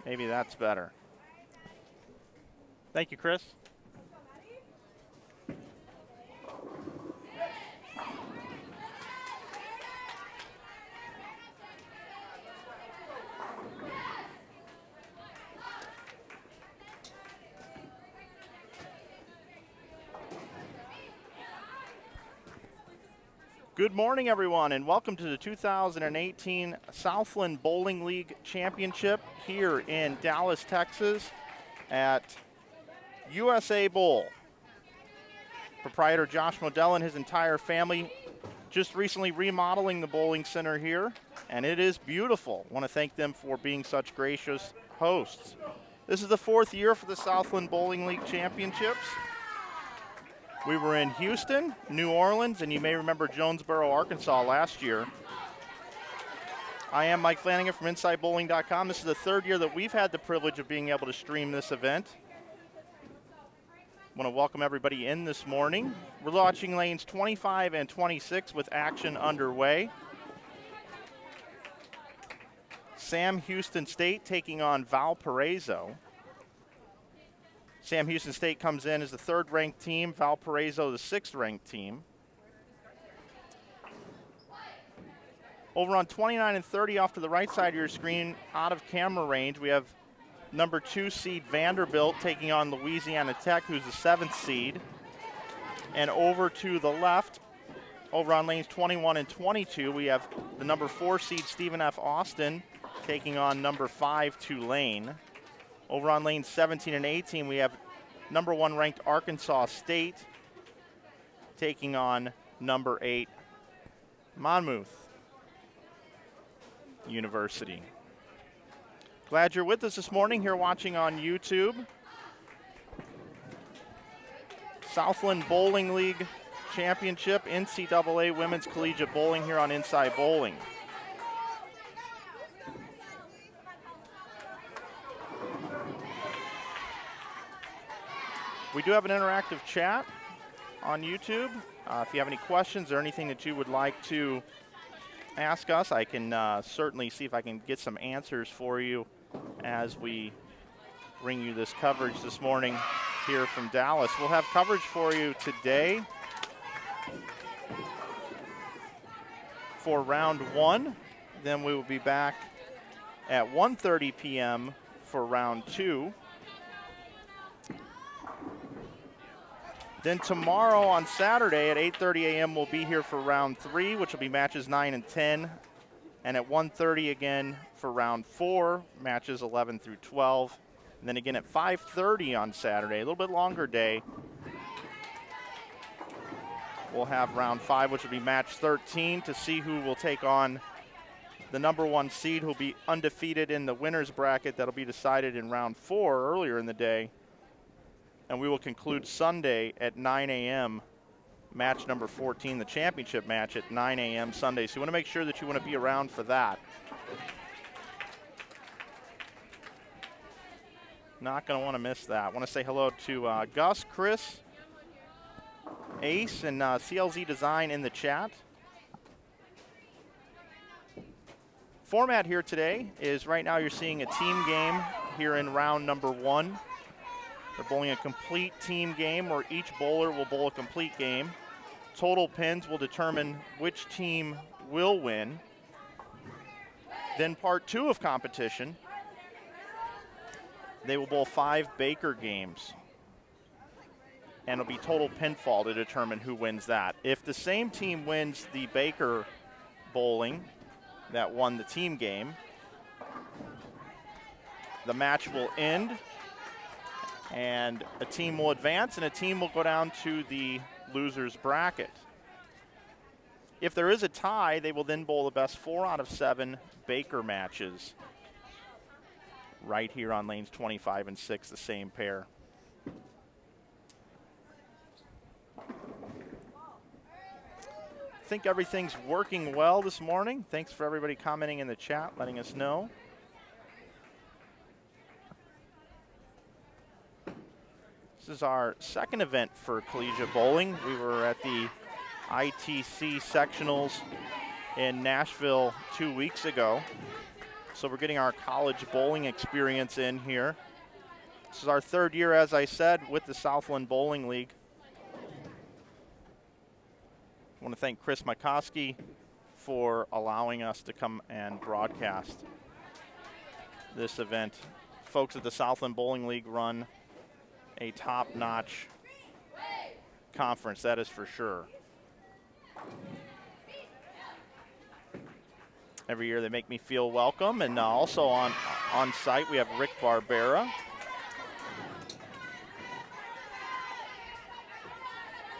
Maybe that's better. Thank you, Chris. Good morning, everyone, and welcome to the 2018 Southland Bowling League Championship here in Dallas, Texas at USA Bowl. Proprietor Josh Modell and his entire family just recently remodeling the bowling center here, and it is beautiful. I want to thank them for being such gracious hosts. This is the 4th year for the Southland Bowling League Championships. We were in Houston, New Orleans, and you may remember Jonesboro, Arkansas last year. I am Mike Flanagan from InsideBowling.com. This is the 3rd year that we've had the privilege of being able to stream this event. I want to welcome everybody in this morning. We're watching lanes 25 and 26 with action underway. Sam Houston State taking on Valparaiso. Sam Houston State comes in as the 3rd-ranked team, Valparaiso the 6th-ranked team. Over on 29 and 30 off to the right side of your screen, out of camera range, we have number 2 seed Vanderbilt taking on Louisiana Tech, who's the 7th seed. And over to the left, over on lanes 21 and 22, we have the number 4 seed Stephen F. Austin taking on number 5 Tulane. Over on lanes 17 and 18, we have number 1 ranked Arkansas State taking on number 8 Monmouth University. Glad you're with us this morning here watching on YouTube. Southland Bowling League Championship, NCAA Women's Collegiate Bowling here on Inside Bowling. We do have an interactive chat on YouTube. If you have any questions or anything that you would like to ask us, I can certainly see if I can get some answers for you as we bring you this coverage this morning here from Dallas. We'll have coverage for you today for round 1. Then we will be back at 1:30 p.m. for round 2. Then tomorrow on Saturday at 8:30 a.m. we'll be here for round 3, which will be matches 9 and 10. And at 1:30 again for round 4, matches 11 through 12. And then again at 5:30 on Saturday, a little bit longer day, we'll have round 5, which will be match 13 to see who will take on the number 1 seed who will be undefeated in the winner's bracket. That'll be decided in round 4 earlier in the day. And we will conclude Sunday at 9 a.m., match number 14, the championship match at 9 a.m. Sunday. So you want to make sure that you want to be around for that. Not going to want to miss that. I want to say hello to Gus, Chris, Ace, and CLZ Design in the chat. Format here today is right now you're seeing a team game here in round number 1. They're bowling a complete team game where each bowler will bowl a complete game. Total pins will determine which team will win. Then part 2 of competition, they will bowl 5 Baker games. And it'll be total pinfall to determine who wins that. If the same team wins the Baker bowling that won the team game, the match will end and a team will advance and a team will go down to the loser's bracket. If there is a tie, they will then bowl the best 4 out of 7 Baker matches right here on lanes 25 and 6, the same pair. I think everything's working well this morning. Thanks for everybody commenting in the chat, letting us know. This is our second event for Collegiate Bowling. We were at the ITC sectionals in Nashville 2 weeks ago. So we're getting our college bowling experience in here. This is our 3rd year, as I said, with the Southland Bowling League. I want to thank Chris Makovski for allowing us to come and broadcast this event. Folks at the Southland Bowling League run a top-notch conference, that is for sure. Every year they make me feel welcome, and also on site we have Rick Barbera.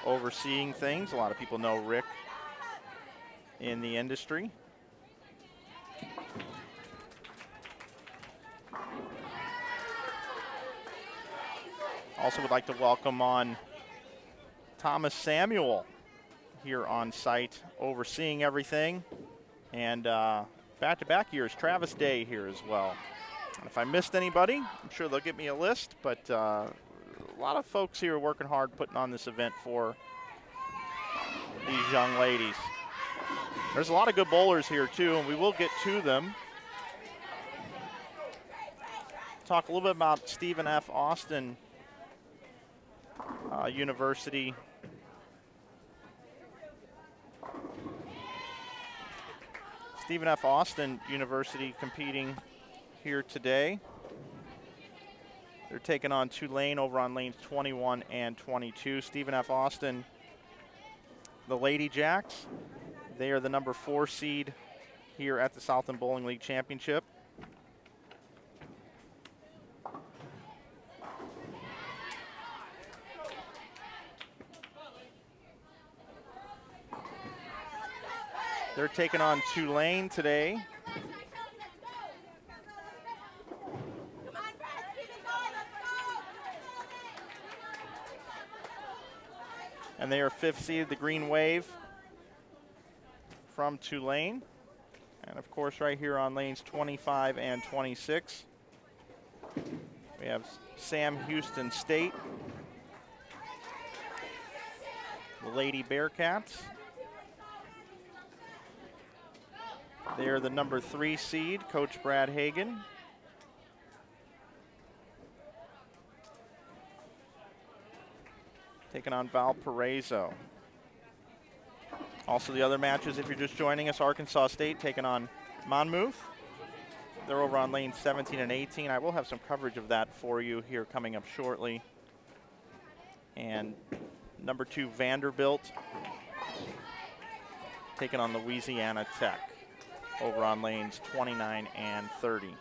Overseeing things. A lot of people know Rick in the industry. Also would like to welcome on Thomas Samuel here on site, overseeing everything. And back-to-back years, Travis Day here as well. And if I missed anybody, I'm sure they'll give me a list, but a lot of folks here working hard putting on this event for these young ladies. There's a lot of good bowlers here too, and we will get to them. Talk a little bit about Stephen F. Austin University. Stephen F. Austin University competing here today. They're taking on Tulane over on lanes 21 and 22. Stephen F. Austin, the Lady Jacks. They are the number 4 seed here at the Southland Bowling League Championship. They're taking on Tulane today. And they are 5th seed, the Green Wave from Tulane. And of course, right here on lanes 25 and 26, we have Sam Houston State, the Lady Bearcats. They are the number 3 seed, Coach Brad Hagan. Taking on Valparaiso. Also the other matches, if you're just joining us, Arkansas State taking on Monmouth. They're over on lanes 17 and 18. I will have some coverage of that for you here coming up shortly. And number 2, Vanderbilt taking on Louisiana Tech over on lanes 29 and 30.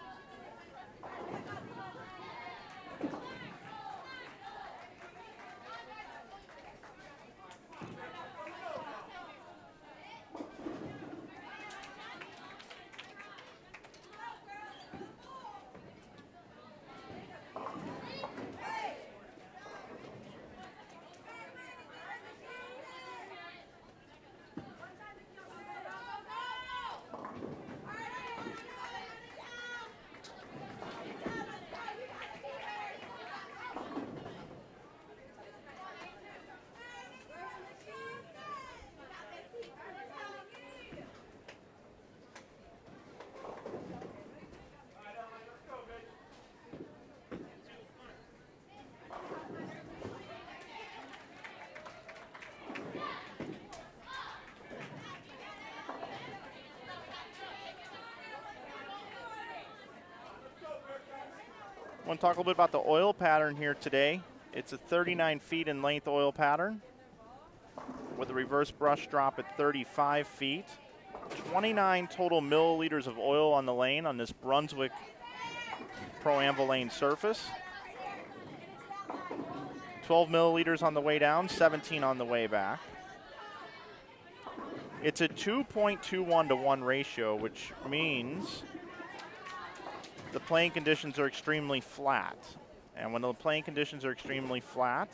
I want to talk a little bit about the oil pattern here today. It's a 39 feet in length oil pattern with a reverse brush drop at 35 feet. 29 total milliliters of oil on the lane on this Brunswick Pro-Am lane surface. 12 milliliters on the way down, 17 on the way back. It's a 2.21 to 1 ratio, which means the playing conditions are extremely flat. And when the playing conditions are extremely flat,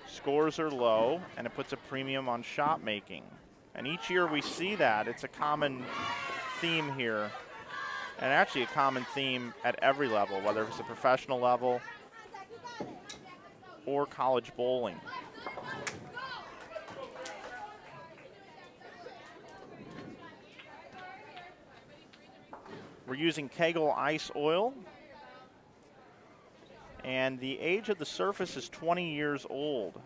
scores are low, and it puts a premium on shot making. And each year we see that. It's a common theme here, and actually a common theme at every level, whether it's a professional level or college bowling. We're using Kegel ice oil. And the age of the surface is 20 years old.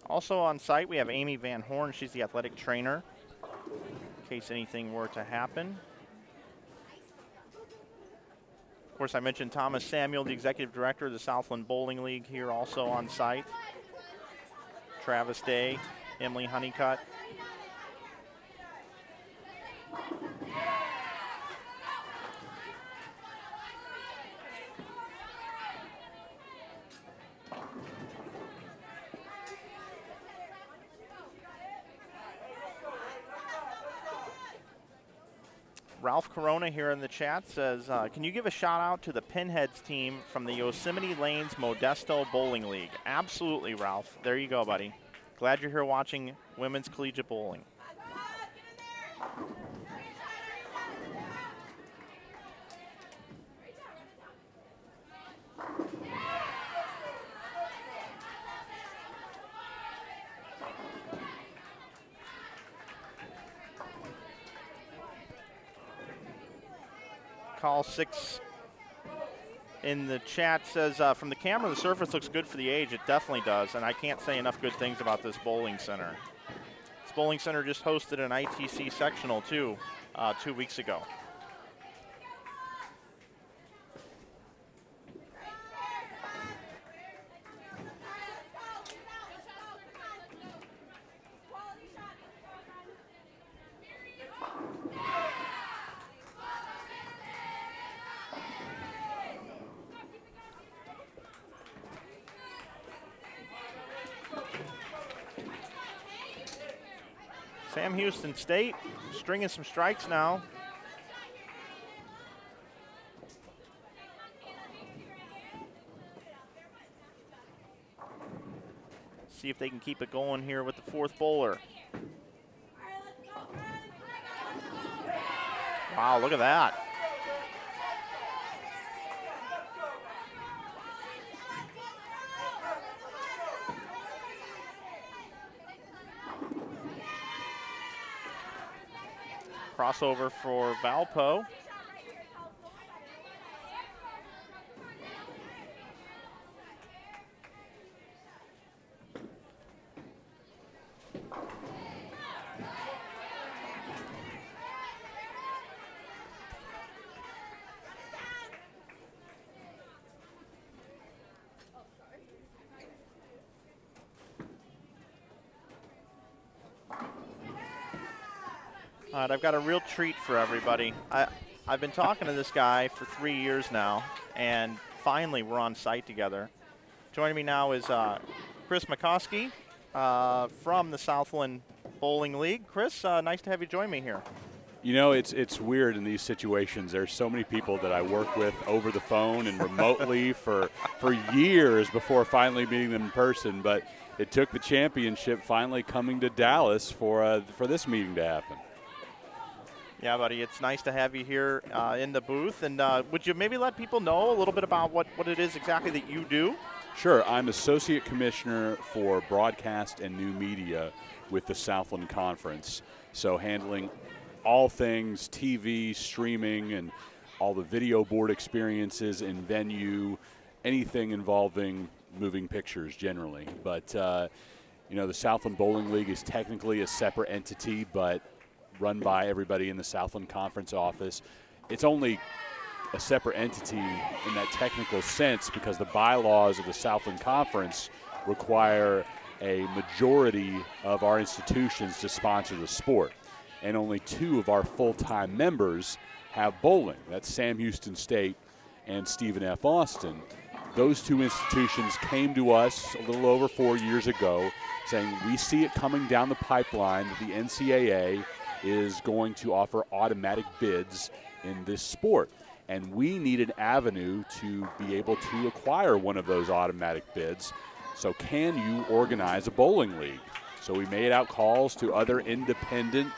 Also on site, we have Amy Van Horn. She's the athletic trainer, in case anything were to happen. Of course, I mentioned Thomas Samuel, the executive director of the Southland Bowling League, here also on site. Travis Day, Emily Honeycutt. Ralph Corona here in the chat says, can you give a shout out to the Pinheads team from the Yosemite Lanes Modesto Bowling League? Absolutely, Ralph. There you go, buddy. Glad you're here watching women's collegiate bowling. Call 6 in the chat says, from the camera, the surface looks good for the age. It definitely does, and I can't say enough good things about this bowling center. This bowling center just hosted an ITC sectional, too, 2 weeks ago. Sam Houston State stringing some strikes now. See if they can keep it going here with the fourth bowler. Wow, look at that. Crossover for Valpo. All right, I've got a real treat for everybody. I've been talking to this guy for 3 years now, and finally we're on site together. Joining me now is Chris Makovski from the Southland Bowling League. Chris, nice to have you join me here. You know, it's weird in these situations. There's so many people that I work with over the phone and remotely for years before finally meeting them in person, but it took the championship finally coming to Dallas for this meeting to happen. Yeah, buddy, it's nice to have you here in the booth. And would you maybe let people know a little bit about what it is exactly that you do? Sure. I'm Associate Commissioner for Broadcast and New Media with the Southland Conference. So handling all things TV, streaming, and all the video board experiences in venue, anything involving moving pictures generally. But, you know, the Southland Bowling League is technically a separate entity, but run by everybody in the Southland Conference office. It's only a separate entity in that technical sense because the bylaws of the Southland Conference require a majority of our institutions to sponsor the sport. And only 2 of our full-time members have bowling. That's Sam Houston State and Stephen F. Austin. Those 2 institutions came to us a little over 4 years ago saying we see it coming down the pipeline that the NCAA is going to offer automatic bids in this sport. And we need an avenue to be able to acquire one of those automatic bids. So can you organize a bowling league? So we made out calls to other independent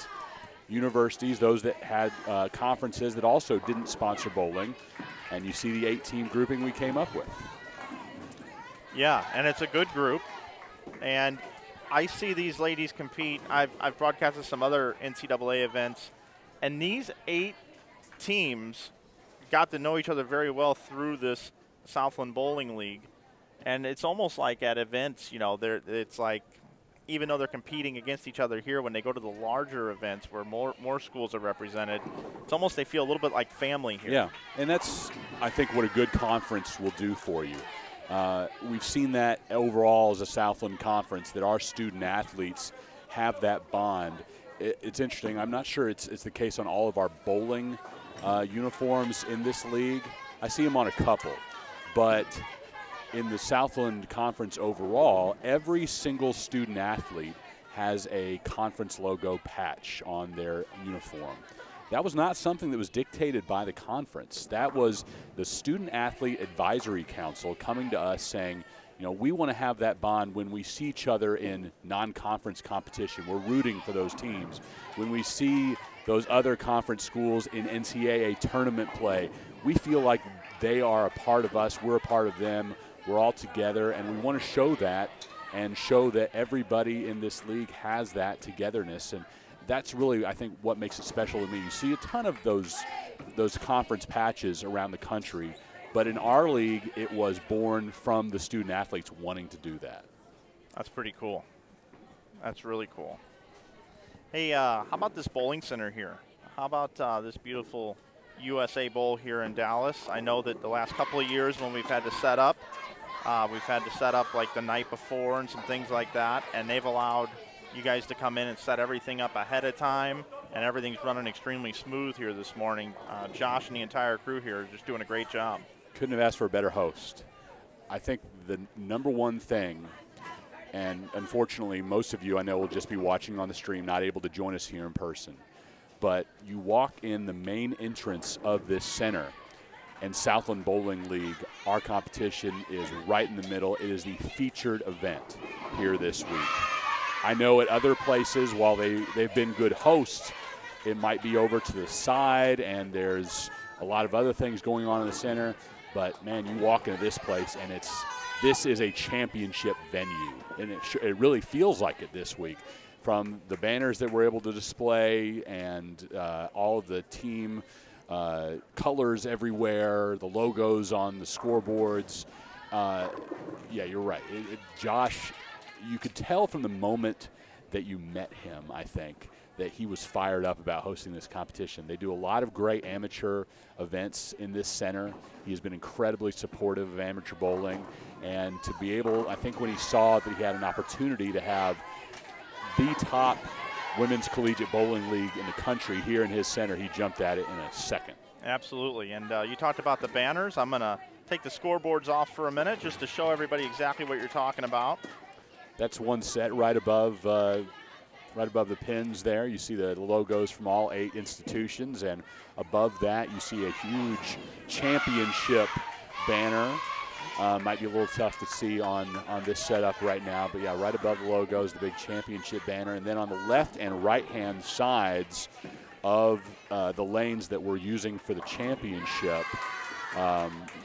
universities, those that had conferences that also didn't sponsor bowling. And you see the 8-team grouping we came up with. Yeah, and it's a good group. And I see these ladies compete. I've broadcasted some other NCAA events, and these 8 teams got to know each other very well through this Southland Bowling League. And it's almost like at events, it's like, even though they're competing against each other here, when they go to the larger events where more schools are represented, it's almost they feel a little bit like family here. Yeah, and that's, I think, what a good conference will do for you. We've seen that overall as a Southland conference, that our student athletes have that bond. It's interesting. I'm not sure it's the case on all of our bowling uniforms in this league. I see them on a couple. But in the Southland Conference overall, every single student athlete has a conference logo patch on their uniform. That was not something that was dictated by the conference. That was the Student Athlete Advisory Council coming to us saying, we want to have that bond when we see each other in non-conference competition. We're rooting for those teams. When we see those other conference schools in NCAA tournament play, we feel like they are a part of us, we're a part of them, we're all together, and we want to show that and show that everybody in this league has that togetherness. And that's really, I think, what makes it special to me. You see a ton of those conference patches around the country, but in our league, it was born from the student athletes wanting to do that. That's pretty cool. That's really cool. Hey, how about this bowling center here? How about this beautiful USA Bowl here in Dallas? I know that the last couple of years when we've had to set up like the night before and some things like that, and they've allowed you guys to come in and set everything up ahead of time, and everything's running extremely smooth here this morning. Josh and the entire crew here are just doing a great job. Couldn't have asked for a better host. I think the number one thing, and unfortunately most of you I know will just be watching on the stream, not able to join us here in person, but you walk in the main entrance of this center, and Southland Bowling League, our competition is right in the middle. It is the featured event here this week. I know at other places, while they've been good hosts, it might be over to the side, and there's a lot of other things going on in the center. But, man, you walk into this place, and this is a championship venue, and it really feels like it this week. From the banners that we're able to display and all of the team colors everywhere, the logos on the scoreboards. Yeah, you're right. Josh, you could tell from the moment that you met him, I think, that he was fired up about hosting this competition. They do a lot of great amateur events in this center. He has been incredibly supportive of amateur bowling. And to be able, I think when he saw that he had an opportunity to have the top women's collegiate bowling league in the country here in his center, he jumped at it in a second. Absolutely. And you talked about the banners. I'm going to take the scoreboards off for a minute just to show everybody exactly what you're talking about. That's one set right above the pins there. You see the logos from all 8 institutions, and above that you see a huge championship banner. Might be a little tough to see on this setup right now, but yeah, right above the logos, the big championship banner. And then on the left and right-hand sides of the lanes that we're using for the championship,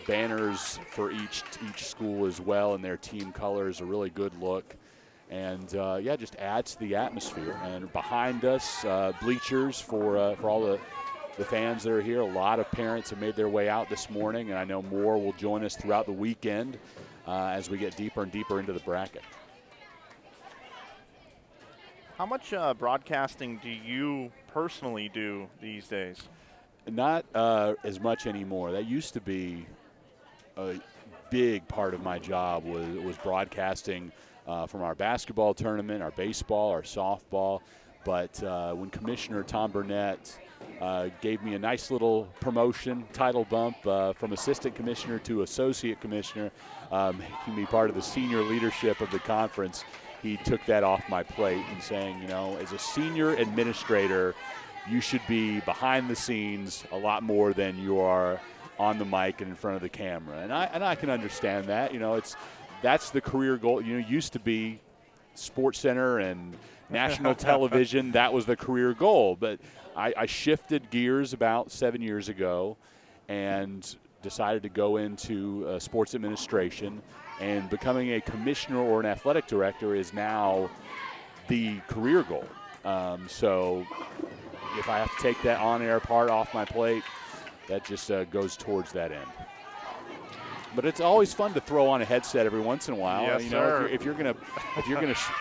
banners for each school as well, and their team colors, a really good look. And yeah, just adds to the atmosphere. And behind us, bleachers for all the fans that are here. A lot of parents have made their way out this morning, and I know more will join us throughout the weekend as we get deeper and deeper into the bracket. How much broadcasting do you personally do these days? Not as much anymore. That used to be a big part of my job, was broadcasting from our basketball tournament, our baseball, our softball. But when Commissioner Tom Burnett gave me a nice little promotion, title bump from assistant commissioner to associate commissioner, making me part of the senior leadership of the conference, he took that off my plate and saying, you know, as a senior administrator, you should be behind the scenes a lot more than you are on the mic and in front of the camera. And I can understand that. You know, that's the career goal. You know, used to be SportsCenter and national television. That was the career goal. But I shifted gears about 7 years ago and decided to go into sports administration, and becoming a commissioner or an athletic director is now the career goal. So if I have to take that on-air part off my plate, that just goes towards that end. But it's always fun to throw on a headset every once in a while. Yes, you know, sir. if you're gonna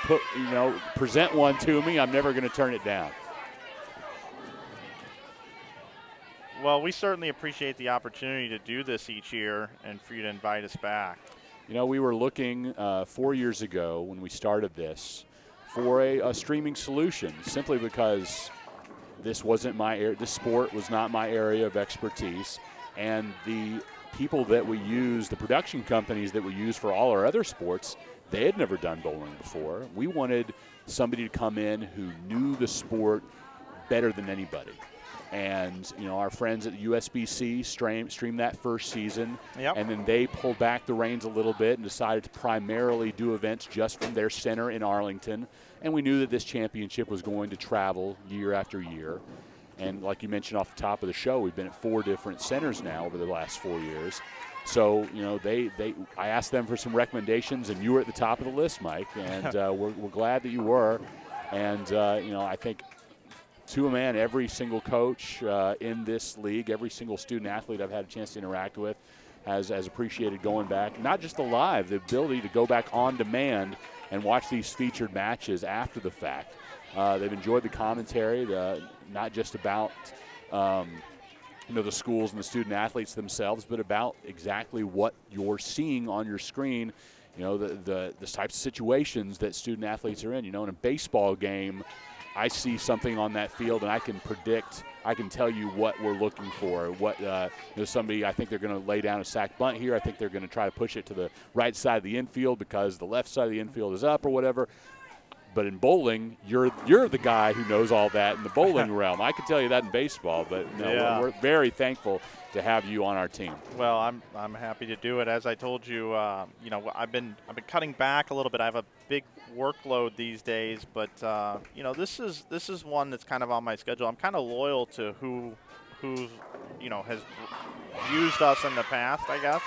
put, you know, present one to me, I'm never gonna turn it down. Well, we certainly appreciate the opportunity to do this each year and for you to invite us back. You know, we were looking 4 years ago when we started this for a streaming solution, simply because this wasn't this sport was not my area of expertise, and the people that we use, the production companies that we use for all our other sports, they had never done bowling before. We wanted somebody to come in who knew the sport better than anybody. And, you know, our friends at USBC streamed that first season, Yep. and then they pulled back the reins a little bit and decided to primarily do events just from their center in Arlington. And we knew that this championship was going to travel year after year. And like you mentioned off the top of the show, we've been at 4 different centers now over the last 4 years. So, you know, I asked them for some recommendations, and you were at the top of the list, Mike. And we're glad that you were. And, you know, I think to a man, every single coach in this league, every single student athlete I've had a chance to interact with has appreciated going back, not just the live, the ability to go back on demand and watch these featured matches after the fact. They've enjoyed the commentary, not just about you know, the schools and the student athletes themselves, but about exactly what you're seeing on your screen. You know, the types of situations that student athletes are in. You know, in a baseball game, I see something on that field and I can predict, I can tell you what we're looking for. What, you know, somebody, I think they're going to lay down a sack bunt here. I think they're going to try to push it to the right side of the infield because the left side of the infield is up or whatever. But in bowling, you're the guy who knows all that in the bowling realm. I could tell you that in baseball, but no, Yeah. we're very thankful to have you on our team. Well, I'm happy to do it. As I told you, you know, I've been cutting back a little bit. I have a big workload these days, but you know, this is one that's kind of on my schedule. I'm kind of loyal to who's you know, has used us in the past, I guess.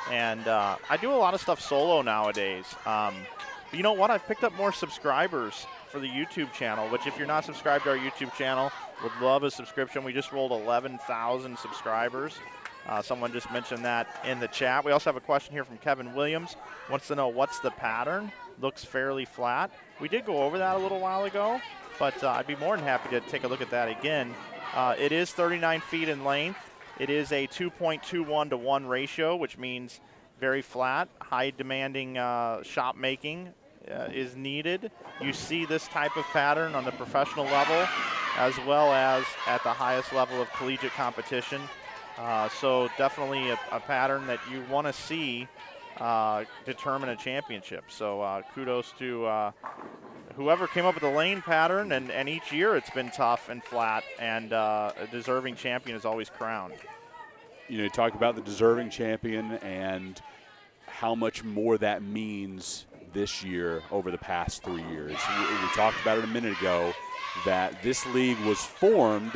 And I do a lot of stuff solo nowadays. But you know what? I've picked up more subscribers for the YouTube channel, which if you're not subscribed to our YouTube channel, would love a subscription. We just rolled 11,000 subscribers. Someone just mentioned that in the chat. We also have a question here from Kevin Williams. Wants to know what's the pattern. Looks fairly flat. We did go over that a little while ago, but I'd be more than happy to take a look at that again. It is 39 feet in length. It is a 2.21 to 1 ratio, which means very flat, high demanding shot making is needed. You see this type of pattern on the professional level as well as at the highest level of collegiate competition. So definitely a pattern that you want to see determine a championship. So kudos to whoever came up with the lane pattern, and each year it's been tough and flat, and a deserving champion is always crowned. You know, you talk about the deserving champion and how much more that means this year over the past 3 years. We talked about it a minute ago that this league was formed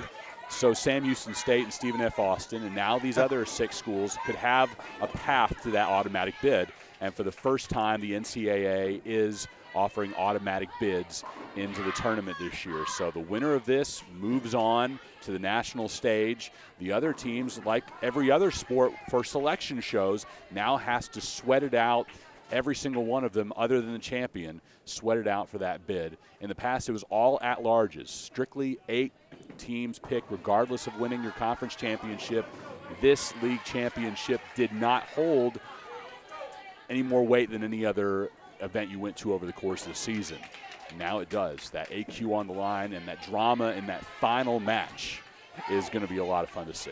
so Sam Houston State and Stephen F. Austin and now these other 6 schools could have a path to that automatic bid. And for the first time, the NCAA is offering automatic bids into the tournament this year. So the winner of this moves on to the national stage. The other teams, like every other sport for selection shows, now has to sweat it out. Every single one of them, other than the champion, sweat it out for that bid. In the past, it was all at-larges, strictly 8 teams picked regardless of winning your conference championship. This league championship did not hold any more weight than any other event you went to over the course of the season. Now it does. That AQ on the line and that drama in that final match is going to be a lot of fun to see.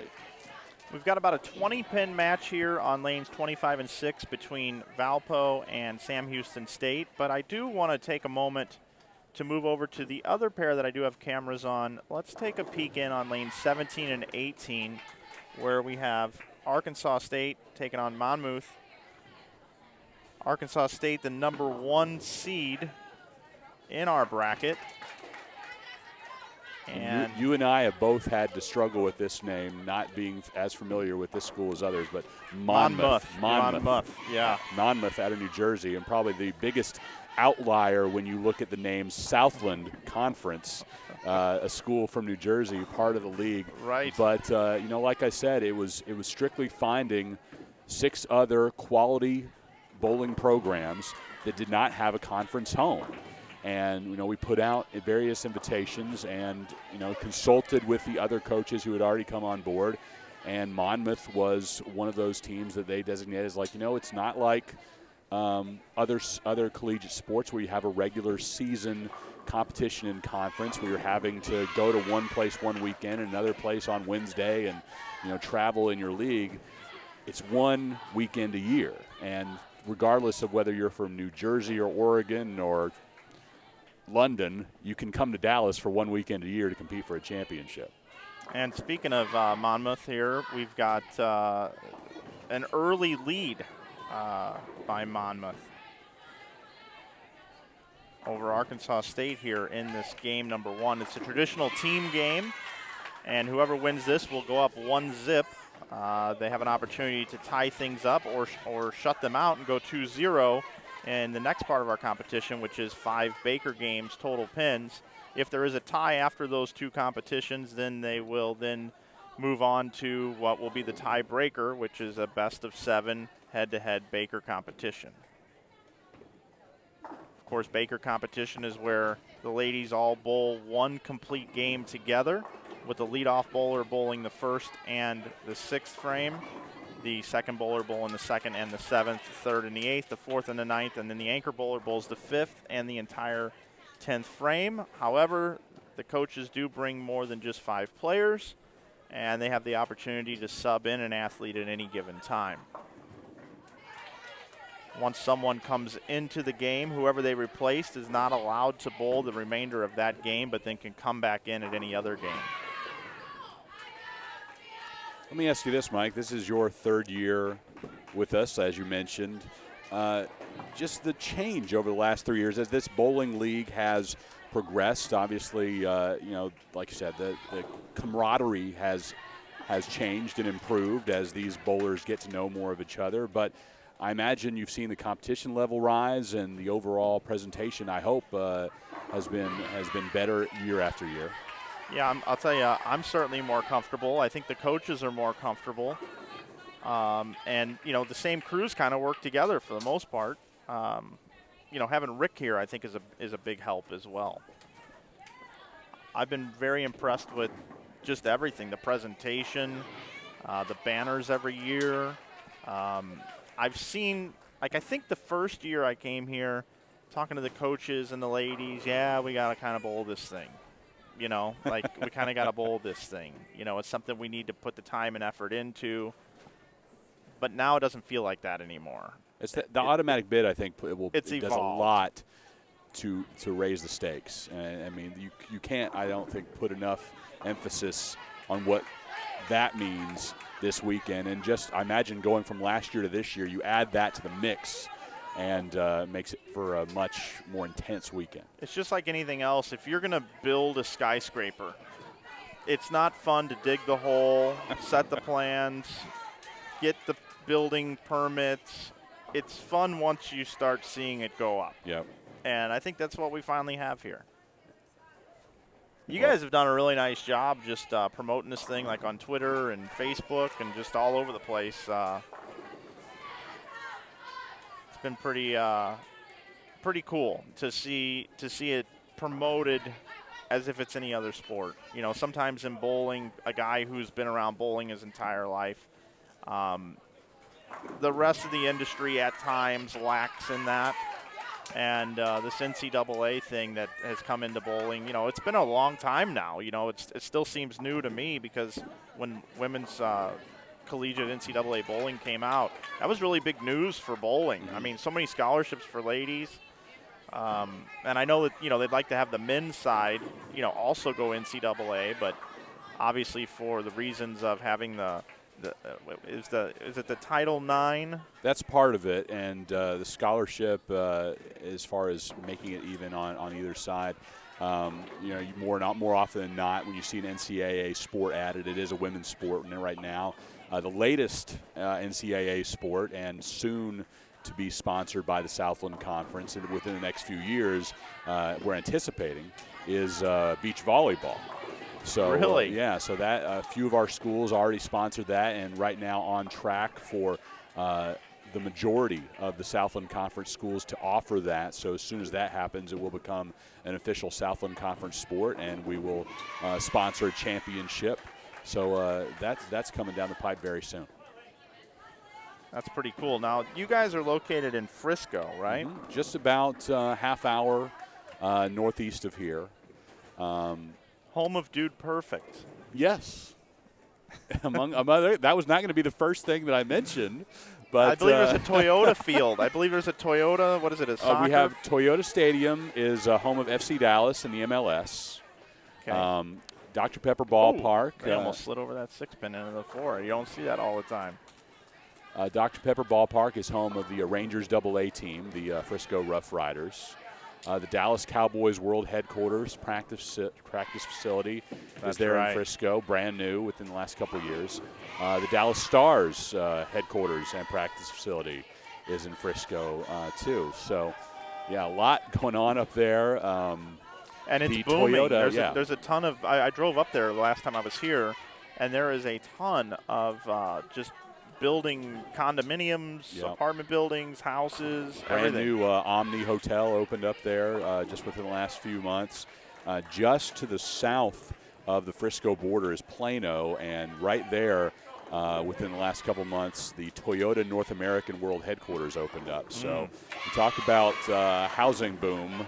We've got about a 20-pin match here on lanes 25 and 6 between Valpo and Sam Houston State, but I do want to take a moment to move over to the other pair that I do have cameras on. Let's take a peek in on lanes 17 and 18, where we have Arkansas State taking on Monmouth. Arkansas State, the number 1 seed in our bracket. And you and I have both had to struggle with this name, not being as familiar with this school as others, but Monmouth. Yeah. Monmouth out of New Jersey, and probably the biggest outlier when you look at the name Southland Conference, a school from New Jersey, part of the league. Right. But, like I said, it was strictly finding 6 other quality bowling programs that did not have a conference home. And, we put out various invitations and, consulted with the other coaches who had already come on board. And Monmouth was one of those teams that they designated as it's not like other collegiate sports where you have a regular season competition and conference where you're having to go to one place one weekend and another place on Wednesday and, travel in your league. It's one weekend a year. And regardless of whether you're from New Jersey or Oregon or London, you can come to Dallas for one weekend a year to compete for a championship. And speaking of Monmouth here, we've got an early lead by Monmouth over Arkansas State here in this game number 1. It's a traditional team game, and whoever wins this will go up 1-0. They have an opportunity to tie things up or shut them out and go 2-0 in the next part of our competition, which is 5 Baker games, total pins. If there is a tie after those 2 competitions, then they will then move on to what will be the tiebreaker, which is a best-of-7 head-to-head Baker competition. Of course, Baker competition is where the ladies all bowl one complete game together, with the leadoff bowler bowling the first and the 6th frame, the second bowler bowling the 2nd and the 7th, the 3rd and the 8th, the 4th and the 9th, and then the anchor bowler bowls the 5th and the entire 10th frame. However, the coaches do bring more than just 5 players, and they have the opportunity to sub in an athlete at any given time. Once someone comes into the game, whoever they replaced is not allowed to bowl the remainder of that game, but then can come back in at any other game. Let me ask you this, Mike. This is your 3rd year with us, as you mentioned. Just the change over the last 3 years as this bowling league has progressed. Obviously, like you said, the camaraderie has changed and improved as these bowlers get to know more of each other. But I imagine you've seen the competition level rise, and the overall presentation, I hope, has been better year after year. Yeah, I'll tell you, I'm certainly more comfortable. I think the coaches are more comfortable. And, the same crews kind of work together for the most part. Having Rick here, I think, is a big help as well. I've been very impressed with just everything, the presentation, the banners every year. I've seen, I think the first year I came here, talking to the coaches and the ladies, we got to kind of bowl this thing. We kind of got to bowl this thing. It's something we need to put the time and effort into. But now it doesn't feel like that anymore. It's the automatic bid, I think, it does a lot to raise the stakes. And, I mean, you can't, I don't think, put enough emphasis on what that means this weekend. And just, I imagine, going from last year to this year, you add that to the mix, and makes it for a much more intense weekend. It's just like anything else. If you're going to build a skyscraper, it's not fun to dig the hole, set the plans, get the building permits. It's fun once you start seeing it go up. Yep. And I think that's what we finally have here. You guys have done a really nice job just promoting this thing, like on Twitter and Facebook and just all over the place. It's been pretty cool to see it promoted as if it's any other sport. Sometimes in bowling, a guy who's been around bowling his entire life, the rest of the industry at times lacks in that. And this NCAA thing that has come into bowling, it's been a long time now. It still seems new to me because when women's Collegiate NCAA bowling came out, that was really big news for bowling. I mean, so many scholarships for ladies. And I know that, they'd like to have the men's side, also go NCAA, but obviously for the reasons of having is it the Title IX? That's part of it, and the scholarship, as far as making it even on either side, more often than not, when you see an NCAA sport added, it is a women's sport right now. The latest NCAA sport, and soon to be sponsored by the Southland Conference, and within the next few years, we're anticipating, is beach volleyball. So really, so that a few of our schools already sponsored that, and right now on track for the majority of the Southland Conference schools to offer that. So as soon as that happens, it will become an official Southland Conference sport, and we will sponsor a championship. So that's coming down the pipe very soon. That's pretty cool. Now, you guys are located in Frisco, right? Mm-hmm. Just about half hour northeast of here. Home of Dude Perfect. Yes. Among other, that was not going to be the first thing that I mentioned. But I believe there's a Toyota field. I believe there's a Toyota. What is it? A soccer? We have Toyota Stadium is home of FC Dallas in the MLS. Okay. Dr. Pepper Ballpark. They almost slid over that 6-pin into the 4. You don't see that all the time. Dr. Pepper Ballpark is home of the Rangers AA team, the Frisco Rough Riders. The Dallas Cowboys World Headquarters practice facility is there in Frisco, brand new within the last couple of years. The Dallas Stars headquarters and practice facility is in Frisco too. So, yeah, a lot going on up there. And it's booming. Toyota, there's a ton of. I drove up there the last time I was here, and there is a ton of just building condominiums, apartment buildings, houses, brand new Omni Hotel opened up there just within the last few months. Just to the south of the Frisco border is Plano, and right there within the last couple months, the Toyota North American World Headquarters opened up. So you talk about housing boom.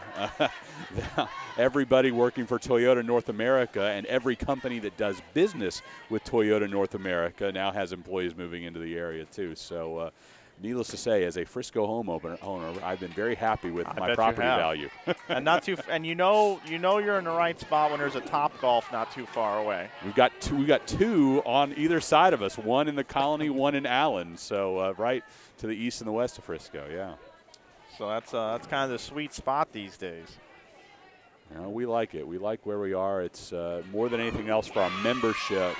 Everybody working for Toyota North America, and every company that does business with Toyota North America now has employees moving into the area too. So needless to say, as a Frisco homeowner, I've been very happy with my property value. And not too, and you know you're in the right spot when there's a Top Golf not too far away. We've got two on either side of us. One in the Colony, one in Allen. So right to the east and the west of Frisco. Yeah. So that's kind of the sweet spot these days. We like it. We like where we are. It's more than anything else for our membership.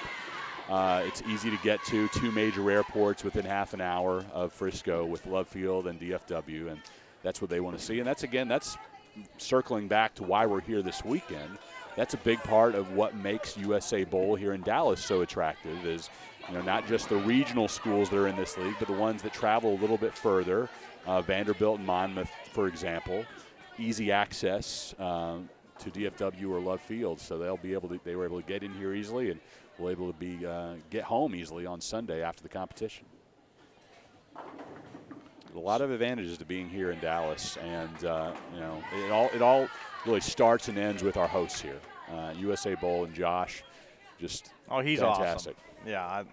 It's easy to get to. 2 major airports within half an hour of Frisco with Love Field and DFW, and that's what they want to see. And that's circling back to why we're here this weekend. That's a big part of what makes USA Bowl here in Dallas so attractive is, not just the regional schools that are in this league, but the ones that travel a little bit further. Vanderbilt and Monmouth, for example, easy access to DFW or Love Field, so they were able to get in here easily and will able to get home easily on Sunday after the competition. A lot of advantages to being here in Dallas, and it all really starts and ends with our hosts here, USA Bowl and Josh. Just he's fantastic. Awesome. Yeah,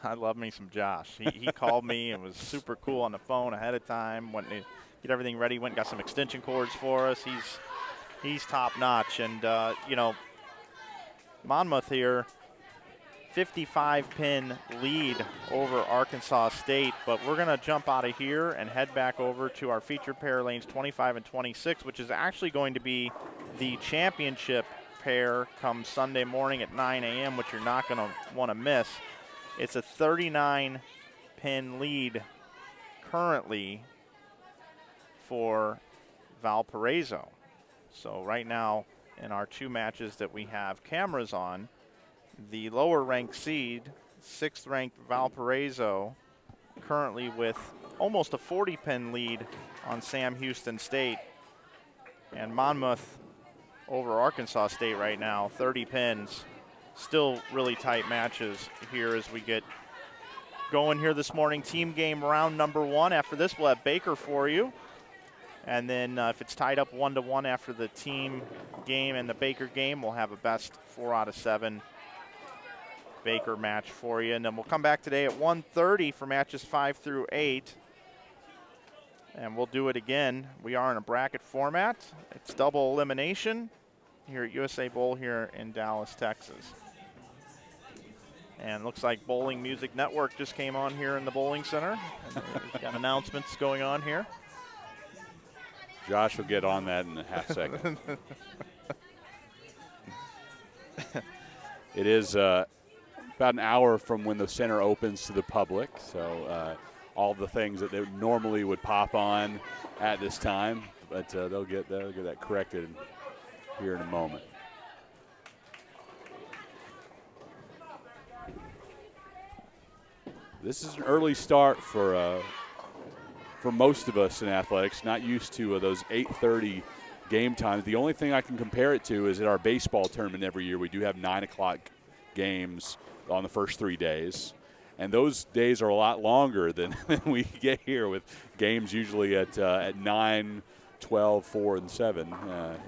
I love me some Josh. He called me and was super cool on the phone ahead of time. Went to get everything ready. Went and got some extension cords for us. He's top notch, and Monmouth here. 55-pin lead over Arkansas State, but we're going to jump out of here and head back over to our featured pair lanes 25 and 26, which is actually going to be the championship pair come Sunday morning at 9 a.m., which you're not going to want to miss. It's a 39-pin lead currently for Valparaiso. So right now in our 2 matches that we have cameras on, the lower ranked seed, 6th ranked Valparaiso, currently with almost a 40-pin lead on Sam Houston State. And Monmouth over Arkansas State right now, 30 pins. Still really tight matches here as we get going here this morning. Team game round number 1. After this, we'll have Baker for you. And then if it's tied up 1-1 after the team game and the Baker game, we'll have a best 4 out of 7 Baker match for you. And then we'll come back today at 1:30 for matches 5 through 8. And we'll do it again. We are in a bracket format. It's double elimination here at USA Bowl here in Dallas, Texas. And looks like Bowling Music Network just came on here in the Bowling Center. We've got announcements going on here. Josh will get on that in a half second. It is about an hour from when the center opens to the public, so all the things that they normally would pop on at this time, but they'll get that corrected here in a moment. This is an early start for most of us in athletics, not used to those 8:30 game times. The only thing I can compare it to is at our baseball tournament every year. We do have 9 o'clock games on the first 3 days, and those days are a lot longer than we get here, with games usually at 9, 12, 4, and 7,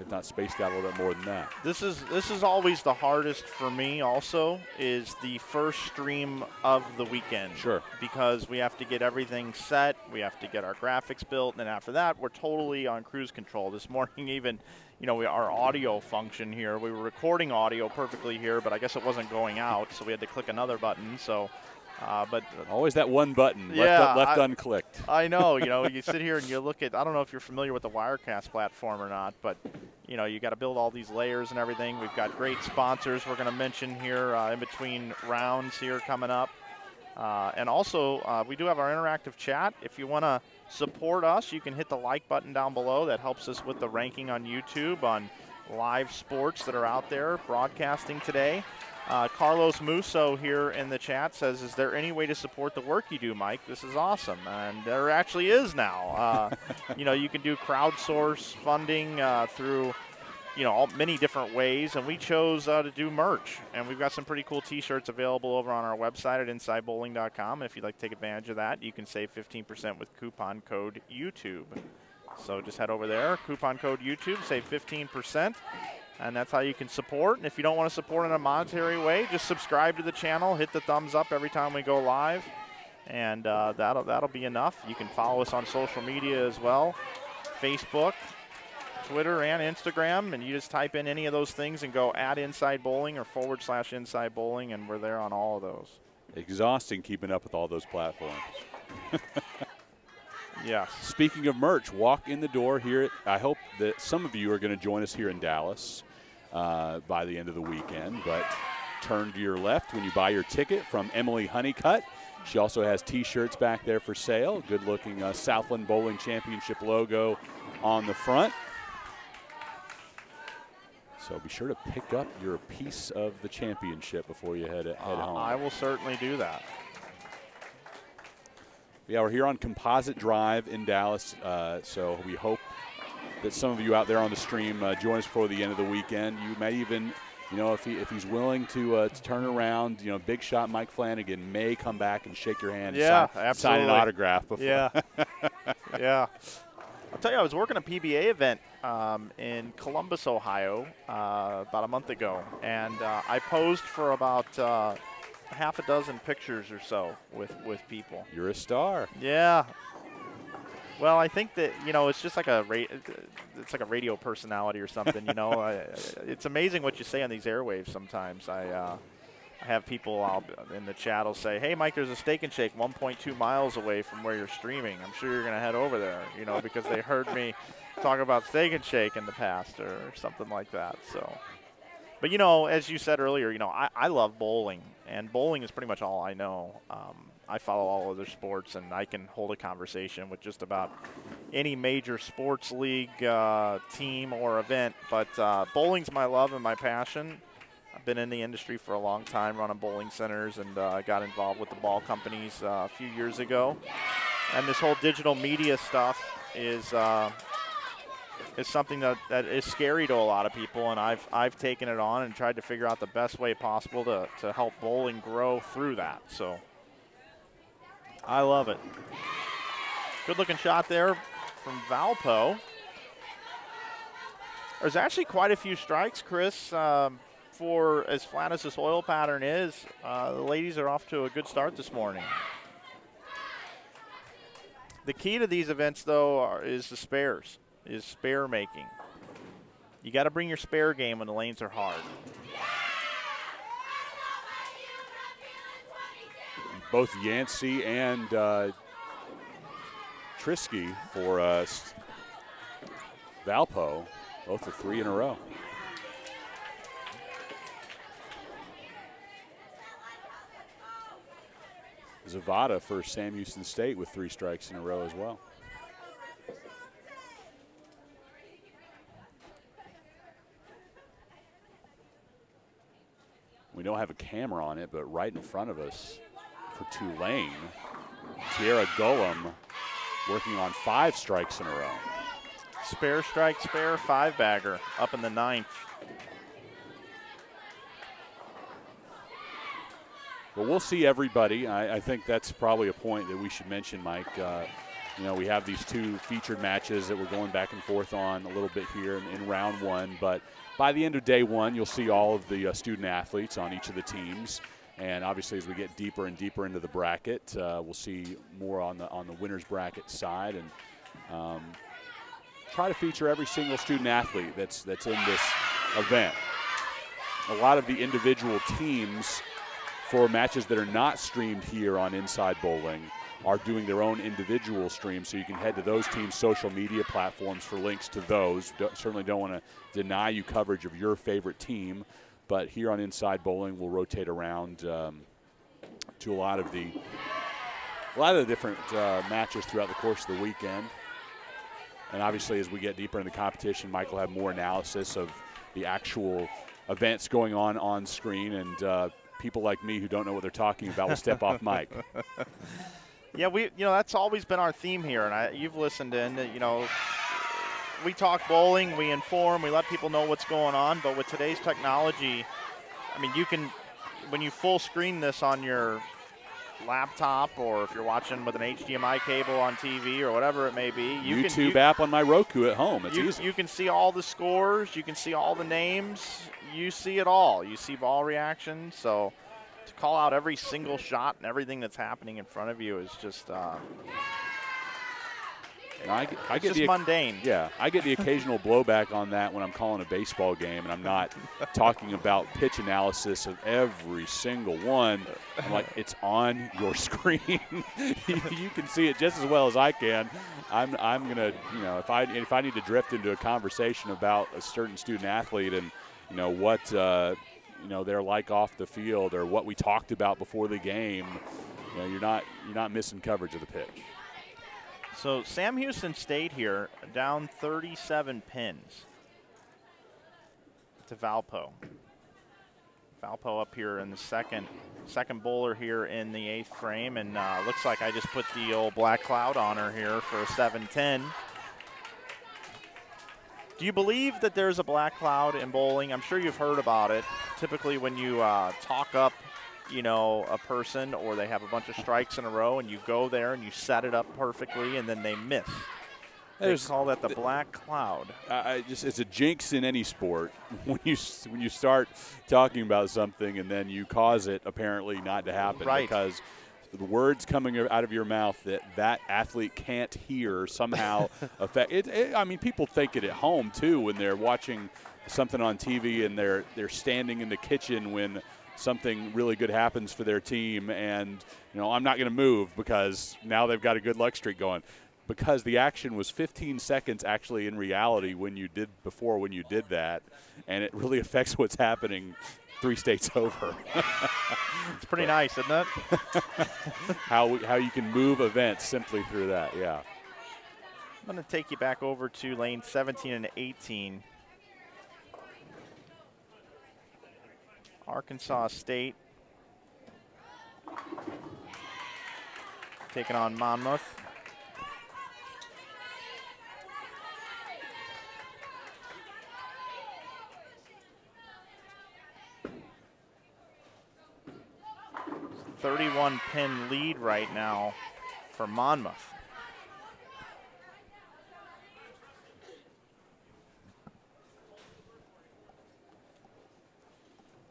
if not spaced out a little bit more than that. This is always the hardest for me also, is the first stream of the weekend. Sure. Because we have to get everything set, we have to get our graphics built, and after that we're totally on cruise control. This morning even, our audio function here, we were recording audio perfectly here, but I guess it wasn't going out, so we had to click another button. So but always that one button left unclicked. I know. You sit here and you look at, I don't know if you're familiar with the Wirecast platform or not, but you got to build all these layers and everything. We've got great sponsors we're going to mention here in between rounds here coming up. And also, we do have our interactive chat. If you want to support us, you can hit the like button down below. That helps us with the ranking on YouTube on live sports that are out there broadcasting today. Carlos Musso here in the chat says, is there any way to support the work you do, Mike? This is awesome. And there actually is now. You can do crowdsource funding through, many different ways. And we chose to do merch. And we've got some pretty cool T-shirts available over on our website at InsideBowling.com. If you'd like to take advantage of that, you can save 15% with coupon code YouTube. So just head over there, coupon code YouTube, save 15%. And that's how you can support. And if you don't want to support in a monetary way, just subscribe to the channel, hit the thumbs up every time we go live, and that'll be enough. You can follow us on social media as well, Facebook, Twitter, and Instagram, and you just type in any of those things and go @Inside Bowling or /Inside Bowling, and we're there on all of those. Exhausting keeping up with all those platforms. Yes. Speaking of merch, walk in the door here. I hope that some of you are going to join us here in Dallas by the end of the weekend. But turn to your left when you buy your ticket from Emily Honeycutt. She also has T-shirts back there for sale. Good-looking Southland Bowling Championship logo on the front. So be sure to pick up your piece of the championship before you head home. I will certainly do that. Yeah, we're here on Composite Drive in Dallas, so we hope that some of you out there on the stream join us before the end of the weekend. You may even, if he's willing to turn around, big shot Mike Flanagan may come back and shake your hand and sign an autograph before. Yeah. Yeah. I'll tell you, I was working a PBA event in Columbus, Ohio about a month ago, and I posed for about half a dozen pictures or so with people. You're a star. Yeah. Well, I think that, it's just like a radio personality or something, It's amazing what you say on these airwaves sometimes. I have people out in the chat will say, hey, Mike, there's a Steak and Shake 1.2 miles away from where you're streaming. I'm sure you're going to head over there, because they heard me talk about Steak and Shake in the past or something like that. So, but, as you said earlier, I love bowling, and bowling is pretty much all I know. I follow all other sports, and I can hold a conversation with just about any major sports league team or event. But bowling's my love and my passion. I've been in the industry for a long time, running bowling centers, and I got involved with the ball companies a few years ago. And this whole digital media stuff is something that is scary to a lot of people, and I've taken it on and tried to figure out the best way possible to help bowling grow through that. So I love it. Good looking shot there from Valpo. There's actually quite a few strikes, Chris, for as flat as this oil pattern is, the ladies are off to a good start this morning. The key to these events, though, is the spares, is spare making. You got to bring your spare game when the lanes are hard. Both Yancey and Trisky for Valpo, both are 3 in a row. Zavada for Sam Houston State with 3 strikes in a row as well. We don't have a camera on it, but right in front of us for Tulane, Tierra Gullum working on 5 strikes in a row. Spare strike, spare 5-bagger up in the 9th. But we'll see everybody. I think that's probably a point that we should mention, Mike. You know, we have these 2 featured matches that we're going back and forth on a little bit here in round 1. But by the end of day 1, you'll see all of the student athletes on each of the teams. And obviously, as we get deeper and deeper into the bracket, we'll see more on the winners bracket side, and try to feature every single student athlete that's in this event. A lot of the individual teams for matches that are not streamed here on Inside Bowling are doing their own individual streams, so you can head to those teams' social media platforms for links to those. Certainly don't want to deny you coverage of your favorite team, but here on Inside Bowling, we'll rotate around to a lot of the different matches throughout the course of the weekend. And obviously, as we get deeper in the competition, Mike will have more analysis of the actual events going on screen, and people like me who don't know what they're talking about will step off mic. Yeah, that's always been our theme here, and you've listened in. We talk bowling, we inform, we let people know what's going on. But with today's technology, I mean, you can, when you full screen this on your laptop, or if you're watching with an HDMI cable on TV or whatever it may be, YouTube app on my Roku at home. It's easy. You can see all the scores, you can see all the names, you see it all. You see ball reaction. So to call out every single shot and everything that's happening in front of you is just I get just mundane. Yeah, I get the occasional blowback on that when I'm calling a baseball game and I'm not talking about pitch analysis of every single one. I'm like, it's on your screen. You can see it just as well as I can. I'm gonna, if I need to drift into a conversation about a certain student athlete and what they're like off the field or what we talked about before the game, you're not missing coverage of the pitch. So Sam Houston State here down 37 pins to Valpo. Valpo up here in the second bowler here in the 8th frame, and looks like I just put the old black cloud on her here for a 7-10. Do you believe that there's a black cloud in bowling? I'm sure you've heard about it. Typically when you talk up a person, or they have a bunch of strikes in a row and you go there and you set it up perfectly and then they miss. They call that the black cloud. It's a jinx in any sport when you start talking about something and then you cause it apparently not to happen. Right. Because the words coming out of your mouth that athlete can't hear somehow affect it. I mean, people think it at home too when they're watching something on TV and they're standing in the kitchen when something really good happens for their team, and I'm not going to move because now they've got a good luck streak going, because the action was 15 seconds actually in reality when you did that, and it really affects what's happening 3 states over. It's pretty nice, isn't it? how you can move events simply through that. Yeah. I'm going to take you back over to lane 17 and 18. Arkansas State taking on Monmouth. It's a 31-pin lead right now for Monmouth.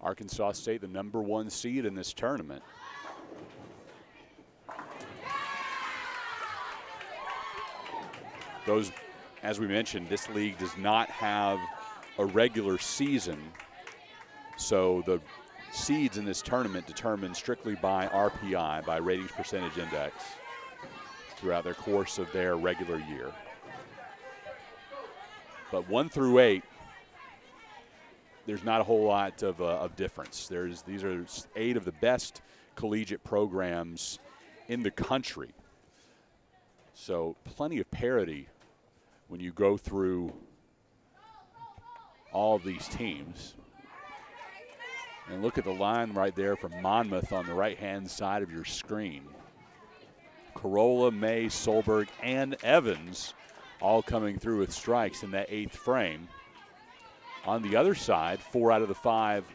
Arkansas State, the #1 seed in this tournament. Those, as we mentioned, this league does not have a regular season, so the seeds in this tournament determined strictly by RPI, by ratings percentage index, throughout their course of their regular year. But 1 through 8, there's not a whole lot of difference. These are 8 of the best collegiate programs in the country. So plenty of parity when you go through all of these teams. And look at the line right there from Monmouth on the right-hand side of your screen. Corolla, May, Solberg, and Evans all coming through with strikes in that 8th frame. On the other side, 4 out of the 5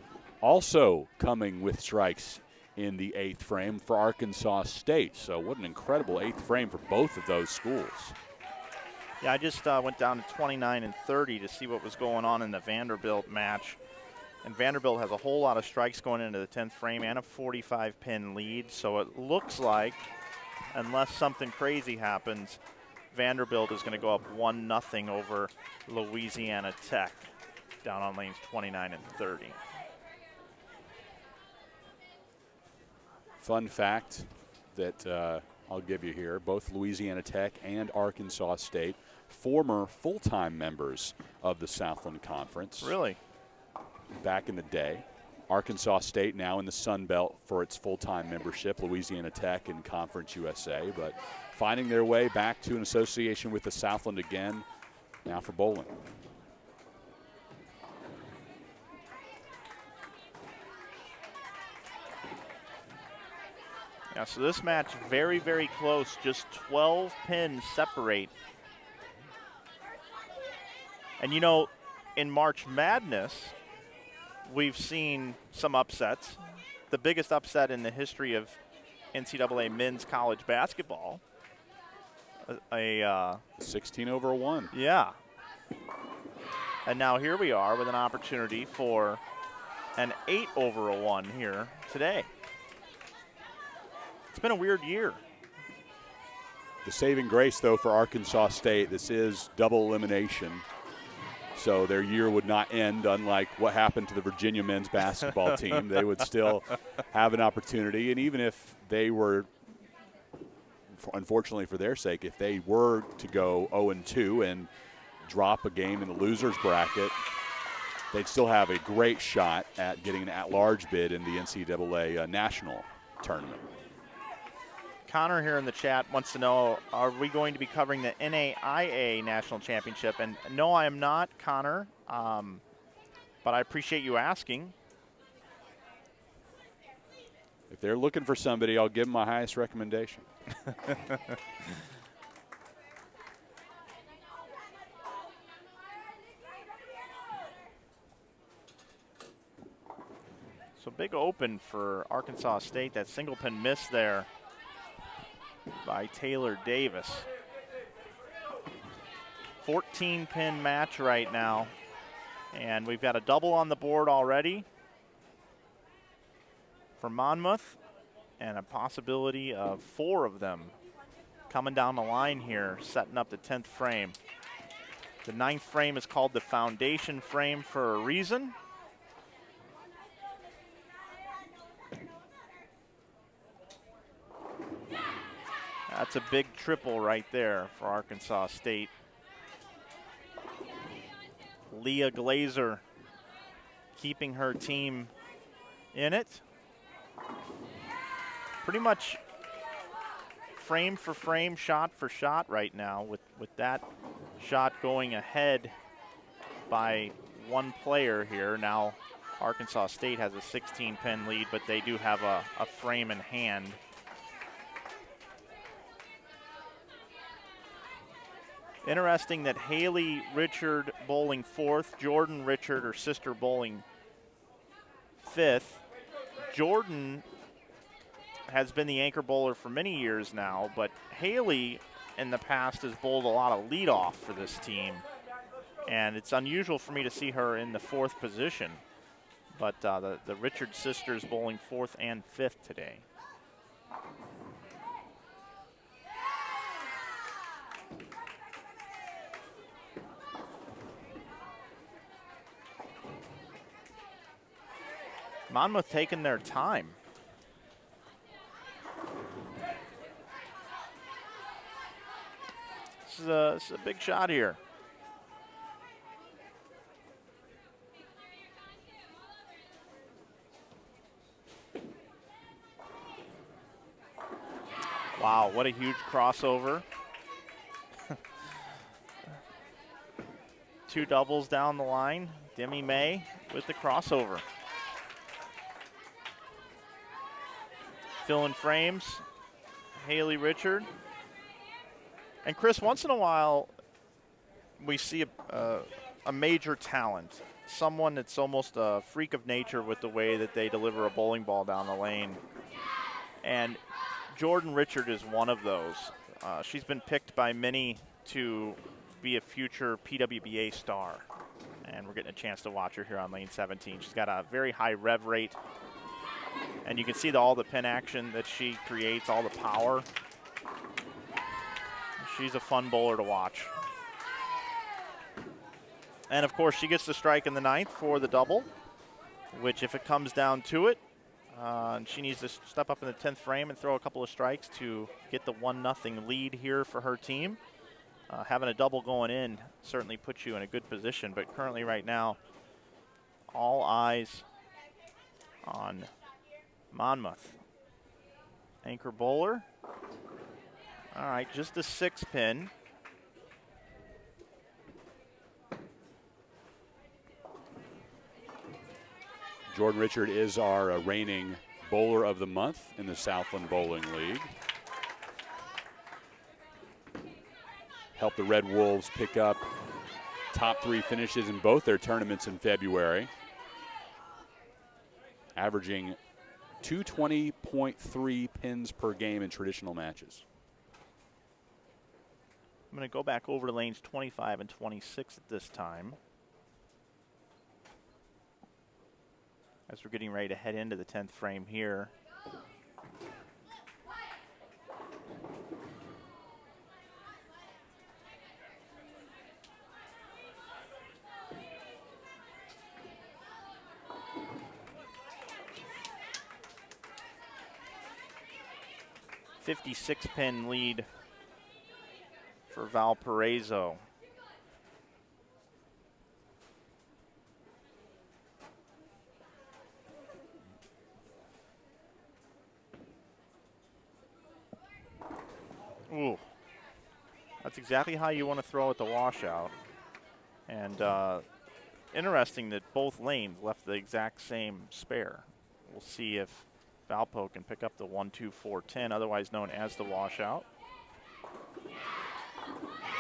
also coming with strikes in the 8th frame for Arkansas State. So what an incredible 8th frame for both of those schools. Yeah, I just went down to 29 and 30 to see what was going on in the Vanderbilt match. And Vanderbilt has a whole lot of strikes going into the 10th frame and a 45-pin lead. So it looks like, unless something crazy happens, Vanderbilt is going to go up 1-0 over Louisiana Tech down on lanes 29 and 30. Fun fact that I'll give you here, both Louisiana Tech and Arkansas State, former full-time members of the Southland Conference. Really? Back in the day. Arkansas State now in the Sun Belt for its full-time membership, Louisiana Tech in Conference USA, but finding their way back to an association with the Southland again, now for bowling. Yeah, so this match very, very close. Just 12 pins separate. And you know, in March Madness, we've seen some upsets. The biggest upset in the history of NCAA men's college basketball. A 16/1. Yeah. And now here we are with an opportunity for an 8/1 here today. It's been a weird year. The saving grace, though, for Arkansas State, this is double elimination. So their year would not end, unlike what happened to the Virginia men's basketball team. They would still have an opportunity. And even if they were, unfortunately for their sake, if they were to go 0-2 and drop a game in the loser's bracket, they'd still have a great shot at getting an at-large bid in the NCAA national tournament. Connor here in the chat wants to know, are we going to be covering the NAIA National Championship? And no, I am not, Connor, but I appreciate you asking. If they're looking for somebody, I'll give them my highest recommendation. So big open for Arkansas State. That single pin miss there by Taylor Davis. 14-pin match right now. And we've got a double on the board already for Monmouth, and a possibility of 4 of them coming down the line here, setting up the 10th frame. The 9th frame is called the foundation frame for a reason. That's a big triple right there for Arkansas State. Leah Glazer keeping her team in it. Pretty much frame for frame, shot for shot right now, with that shot going ahead by 1 player here. Now Arkansas State has a 16-pin lead, but they do have a frame in hand. Interesting that Haley Richard bowling 4th, Jordan Richard, her sister, bowling 5th. Jordan has been the anchor bowler for many years now, but Haley in the past has bowled a lot of leadoff for this team, and it's unusual for me to see her in the 4th position. But the Richard sisters bowling 4th and 5th today. Monmouth taking their time. This is a big shot here. Wow, what a huge crossover. 2 doubles down the line. Demi May with the crossover. Filling frames, Haley Richard. And Chris, once in a while, we see a major talent, someone that's almost a freak of nature with the way that they deliver a bowling ball down the lane. And Jordan Richard is one of those. She's been picked by many to be a future PWBA star. And we're getting a chance to watch her here on lane 17. She's got a very high rev rate. And you can see all the pin action that she creates, all the power. She's a fun bowler to watch. And of course, she gets the strike in the 9th for the double, which if it comes down to it, she needs to step up in the 10th frame and throw a couple of strikes to get the 1-0 lead here for her team. Having a double going in certainly puts you in a good position, but currently right now, all eyes on Monmouth. Anchor bowler. All right, just a 6 pin. Jordan Richard is our reigning bowler of the month in the Southland Bowling League. Helped the Red Wolves pick up top 3 finishes in both their tournaments in February, averaging 220.3 pins per game in traditional matches. I'm going to go back over to lanes 25 and 26 at this time, as we're getting ready to head into the 10th frame here. .56 pin lead for Valparaiso. Ooh, that's exactly how you want to throw at the washout. And interesting that both lanes left the exact same spare. We'll see if Valpo can pick up the 1-2-4-10, otherwise known as the washout.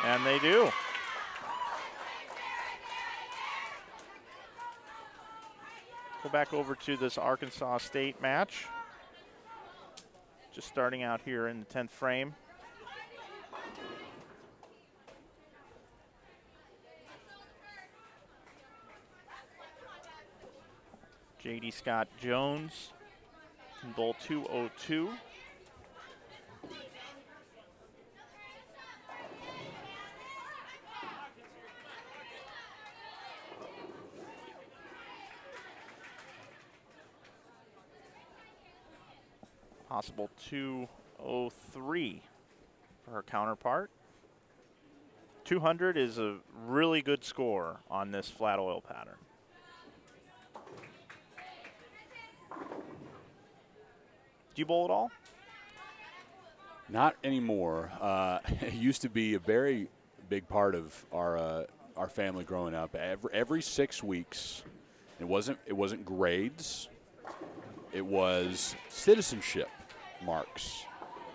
And they do. Go back over to this Arkansas State match. Just starting out here in the 10th frame. J.D. Scott Jones can bowl 202. Possible 203 for her counterpart. 200 is a really good score on this flat oil pattern. Do you bowl at all? Not anymore. It used to be a very big part of our family growing up. Every 6 weeks, it wasn't grades. It was citizenship marks.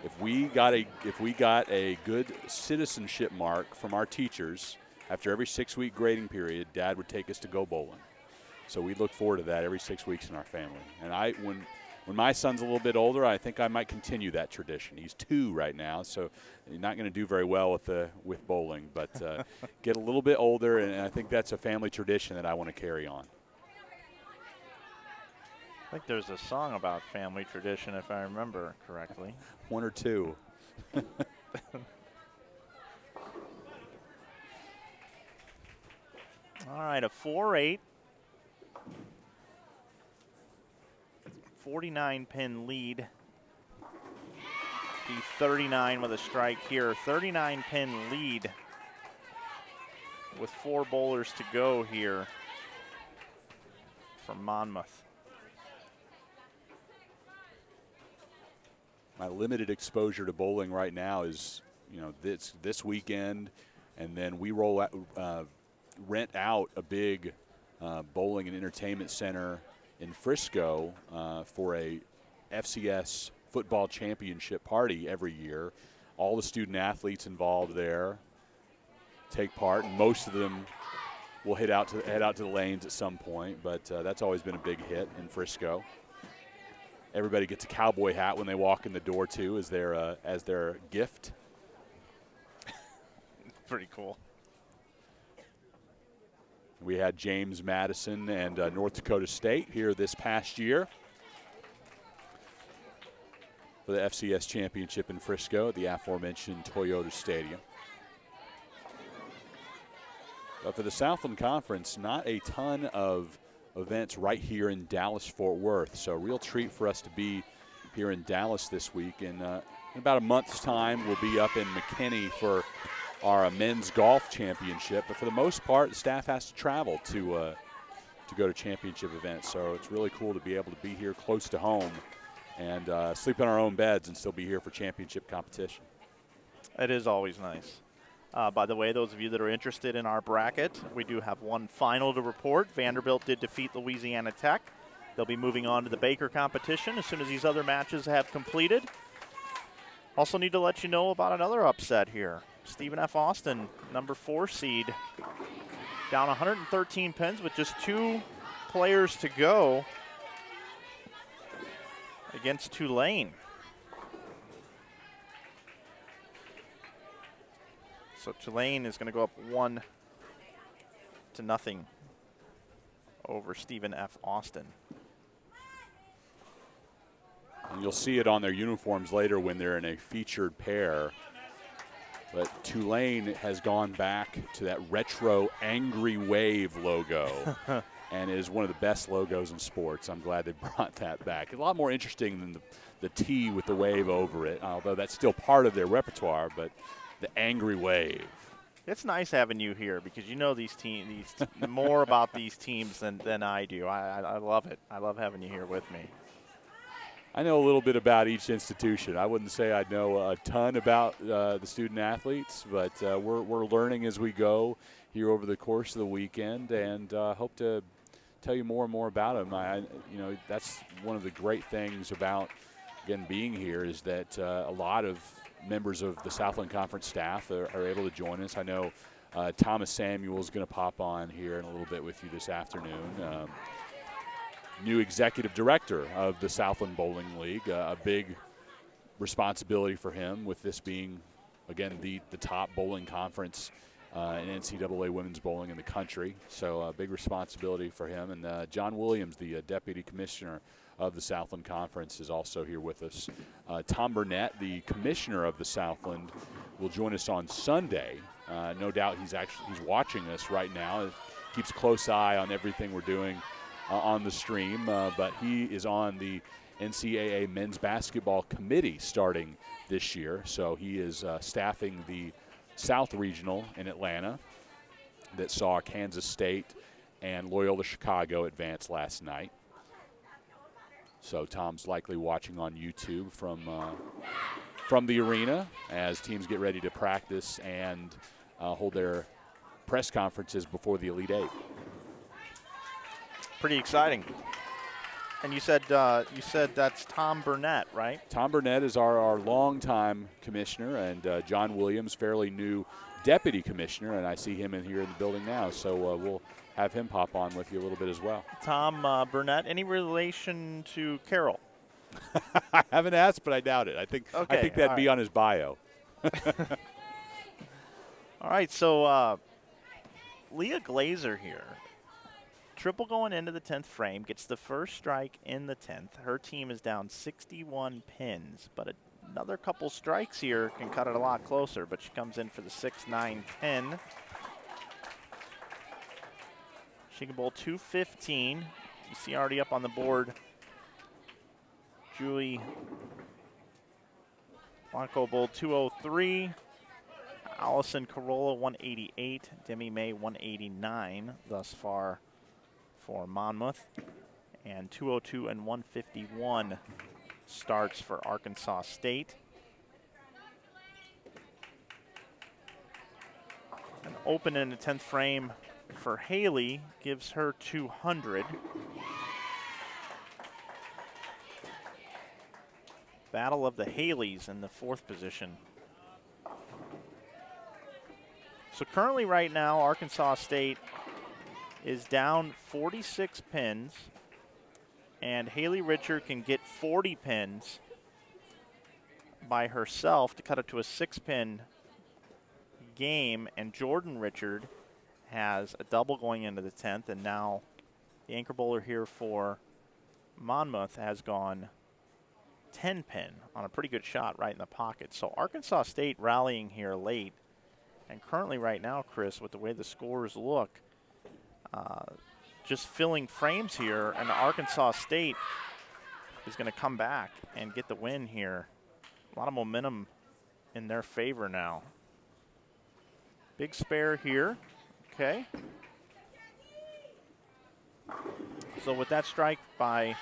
If we got a good citizenship mark from our teachers after every 6-week grading period, Dad would take us to go bowling. So we look forward to that every 6 weeks in our family. And when my son's a little bit older, I think I might continue that tradition. He's 2 right now, so he's not going to do very well with bowling. But get a little bit older, and I think that's a family tradition that I want to carry on. I think there's a song about family tradition, if I remember correctly. One or two. All right, a 4-8. 49-pin lead. The 39 with a strike here. 39-pin lead with 4 bowlers to go here from Monmouth. My limited exposure to bowling right now is, this weekend, and then we rent out a big bowling and entertainment center in Frisco for a FCS football championship party every year. All the student athletes involved there take part, and most of them will head out to the lanes at some point. But that's always been a big hit in Frisco. Everybody gets a cowboy hat when they walk in the door too, as their gift. Pretty cool. We had James Madison and North Dakota State here this past year for the FCS championship in Frisco at the aforementioned Toyota Stadium. But for the Southland Conference, not a ton of events right here in Dallas-Fort Worth. So a real treat for us to be here in Dallas this week. And in about a month's time, we'll be up in McKinney for our men's golf championship. But for the most part, the staff has to travel to go to championship events. So it's really cool to be able to be here close to home and sleep in our own beds and still be here for championship competition. It is always nice. By the way, those of you that are interested in our bracket, we do have one final to report. Vanderbilt did defeat Louisiana Tech. They'll be moving on to the Baker competition as soon as these other matches have completed. Also need to let you know about another upset here. Stephen F. Austin, number 4 seed, down 113 pins with just 2 players to go against Tulane. So Tulane is going to go up 1-0 over Stephen F. Austin. And you'll see it on their uniforms later when they're in a featured pair. But Tulane has gone back to that retro Angry Wave logo. And it is one of the best logos in sports. I'm glad they brought that back. A lot more interesting than the T with the wave over it, although that's still part of their repertoire, but the Angry Wave. It's nice having you here because you know these teams more about these teams than I do. I love it. I love having you here with me. I know a little bit about each institution. I wouldn't say I know a ton about the student athletes, but we're learning as we go here over the course of the weekend, and hope to tell you more and more about them. That's one of the great things about again being here is that a lot of members of the Southland Conference staff are able to join us. I know Thomas Samuel is going to pop on here in a little bit with you this afternoon. New executive director of the Southland Bowling League, a big responsibility for him with this being, again, the top bowling conference in NCAA women's bowling in the country. So a big responsibility for him. And John Williams, the deputy commissioner of the Southland Conference, is also here with us. Tom Burnett, the commissioner of the Southland, will join us on Sunday. No doubt he's watching us right now. Keeps a close eye on everything we're doing on the stream, but he is on the NCAA men's basketball committee starting this year. So he is staffing the South Regional in Atlanta that saw Kansas State and Loyola Chicago advance last night. So Tom's likely watching on YouTube from the arena as teams get ready to practice and hold their press conferences before the Elite Eight. Pretty exciting. And you said that's Tom Burnett, right? Tom Burnett is our longtime commissioner, and John Williams, fairly new deputy commissioner, and I see him here in the building now. So we'll have him pop on with you a little bit as well. Tom Burnett, any relation to Carroll? I haven't asked, but I doubt it. I think that'd be on his bio. All right, so Leah Glazer here. triple going into the 10th frame, gets the first strike in the 10th. Her team is down 61 pins, but another couple strikes here can cut it a lot closer, but she comes in for the 6, 9, 10. She can bowl 215. You see already up on the board, Julie Blanco bowled 203. Allison Corolla 188. Demi May 189 thus far for Monmouth. And 202 and 151 starts for Arkansas State. An open in the 10th frame for Haley gives her 200. Battle of the Haleys in the 4th position. So currently right now, Arkansas State is down 46 pins, and Haley Richard can get 40 pins by herself to cut it to a 6-pin game, and Jordan Richard has a double going into the 10th, and now the anchor bowler here for Monmouth has gone 10-pin on a pretty good shot right in the pocket. So Arkansas State rallying here late, and currently right now, Chris, with the way the scores look, just filling frames here, and Arkansas State is going to come back and get the win here. A lot of momentum in their favor now. Big spare here. Okay. So with that strike by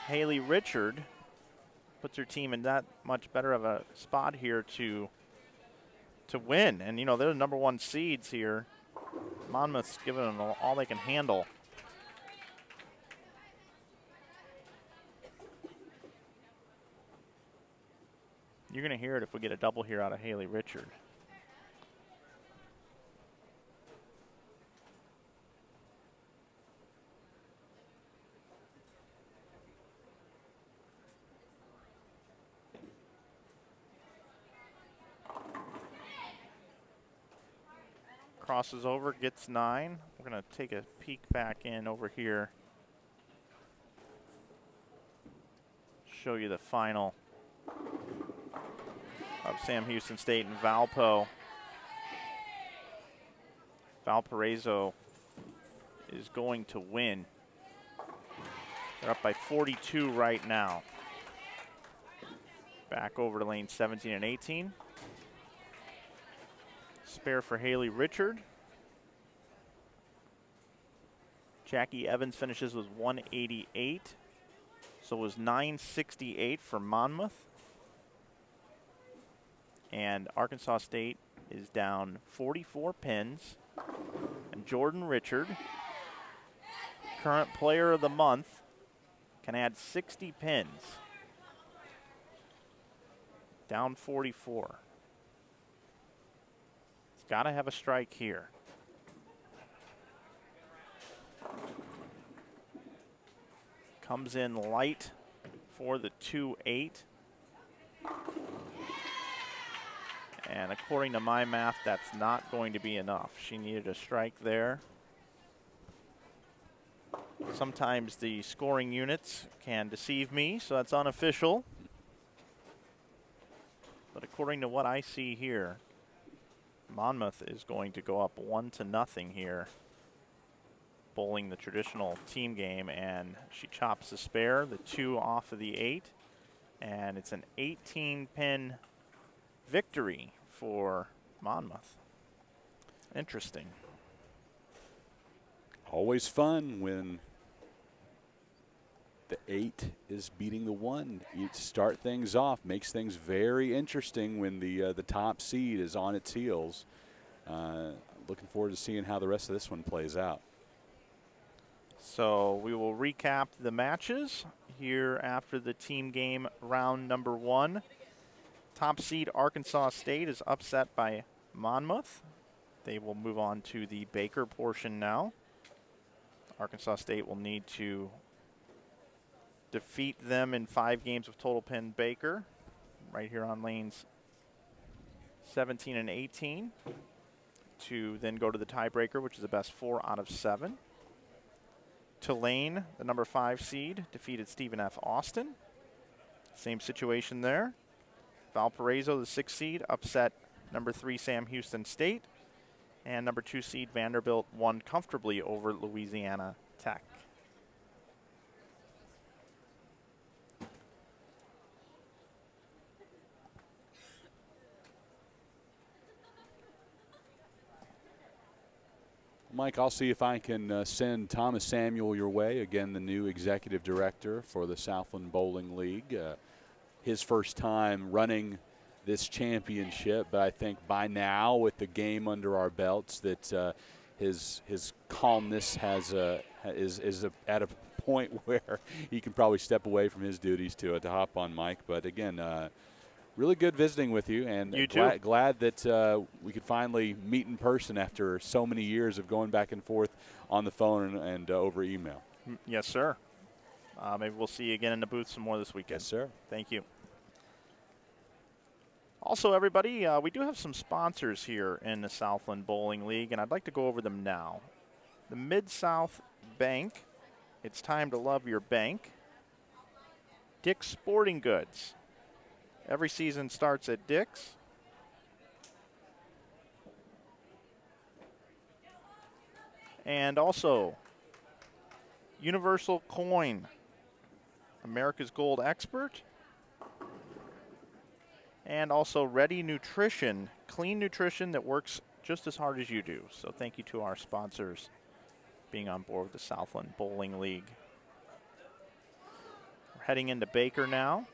Haley Richard, puts her team in that much better of a spot here to win. And, you know, they're the #1 seeds here. Monmouth's giving them all they can handle. You're going to hear it if we get a double here out of Haley Richard. Crosses over, gets 9. We're going to take a peek back in over here. Show you the final of Sam Houston State and Valpo. Valparaiso is going to win. They're up by 42 right now. Back over to lane 17 and 18. Spare for Haley Richard. Jackie Evans finishes with 188. So it was 968 for Monmouth. And Arkansas State is down 44 pins. And Jordan Richard, current player of the month, can add 60 pins. Down 44. Got to have a strike here. Comes in light for the 2-8. And according to my math, that's not going to be enough. She needed a strike there. Sometimes the scoring units can deceive me, so that's unofficial. But according to what I see here, Monmouth is going to go up 1-0 here, bowling the traditional team game, and she chops the spare, the 2 off of the 8, and it's an 18-pin victory for Monmouth. Interesting. Always fun when the 8 is beating the 1. You start things off, makes things very interesting when the top seed is on its heels. Looking forward to seeing how the rest of this one plays out. So we will recap the matches here after the team game round number 1. Top seed Arkansas State is upset by Monmouth. They will move on to the Baker portion now. Arkansas State will need to defeat them in 5 games of total pin Baker, right here on lanes 17 and 18, to then go to the tiebreaker, which is the best 4 out of 7. Tulane, the number 5 seed, defeated Stephen F. Austin. Same situation there. Valparaiso, the 6th seed, upset number 3 Sam Houston State. And number 2 seed Vanderbilt won comfortably over Louisiana Tech. Mike, I'll see if I can send Thomas Samuel your way. Again, the new executive director for the Southland Bowling League. His first time running this championship, but I think by now, with the game under our belts, that his calmness is at a point where he can probably step away from his duties to hop on Mike. But again, really good visiting with you, and you too. Glad that we could finally meet in person after so many years of going back and forth on the phone and over email. Yes, sir. Maybe we'll see you again in the booth some more this weekend. Yes, sir. Thank you. Also, everybody, we do have some sponsors here in the Southland Bowling League, and I'd like to go over them now. The Midsouth Bank, it's time to love your bank. Dick's Sporting Goods. Every season starts at Dick's. And also, Universal Coin, America's Gold Expert. And also Ready Nutrition, clean nutrition that works just as hard as you do. So thank you to our sponsors being on board with the Southland Bowling League. We're heading into Baker now.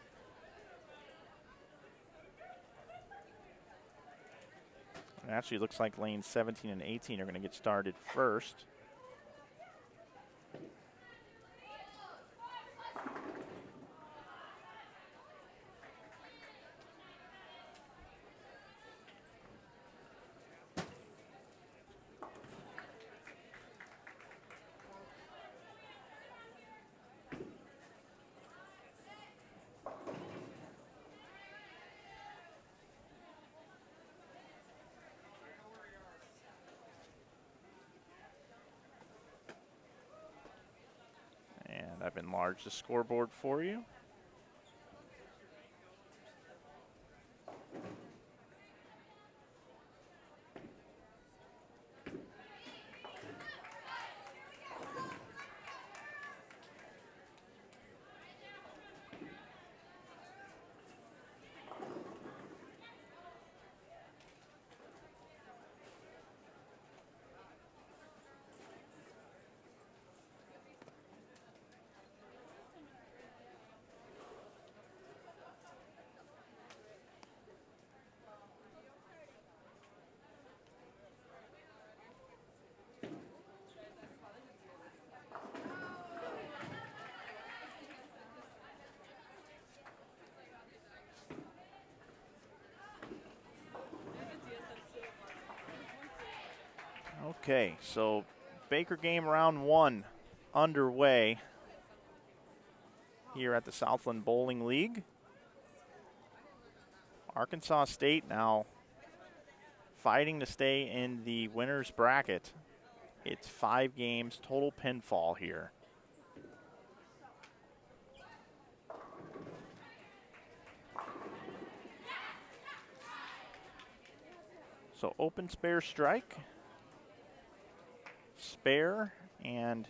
It actually looks like lanes 17 and 18 are going to get started first. I've enlarged the scoreboard for you. Okay, so Baker game round 1 underway here at the Southland Bowling League. Arkansas State now fighting to stay in the winner's bracket. It's 5 games, total pinfall here. So open spare strike. Spare, and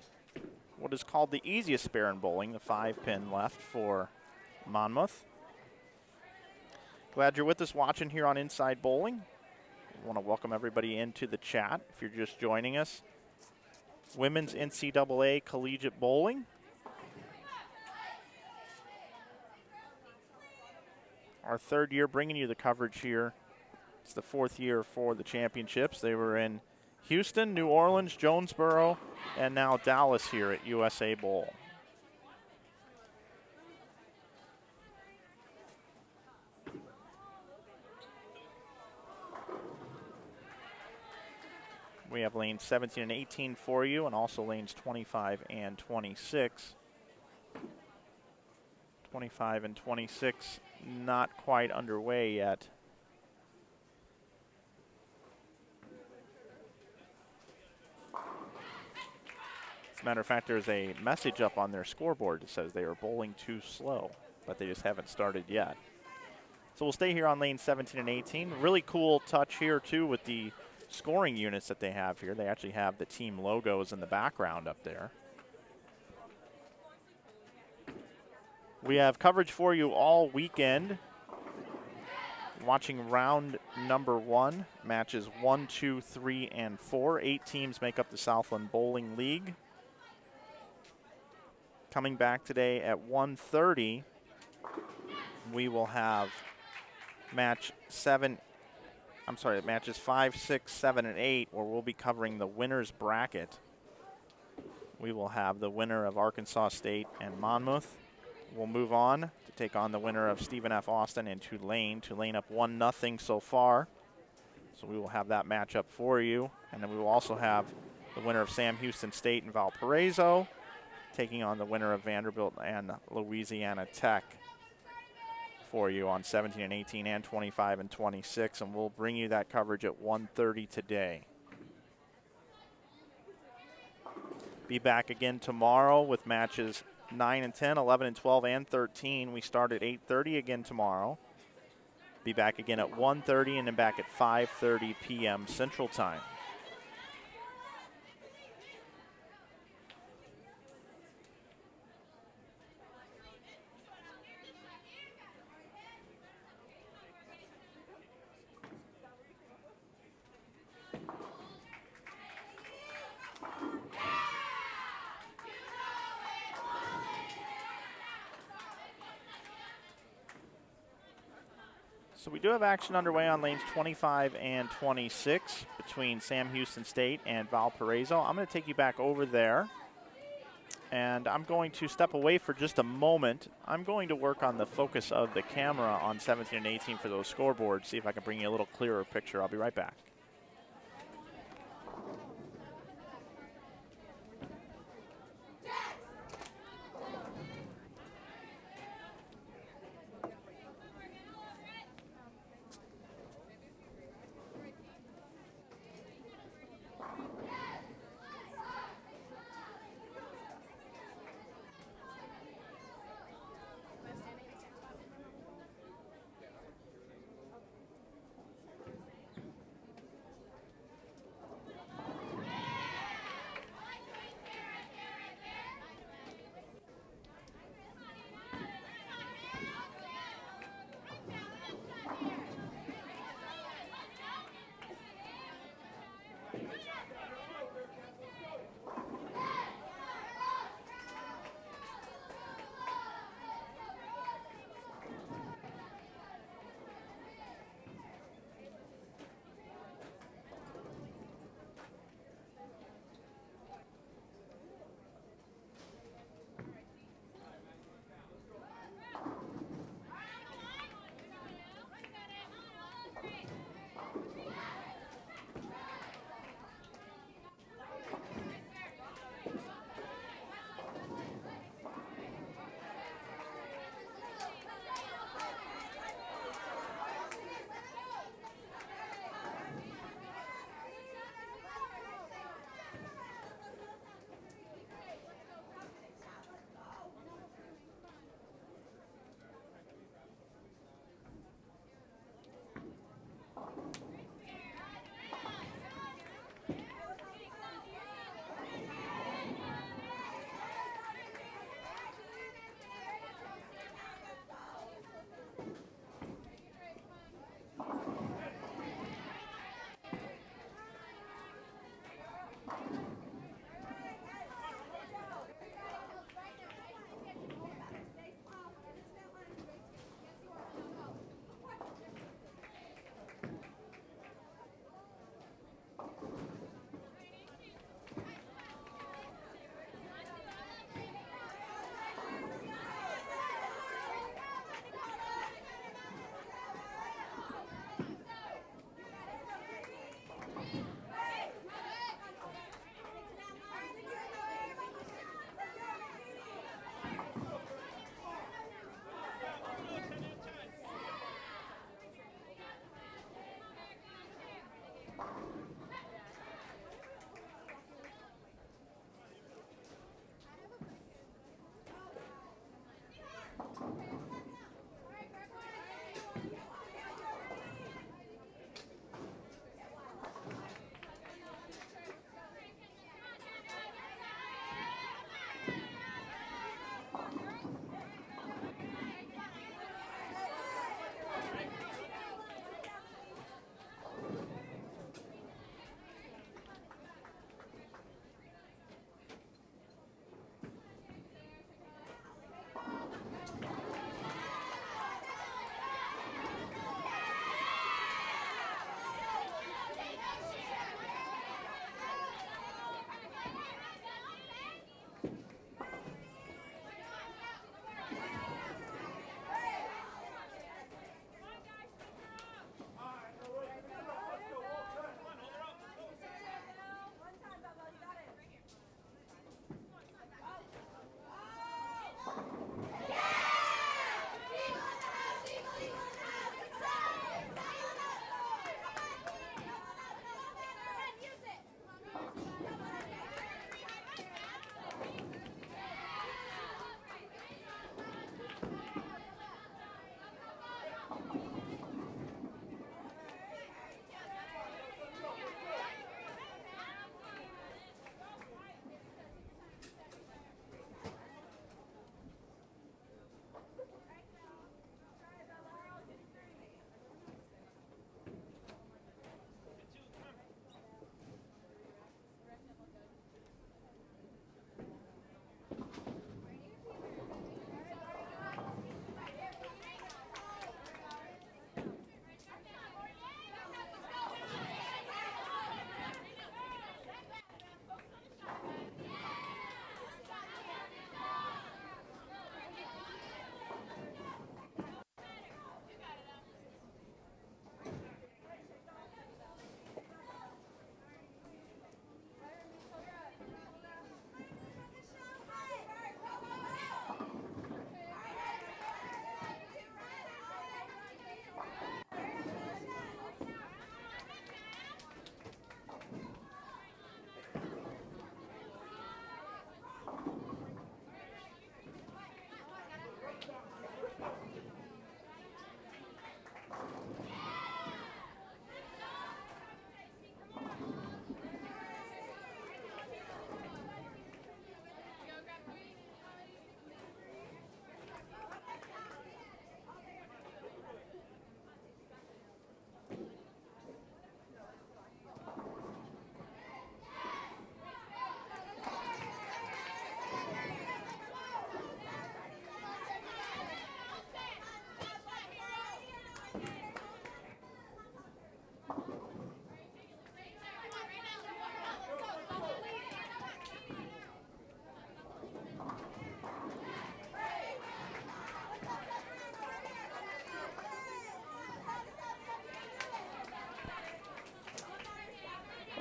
what is called the easiest spare in bowling, the 5-pin left for Monmouth. Glad you're with us watching here on Inside Bowling. I want to welcome everybody into the chat if you're just joining us. Women's NCAA Collegiate Bowling. Our 3rd year bringing you the coverage here. It's the 4th year for the championships. They were in Houston, New Orleans, Jonesboro, and now Dallas here at USA Bowl. We have lanes 17 and 18 for you, and also lanes 25 and 26. 25 and 26 not quite underway yet. As a matter of fact, there's a message up on their scoreboard that says they are bowling too slow, but they just haven't started yet. So we'll stay here on lanes 17 and 18. Really cool touch here, too, with the scoring units that they have here. They actually have the team logos in the background up there. We have coverage for you all weekend. Watching round number 1, matches 1, 2, 3, and 4. 8 teams make up the Southland Bowling League. Coming back today at 1:30, we will have matches 5, 6, 7, and 8, where we'll be covering the winner's bracket. We will have the winner of Arkansas State and Monmouth. We'll move on to take on the winner of Stephen F. Austin and Tulane. Tulane up 1-0 so far. So we will have that matchup for you. And then we will also have the winner of Sam Houston State and Valparaiso taking on the winner of Vanderbilt and Louisiana Tech for you on 17 and 18 and 25 and 26. And we'll bring you that coverage at 1:30 today. Be back again tomorrow with matches 9 and 10, 11 and 12, and 13. We start at 8:30 again tomorrow. Be back again at 1:30 and then back at 5:30 p.m. Central Time. So we do have action underway on lanes 25 and 26 between Sam Houston State and Valparaiso. I'm going to take you back over there, and I'm going to step away for just a moment. I'm going to work on the focus of the camera on 17 and 18 for those scoreboards, see if I can bring you a little clearer picture. I'll be right back.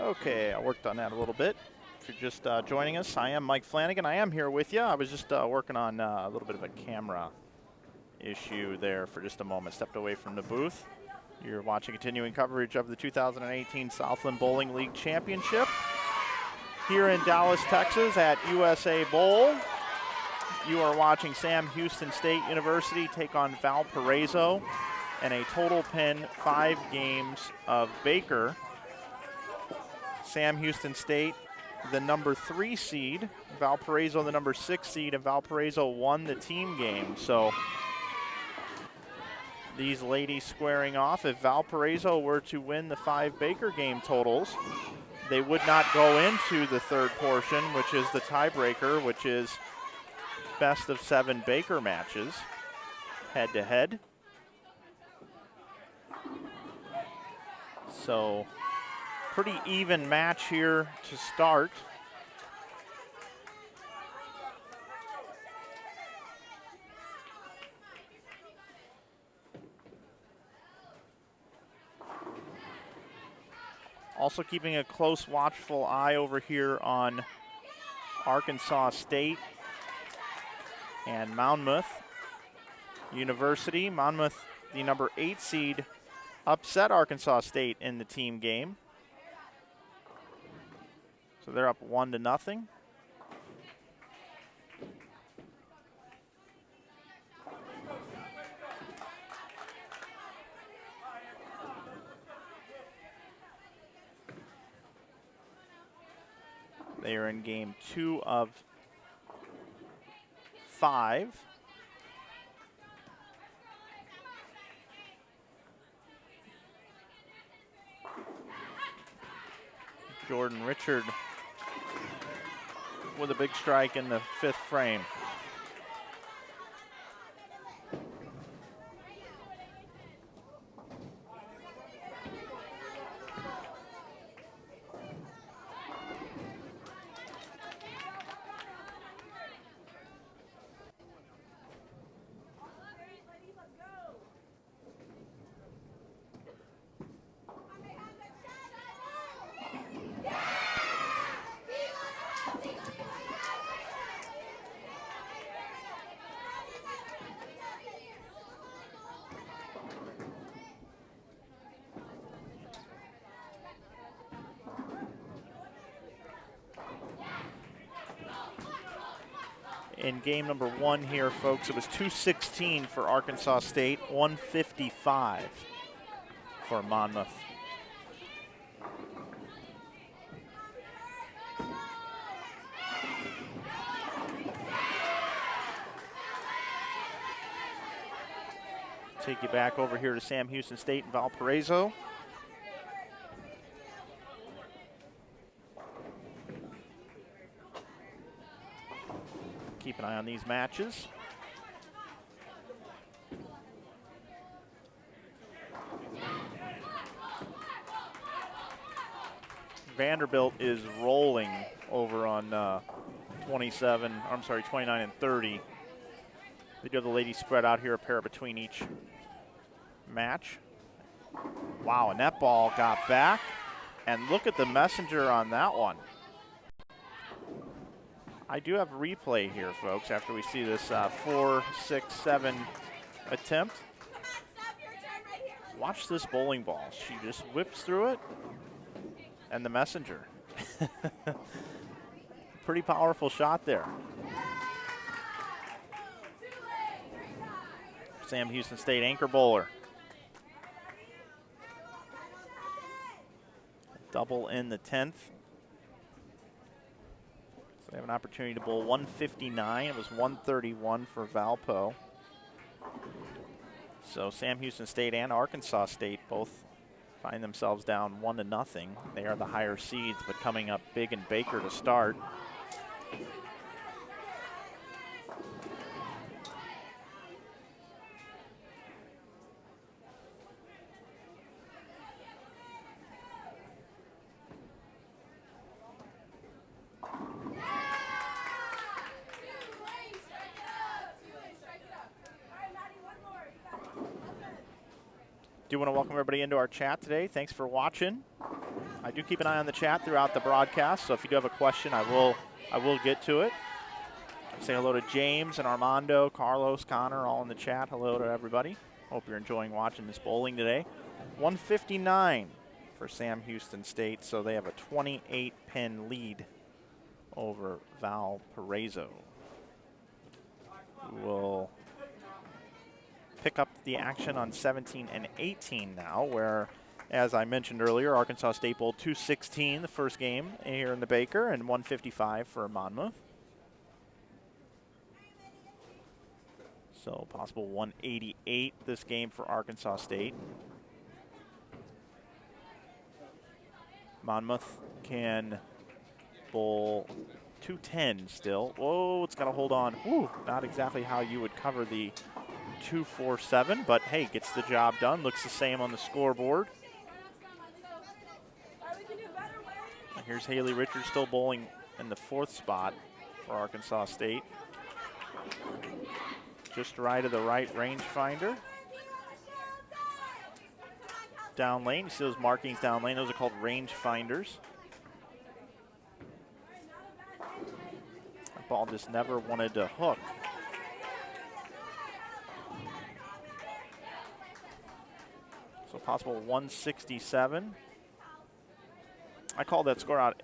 Okay, I worked on that a little bit. If you're just joining us, I am Mike Flanagan. I am here with you. I was just working on a little bit of a camera issue there for just a moment. Stepped away from the booth. You're watching continuing coverage of the 2018 Southland Bowling League Championship here in Dallas, Texas at USA Bowl. You are watching Sam Houston State University take on Valparaiso in a total pin 5 games of Baker. Sam Houston State, the number 3 seed, Valparaiso the number 6 seed, and Valparaiso won the team game. So these ladies squaring off. If Valparaiso were to win the 5 Baker game totals, they would not go into the third portion, which is the tiebreaker, which is best of 7 Baker matches head to head. So pretty even match here to start. Also keeping a close watchful eye over here on Arkansas State and Monmouth University. Monmouth, the number 8 seed, upset Arkansas State in the team game. So they're up 1-0. They are in game 2 of 5. Jordan Richard with a big strike in the 5th frame. In game number 1 here, folks, it was 216 for Arkansas State, 155 for Monmouth. Take you back over here to Sam Houston State and Valparaiso. Keep an eye on these matches. Vanderbilt is rolling over on 29 and 30. They do have the ladies spread out here, a pair between each match. Wow, and that ball got back. And look at the messenger on that one. I do have a replay here, folks, after we see this 4, 6, 7 attempt. Watch this bowling ball. She just whips through it, and the messenger. Pretty powerful shot there. Sam Houston State anchor bowler. Double in the 10th. So they have an opportunity to bowl 159. It was 131 for Valpo. So Sam Houston State and Arkansas State both find themselves down 1-0. They are the higher seeds, but coming up big in Baker to start. Do want to welcome everybody into our chat today. Thanks for watching. I do keep an eye on the chat throughout the broadcast, so if you do have a question, I will get to it. Say hello to James and Armando, Carlos, Connor, all in the chat. Hello to everybody. Hope you're enjoying watching this bowling today. 159 for Sam Houston State, so they have a 28-pin lead over Valparaiso. We'll pick up the action on 17 and 18 now, where, as I mentioned earlier, Arkansas State bowled 216 the first game here in the Baker, and 155 for Monmouth. So possible 188 this game for Arkansas State. Monmouth can bowl 210 still. Whoa, it's got to hold on. Whew, not exactly how you would cover the 247, but hey, gets the job done. Looks the same on the scoreboard. Here's Haley Richards still bowling in the 4th spot for Arkansas State. Just right of the right rangefinder. Down lane, you see those markings down lane, those are called rangefinders. That ball just never wanted to hook. So possible 167. I called that score out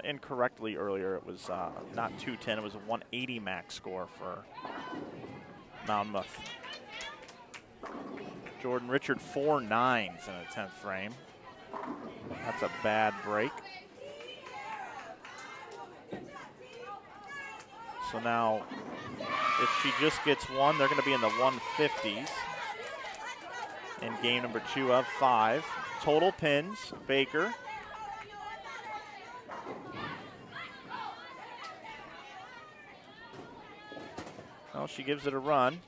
incorrectly earlier. It was not 210, it was a 180 max score for Monmouth. Jordan Richard 4 9s in a 10th frame. That's a bad break. So now, if she just gets one, they're going to be in the 150s in game number 2 of 5. Total pins, Baker. Well, she gives it a run.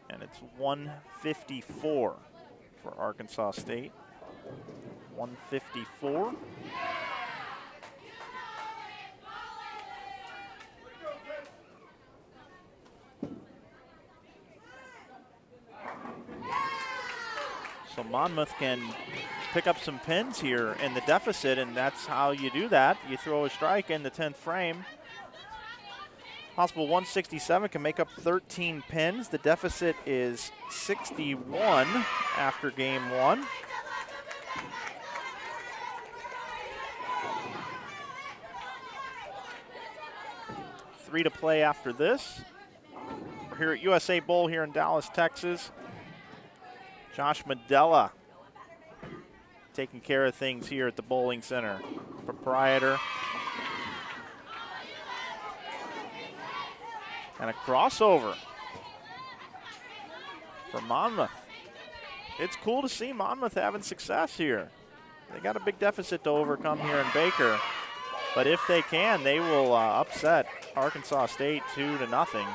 And it's 154 for Arkansas State. 154. So Monmouth can pick up some pins here in the deficit, and that's how you do that. You throw a strike in the 10th frame. Possible 167 can make up 13 pins. The deficit is 61 after game 1. Three to play after this. We're here at USA Bowl here in Dallas, Texas. Josh Medella taking care of things here at the Bowling Center. Proprietor. And a crossover for Monmouth. It's cool to see Monmouth having success here. They got a big deficit to overcome here in Baker. But if they can, they will upset Arkansas State 2-0.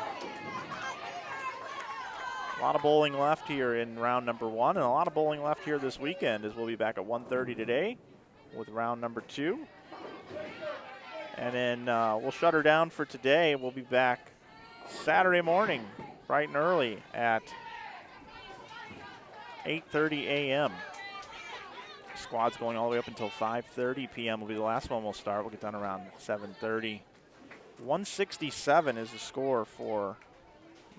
A lot of bowling left here in round number 1, and a lot of bowling left here this weekend, as we'll be back at 1:30 today with round number 2. And then we'll shut her down for today. We'll be back Saturday morning, bright and early at 8:30 a.m. Squad's going all the way up until 5:30 p.m. will be the last one we'll start. We'll get done around 7:30. 167 is the score for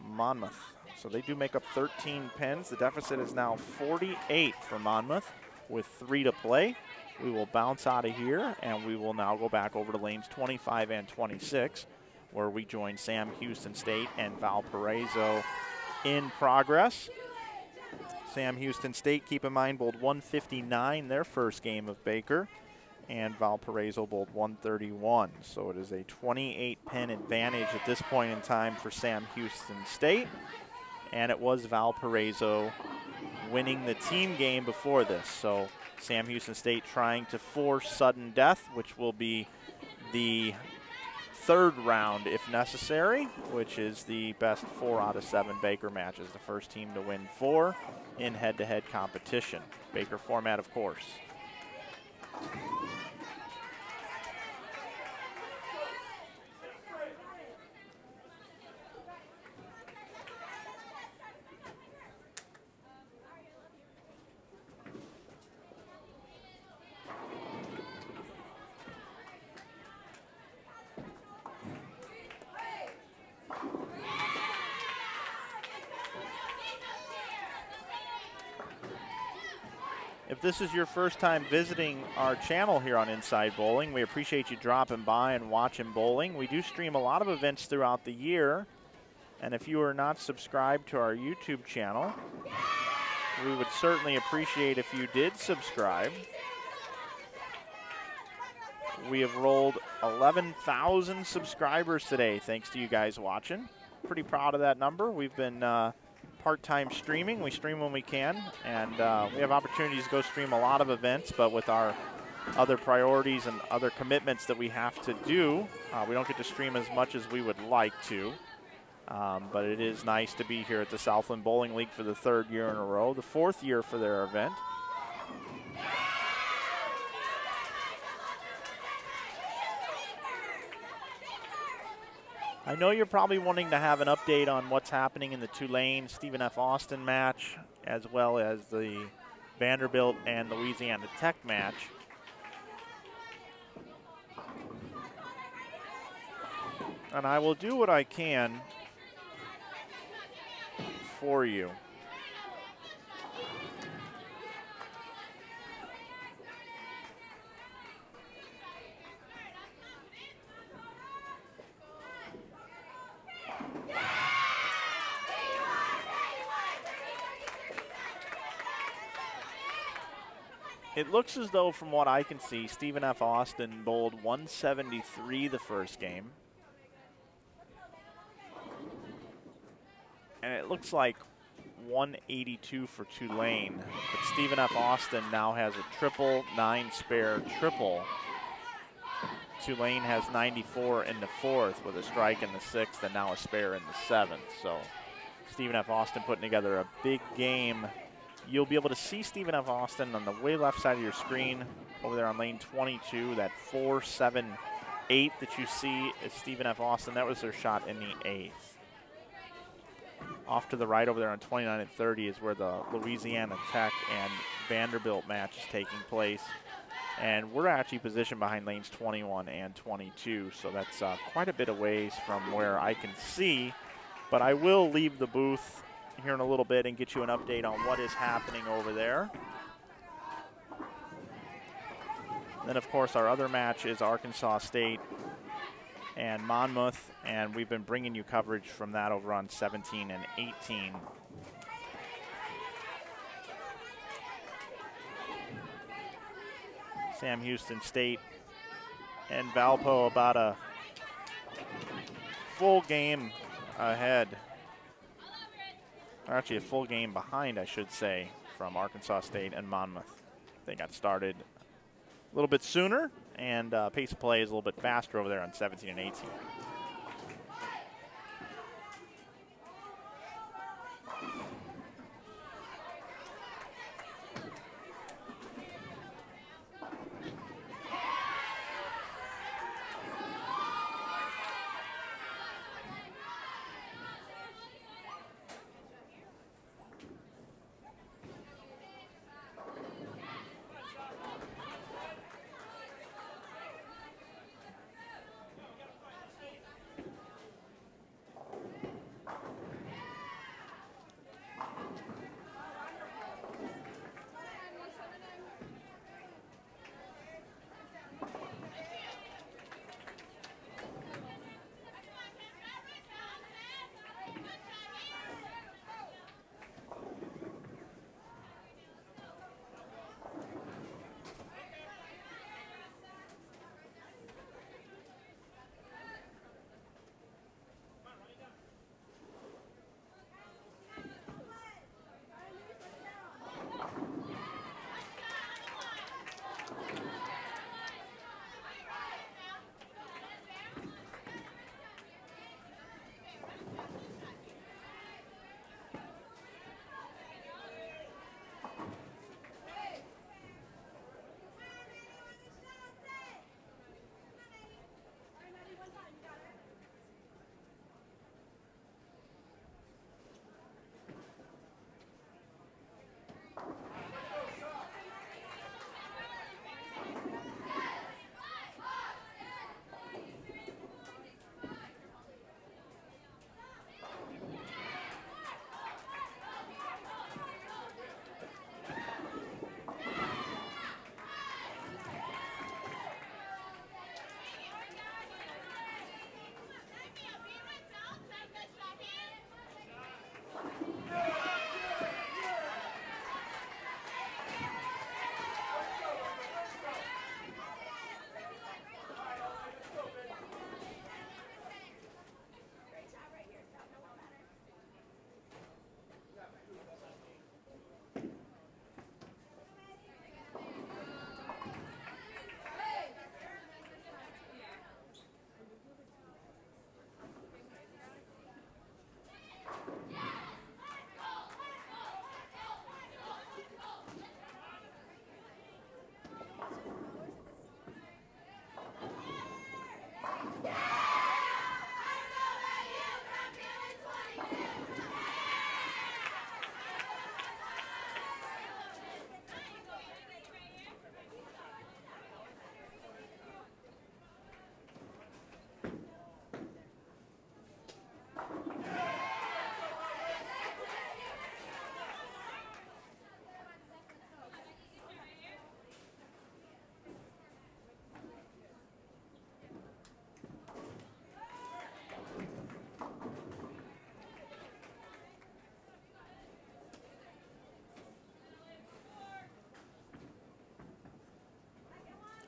Monmouth. So they do make up 13 pins. The deficit is now 48 for Monmouth with 3 to play. We will bounce out of here, and we will now go back over to lanes 25 and 26, where we join Sam Houston State and Valparaiso in progress. Sam Houston State, keep in mind, bowled 159 their first game of Baker, and Valparaiso bowled 131. So it is a 28-pin advantage at this point in time for Sam Houston State, and it was Valparaiso winning the team game before this. So Sam Houston State trying to force sudden death, which will be the 3rd round if necessary, which is the best 4 out of 7 Baker matches. The first team to win 4 in head-to-head competition. Baker format, of course. If this is your first time visiting our channel here on Inside Bowling, we appreciate you dropping by and watching bowling. We do stream a lot of events throughout the year. And if you are not subscribed to our YouTube channel, we would certainly appreciate if you did subscribe. We have rolled 11,000 subscribers today, thanks to you guys watching. Pretty proud of that number. We've been part-time streaming. We stream when we can, and we have opportunities to go stream a lot of events, but with our other priorities and other commitments that we have to do, we don't get to stream as much as we would like to. But it is nice to be here at the Southland Bowling League for the 3rd year in a row, the 4th year for their event. I know you're probably wanting to have an update on what's happening in the Tulane Stephen F. Austin match, as well as the Vanderbilt and Louisiana Tech match. And I will do what I can for you. It looks as though, from what I can see, Stephen F. Austin bowled 173 the first game. And it looks like 182 for Tulane. But Stephen F. Austin now has a triple, 9 spare triple. Tulane has 94 in the 4th with a strike in the 6th and now a spare in the 7th. So Stephen F. Austin putting together a big game. You'll be able to see Stephen F. Austin on the way left side of your screen over there on lane 22. That 4-7-8 that you see is Stephen F. Austin. That was their shot in the 8th. Off to the right over there on 29 and 30 is where the Louisiana Tech and Vanderbilt match is taking place. And we're actually positioned behind lanes 21 and 22, so that's quite a bit of ways from where I can see. But I will leave the booth here in a little bit and get you an update on what is happening over there. Then, of course, our other match is Arkansas State and Monmouth, and we've been bringing you coverage from that over on 17 and 18. Sam Houston State and Valpo about a full game ahead. Or actually a full game behind, I should say, from Arkansas State and Monmouth. They got started a little bit sooner, and pace of play is a little bit faster over there on 17 and 18.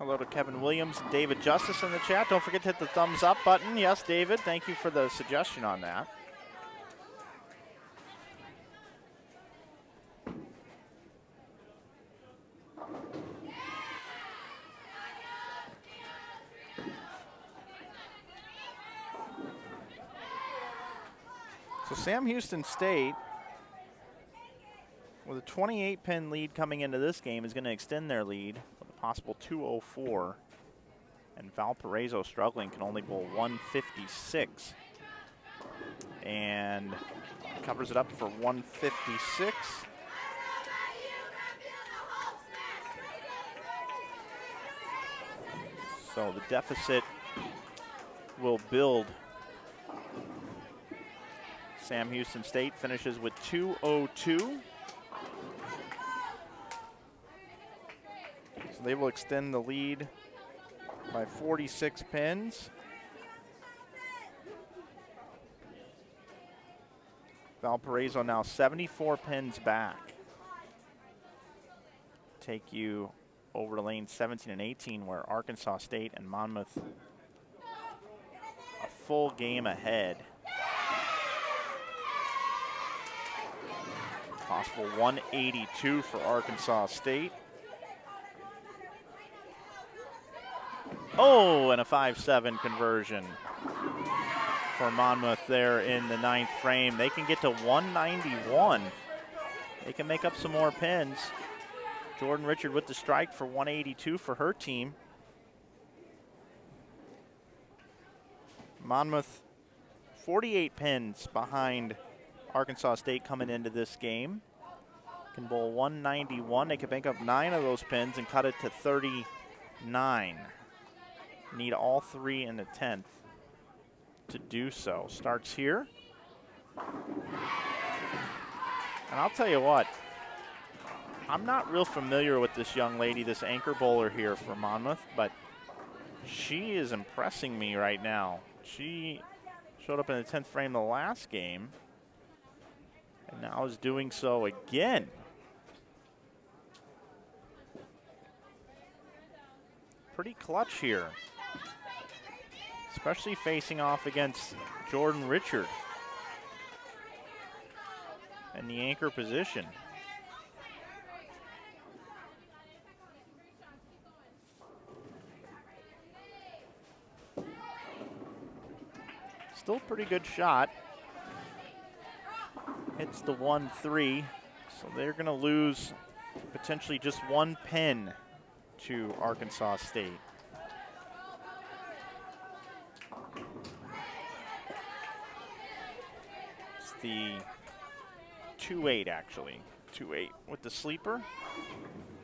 Hello to Kevin Williams and David Justice in the chat. Don't forget to hit the thumbs up button. Yes, David, thank you for the suggestion on that. So Sam Houston State, with a 28-pin lead coming into this game, is going to extend their lead with a possible 204. And Valparaiso, struggling, can only bowl 156. And covers it up for 156. So the deficit will build. Sam Houston State finishes with 202. So they will extend the lead by 46 pins. Valparaiso now 74 pins back. Take you over to lanes 17 and 18, where Arkansas State and Monmouth a full game ahead. Possible 182 for Arkansas State. Oh, and a 5-7 conversion for Monmouth there in the 9th frame. They can get to 191. They can make up some more pins. Jordan Richard with the strike for 182 for her team. Monmouth 48 pins behind Arkansas State coming into this game. Can bowl 191. They can make up 9 of those pins and cut it to 39. Need all 3 in the 10th to do so. Starts here. And I'll tell you what, I'm not real familiar with this young lady, this anchor bowler here for Monmouth, but she is impressing me right now. She showed up in the 10th frame the last game, and now is doing so again. Pretty clutch here, especially facing off against Jordan Richard in the anchor position. Still pretty good shot. Hits the 1-3, so they're going to lose potentially just 1 pin to Arkansas State. It's the 2-8 actually. 2-8 with the sleeper.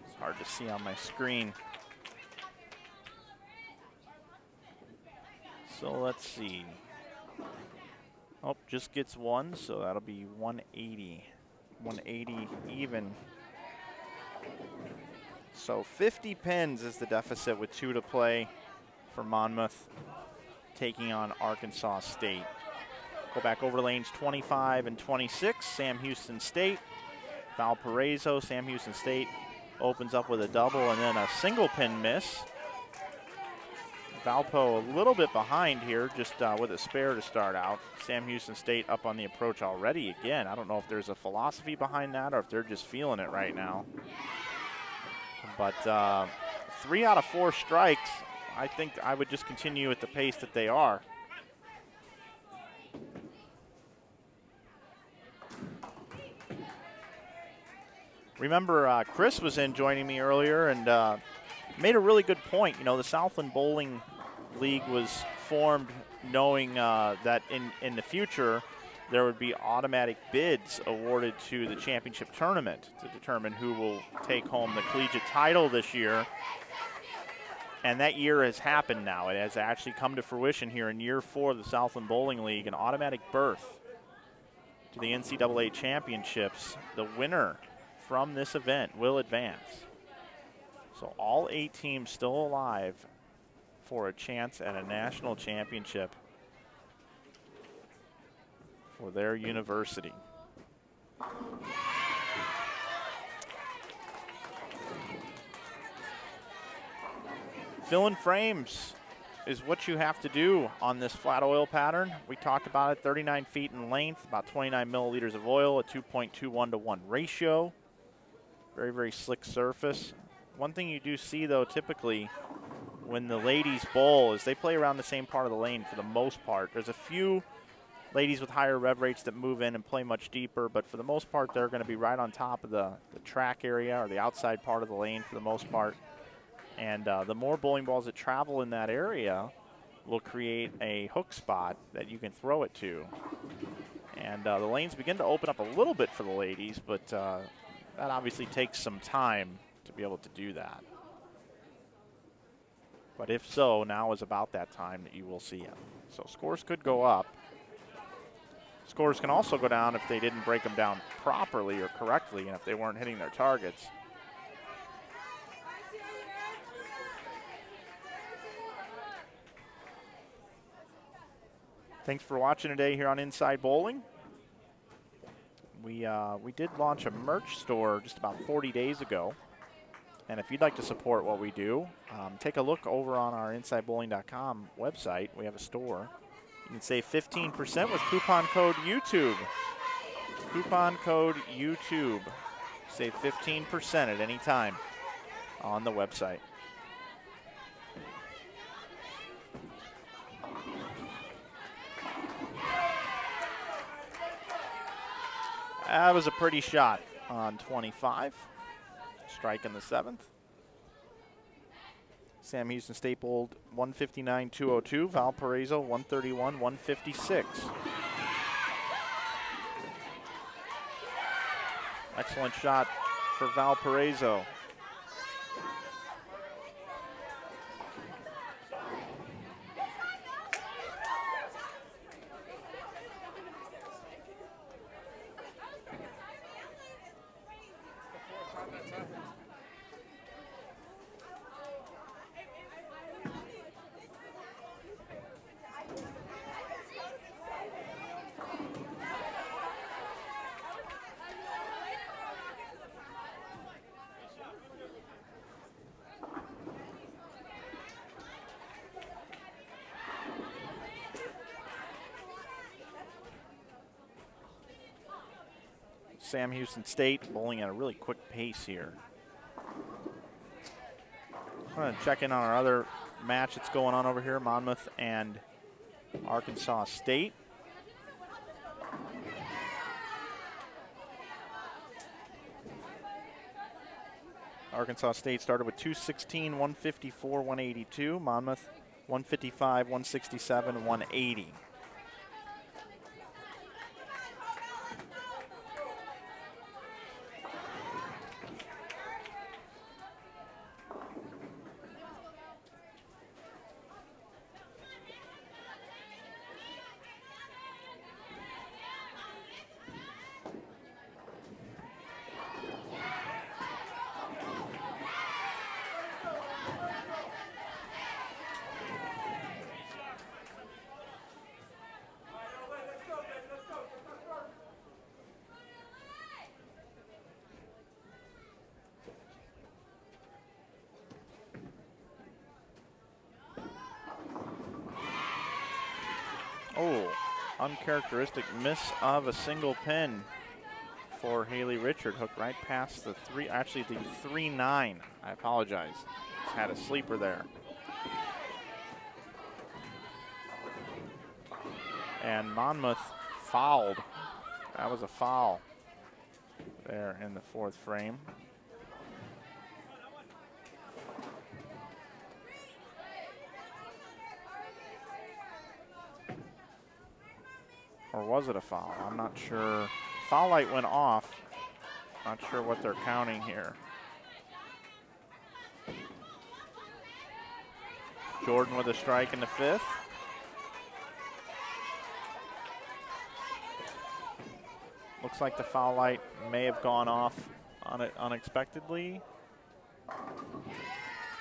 It's hard to see on my screen. So let's see. Oh, just gets 1, so that'll be 180. 180 even. So 50 pins is the deficit with 2 to play for Monmouth, taking on Arkansas State. Go back over lanes 25 and 26, Sam Houston State. Valparaiso, Sam Houston State opens up with a double and then a single pin miss. Valpo a little bit behind here, just with a spare to start out. Sam Houston State up on the approach already again. I don't know if there's a philosophy behind that or if they're just feeling it right now. But 3 out of 4 strikes, I think I would just continue at the pace that they are. Remember, Chris was in joining me earlier and made a really good point. You know, the Southland Bowling League was formed knowing that in the future there would be automatic bids awarded to the championship tournament to determine who will take home the collegiate title this year. And that year has happened now. It has actually come to fruition here in year 4 of the Southland Bowling League, an automatic berth to the NCAA championships. The winner from this event will advance. So all 8 teams still alive for a chance at a national championship for their university. Fill in frames is what you have to do on this flat oil pattern. We talked about it, 39 feet in length, about 29 milliliters of oil, a 2.21 to 1 ratio. Very, very slick surface. One thing you do see, though, typically when the ladies bowl is they play around the same part of the lane for the most part. There's a few ladies with higher rev rates that move in and play much deeper, but for the most part, they're going to be right on top of the track area or the outside part of the lane for the most part. And the more bowling balls that travel in that area will create a hook spot that you can throw it to. And the lanes begin to open up a little bit for the ladies, but that obviously takes some time to be able to do that. But if so, now is about that time that you will see it. So scores could go up. Scores can also go down if they didn't break them down properly or correctly and if they weren't hitting their targets. Thanks for watching today here on Inside Bowling. We did launch a merch store just about 40 days ago. And if you'd like to support what we do, take a look over on our InsideBowling.com website. We have a store. You can save 15% with coupon code YouTube. Coupon code YouTube. Save 15% at any time on the website. That was a pretty shot on 25. Strike in the 7th. Sam Houston State bowled 159-202. Valparaiso 131-156. Excellent shot for Valparaiso. Sam Houston State bowling at a really quick pace here. I'm going to check in on our other match that's going on over here, Monmouth and Arkansas State. Arkansas State started with 216, 154, 182. Monmouth 155, 167, 180. Oh, uncharacteristic miss of a single pin for Haley Richard. Hooked right past the three, actually the 3-9. I apologize. Just had a sleeper there. And Monmouth fouled. That was a foul there in the 4th frame. Or was it a foul? I'm not sure. Foul light went off. Not sure what they're counting here. Jordan with a strike in the 5th. Looks like the foul light may have gone off on it unexpectedly.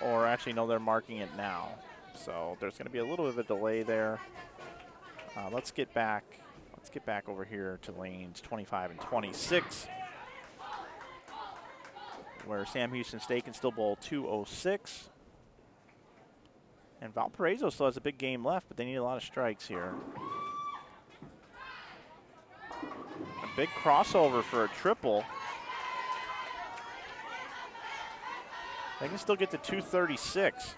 Or actually, no, they're marking it now. So there's going to be a little bit of a delay there. Let's get back over here to lanes 25 and 26, where Sam Houston State can still bowl 206. And Valparaiso still has a big game left, but they need a lot of strikes here. A big crossover for a triple. They can still get to 236.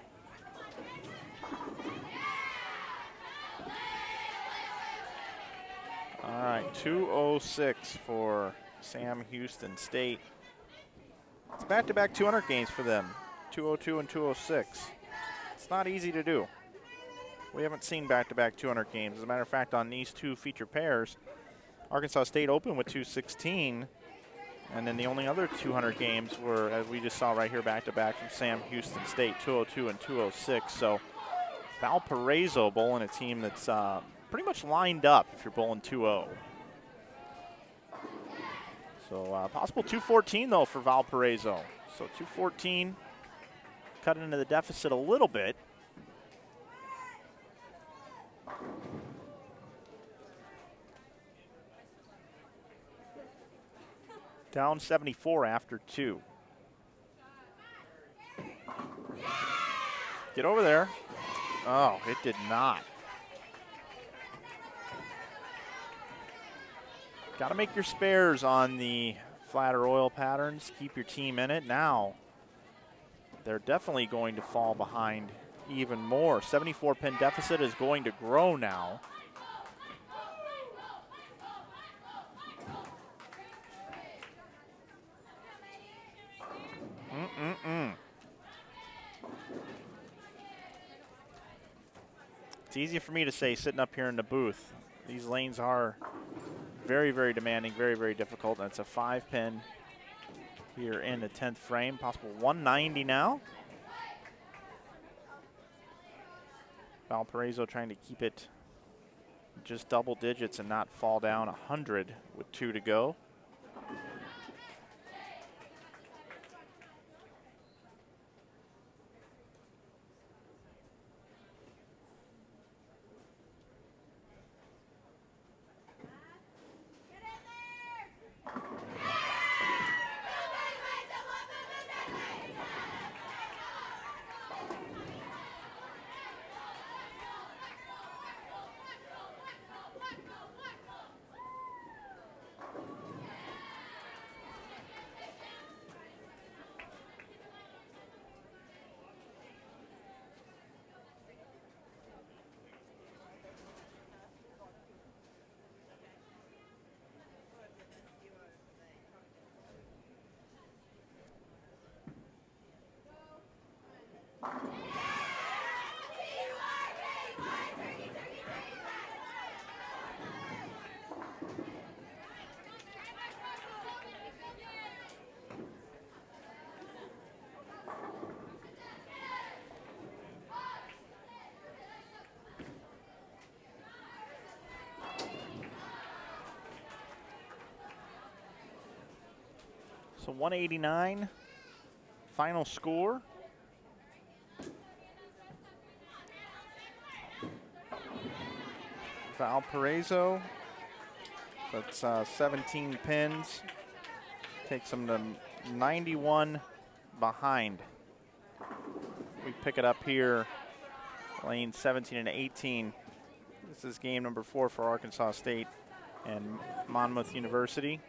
All right, 206 for Sam Houston State. It's back-to-back 200 games for them, 202 and 206. It's not easy to do. We haven't seen back-to-back 200 games. As a matter of fact, on these two feature pairs, Arkansas State opened with 216, and then the only other 200 games were, as we just saw right here, back-to-back from Sam Houston State, 202 and 206. So Valparaiso bowling a team that's pretty much lined up if you're bowling 2-0. So possible 214 though for Valparaiso. So 214, cut into the deficit a little bit. Down 74 after 2. Get over there. Oh, it did not. Got to make your spares on the flatter oil patterns. Keep your team in it. Now, they're definitely going to fall behind even more. 74-pin deficit is going to grow now. It's easy for me to say sitting up here in the booth. These lanes are very, very demanding, very, very difficult. And it's a 5-pin here in the 10th frame. Possible 190 now. Valparaiso trying to keep it just double digits and not fall down 100 with 2 to go. So 189, final score. Valparaiso, that's 17 pins, takes them to 91 behind. We pick it up here, lane 17 and 18. This is game number 4 for Arkansas State and Monmouth University.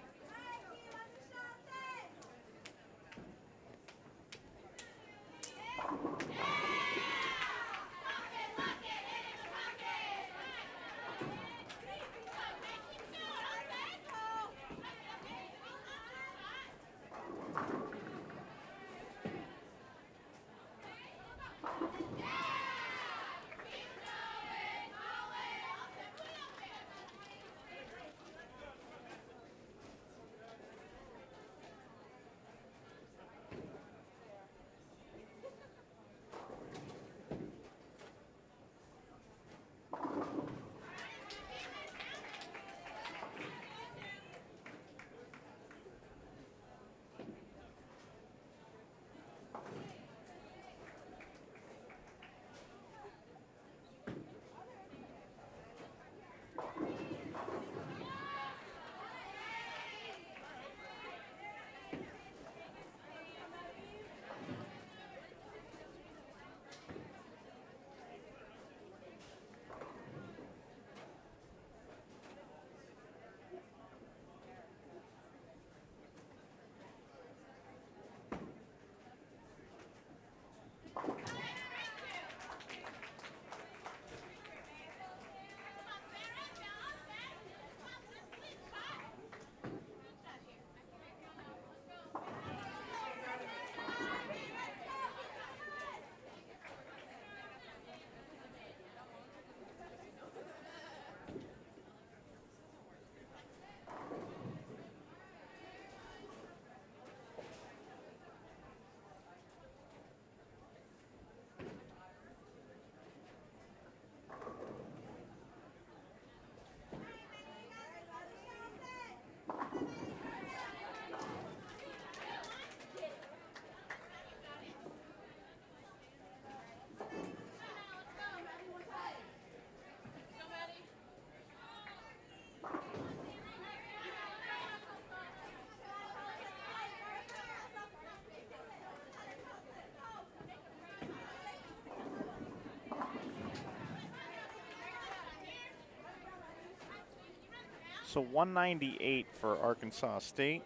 So 198 for Arkansas State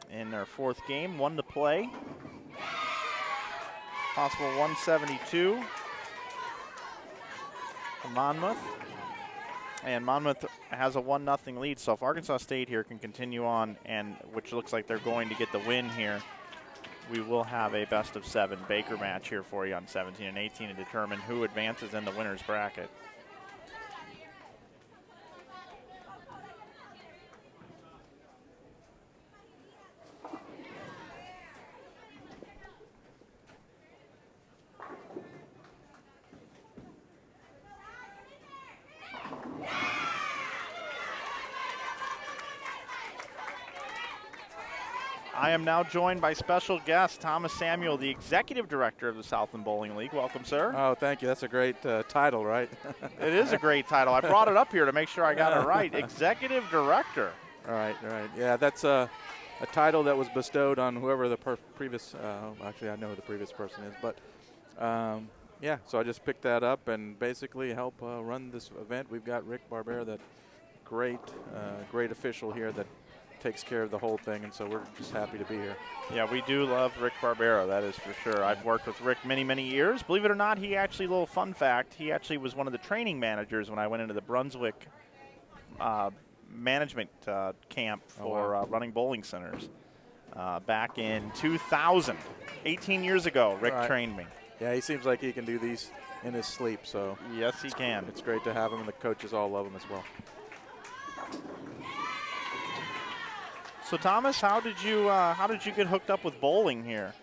in their 4th game, 1 to play. Possible 172 for Monmouth. And Monmouth has a 1-0 lead, so if Arkansas State here can continue on, and which looks like they're going to get the win here, we will have a best-of-7 Baker match here for you on 17 and 18 to determine who advances in the winner's bracket. I am now joined by special guest Thomas Samuel, the Executive Director of the Southland Bowling League. Welcome, sir. Oh, thank you. That's a great title, right? It is a great title. I brought it up here to make sure I got it right. Executive Director. All right. Yeah, that's a title that was bestowed on whoever the previous, actually I know who the previous person is, but yeah, so I just picked that up and basically help run this event. We've got Rick Barbera, that great official here that takes care of the whole thing, and so we're just happy to be here. Yeah, we do love Rick Barbera, that is for sure. I've worked with Rick many, many years. Believe it or not, he actually, little fun fact, he actually was one of the training managers when I went into the Brunswick management camp for running bowling centers back in 2000. 18 years ago, Rick trained me. Yeah, he seems like he can do these in his sleep, so. Yes, he can. It's great to have him, and the coaches all love him as well. So Thomas, how did you get hooked up with bowling here?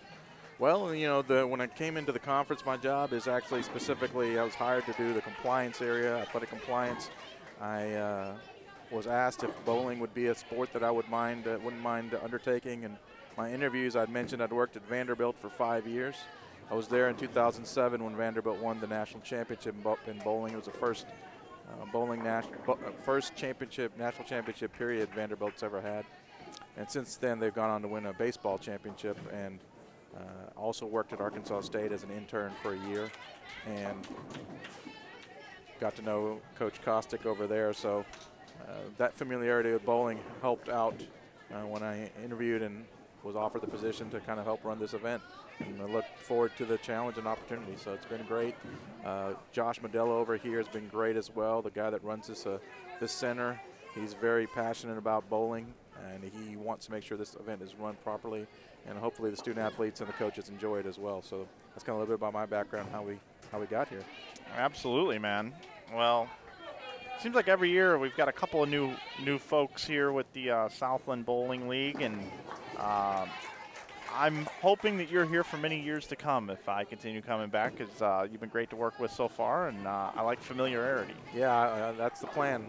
Well, you know, when I came into the conference, my job is actually specifically, I was hired to do the compliance area, athletic compliance. I was asked if bowling would be a sport that I wouldn't mind undertaking. And my interviews, I'd mentioned I'd worked at Vanderbilt for 5 years. I was there in 2007 when Vanderbilt won the national championship in bowling. It was the first first national championship period Vanderbilt's ever had. And since then, they've gone on to win a baseball championship, and also worked at Arkansas State as an intern for a year, and got to know Coach Kostick over there. So that familiarity with bowling helped out when I interviewed and was offered the position to kind of help run this event. And I look forward to the challenge and opportunity. So it's been great. Josh Modelo over here has been great as well, the guy that runs this center. He's very passionate about bowling, and he wants to make sure this event is run properly, and hopefully the student athletes and the coaches enjoy it as well. So that's kind of a little bit about my background, how we got here. Absolutely, man. Well, it seems like every year we've got a couple of new folks here with the Southland Bowling League, and I'm hoping that you're here for many years to come if I continue coming back, because you've been great to work with so far, and I like familiarity. Yeah, that's the plan.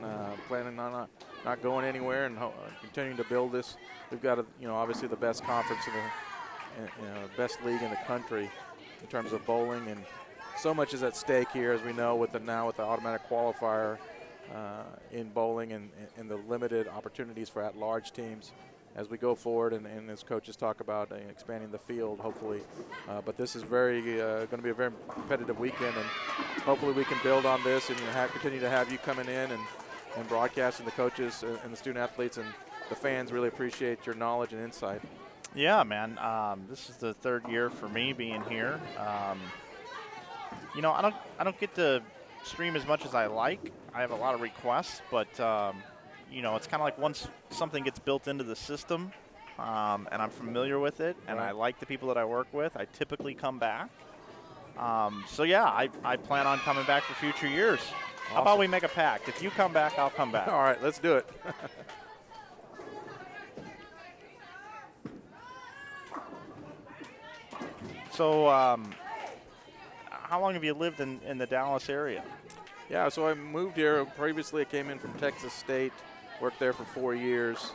Planning on not going anywhere and continuing to build this. We've got, obviously the best conference in the best league in the country in terms of bowling, and so much is at stake here, as we know, with the automatic qualifier in bowling and the limited opportunities for at-large teams as we go forward, and as coaches talk about expanding the field, hopefully. But this is going to be a very competitive weekend, and hopefully we can build on this and continue to have you coming in and broadcasting. The coaches and the student athletes and the fans really appreciate your knowledge and insight. Yeah, man. This is the 3rd year for me being here. I don't get to stream as much as I like. I have a lot of requests, but it's kind of like once something gets built into the system, and I'm familiar with it, and I like the people that I work with, I typically come back. So yeah, I plan on coming back for future years. Awesome. How about we make a pact? If you come back, I'll come back. All right, let's do it. So how long have you lived in the Dallas area? Yeah, so I moved here. Previously, I came in from Texas State, worked there for 4 years,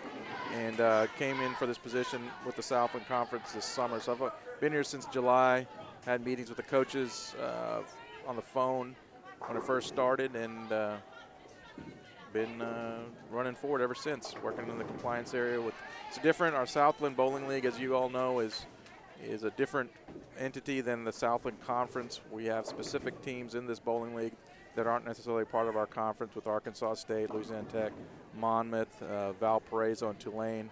and came in for this position with the Southland Conference this summer. So I've been here since July, had meetings with the coaches on the phone when I first started, and been running forward ever since, working in the compliance area. It's different. Our Southland Bowling League, as you all know, is a different entity than the Southland Conference. We have specific teams in this bowling league that aren't necessarily part of our conference with Arkansas State, Louisiana Tech, Monmouth, Valparaiso, and Tulane.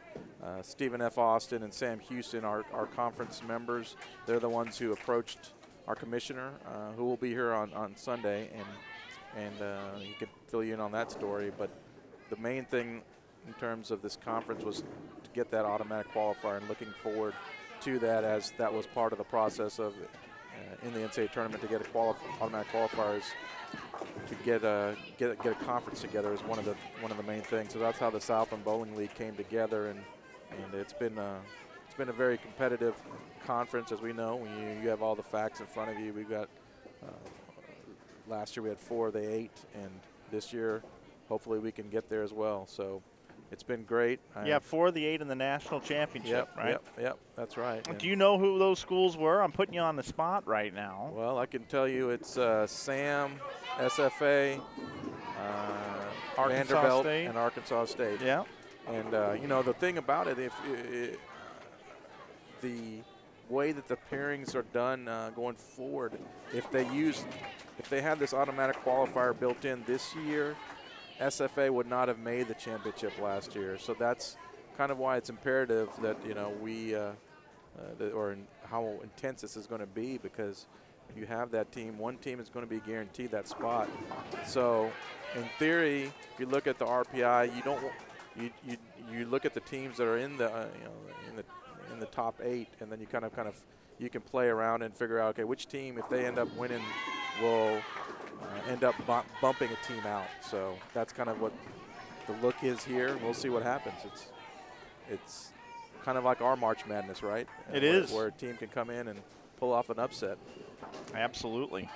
Stephen F. Austin and Sam Houston are conference members. They're the ones who approached our commissioner, who will be here on Sunday, and he can fill you in on that story. But the main thing in terms of this conference was to get that automatic qualifier, and looking forward to that, as that was part of the process of in the NCAA tournament to get automatic qualifiers. To get a conference together is one of the main things. So that's how the Southland Bowling League came together, and it's been a very competitive conference, as we know. When you have all the facts in front of you, we've got last year we had 4 of the 8, and this year hopefully we can get there as well. So it's been great. Yeah, 4 of the 8 in the national championship, right? Yep, that's right. Do you know who those schools were? I'm putting you on the spot right now. Well, I can tell you it's Sam, SFA, Vanderbilt, State. And Arkansas State. Yeah. And, the thing about it, the way that the pairings are done going forward, if they had this automatic qualifier built in this year, SFA would not have made the championship last year. So that's kind of why it's imperative that, or how intense this is going to be, because you have that team. One team is going to be guaranteed that spot. So in theory, if you look at the RPI, you look at the teams that are in the in the top 8, and then you kind of you can play around and figure out, okay, which team, if they end up winning, will end up bumping a team out. So that's kind of what the look is here. We'll see what happens. It's kind of like our March Madness, right? It is. Where a team can come in and pull off an upset. Absolutely.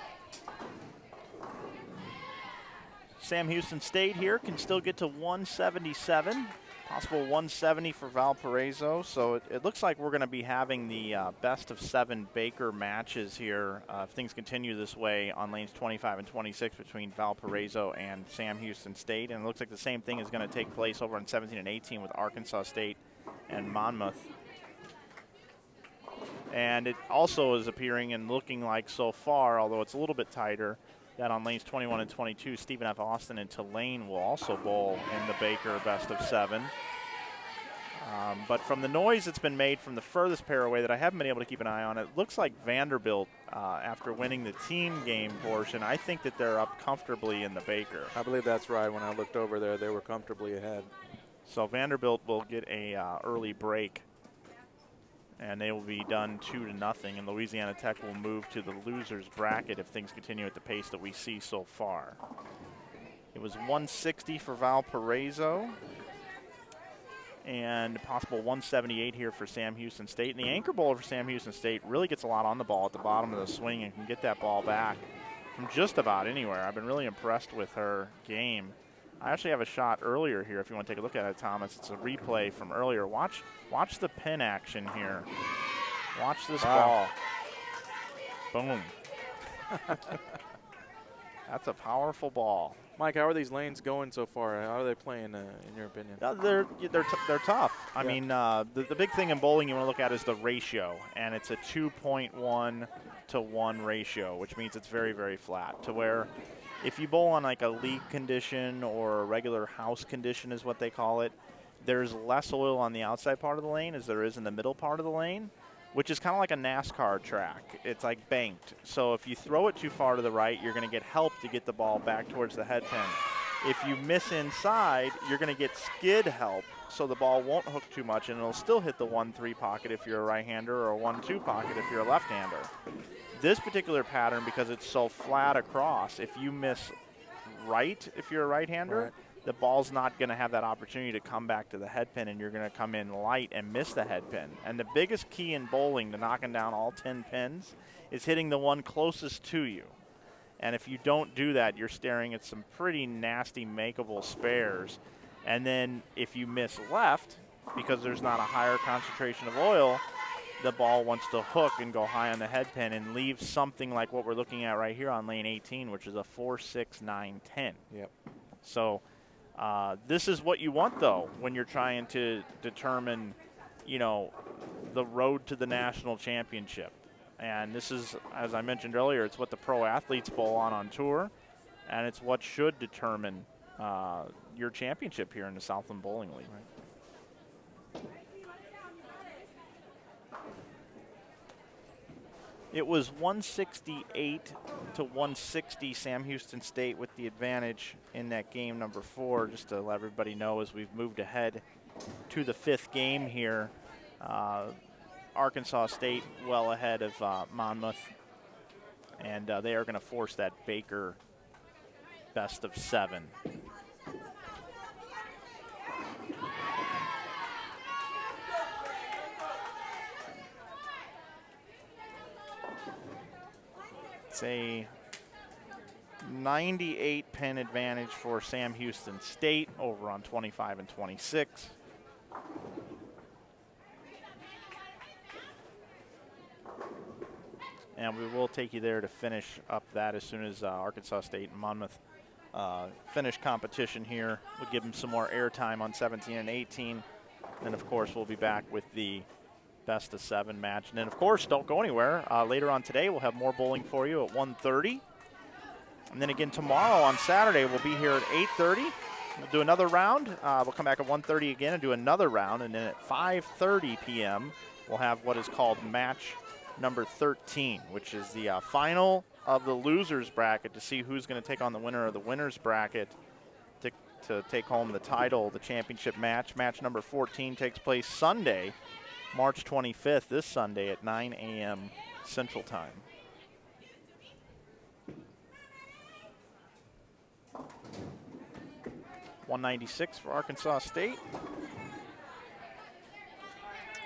Sam Houston State here can still get to 177. Possible 170 for Valparaiso. So it looks like we're going to be having the best of 7 Baker matches here if things continue this way on lanes 25 and 26 between Valparaiso and Sam Houston State. And it looks like the same thing is going to take place over in 17 and 18 with Arkansas State and Monmouth. And it also is appearing and looking like so far, although it's a little bit tighter, that on lanes 21 and 22, Stephen F. Austin and Tulane will also bowl in the Baker best of 7. But from the noise that's been made from the furthest pair away that I haven't been able to keep an eye on, it looks like Vanderbilt, after winning the team game portion, I think that they're up comfortably in the Baker. I believe that's right. When I looked over there, they were comfortably ahead. So Vanderbilt will get a early break, and they will be done 2-0, and Louisiana Tech will move to the losers bracket if things continue at the pace that we see so far. It was 160 for Valparaiso and possible 178 here for Sam Houston State. And the anchor bowler for Sam Houston State really gets a lot on the ball at the bottom of the swing and can get that ball back from just about anywhere. I've been really impressed with her game. I actually have a shot earlier here if you want to take a look at it, Thomas. It's a replay from earlier. Watch the pin action here. Watch this ball. Boom. That's a powerful ball. Mike, how are these lanes going so far? How are they playing, in your opinion? They're tough. I mean, the big thing in bowling you want to look at is the ratio, and it's a 2.1 to 1 ratio, which means it's very, very flat, to where if you bowl on like a league condition or a regular house condition is what they call it, there's less oil on the outside part of the lane as there is in the middle part of the lane, which is kind of like a NASCAR track. It's like banked. So if you throw it too far to the right, you're going to get help to get the ball back towards the head pin. If you miss inside, you're going to get skid help, so the ball won't hook too much, and it'll still hit the 1-3 pocket if you're a right-hander or a 1-2 pocket if you're a left-hander. This particular pattern, because it's so flat across, if you miss right, if you're a right-hander, the ball's not going to have that opportunity to come back to the head pin, and you're going to come in light and miss the head pin. And the biggest key in bowling to knocking down all 10 pins is hitting the one closest to you. And if you don't do that, you're staring at some pretty nasty makeable spares. And then if you miss left, because there's not a higher concentration of oil, the ball wants to hook and go high on the head pin and leave something like what we're looking at right here on lane 18, which is a 4-6-9-10. Yep. So this is what you want, though, when you're trying to determine, the road to the national championship. And this is, as I mentioned earlier, it's what the pro athletes bowl on tour. and it's what should determine your championship here in the Southland Bowling League. Right. It was 168 to 160, Sam Houston State with the advantage in that game number 4. Just to let everybody know, as we've moved ahead to the 5th game here, Arkansas State well ahead of Monmouth, and they are going to force that Baker best of 7. It's a 98 pin advantage for Sam Houston State over on 25 and 26. And we will take you there to finish up that as soon as Arkansas State and Monmouth finish competition here. We'll give them some more airtime on 17 and 18. And of course, we'll be back with the best of 7 match. And then of course, don't go anywhere. Later on today, we'll have more bowling for you at 1:30. And then again tomorrow on Saturday, we'll be here at 8:30. We'll do another round. We'll come back at 1:30 again and do another round. And then at 5:30 p.m., we'll have what is called match number 13, which is the final of the losers bracket to see who's going to take on the winner of the winners bracket to take home the title, the championship match. Match number 14 takes place Sunday, March 25th, this Sunday at 9 a.m. Central Time. $196 for Arkansas State.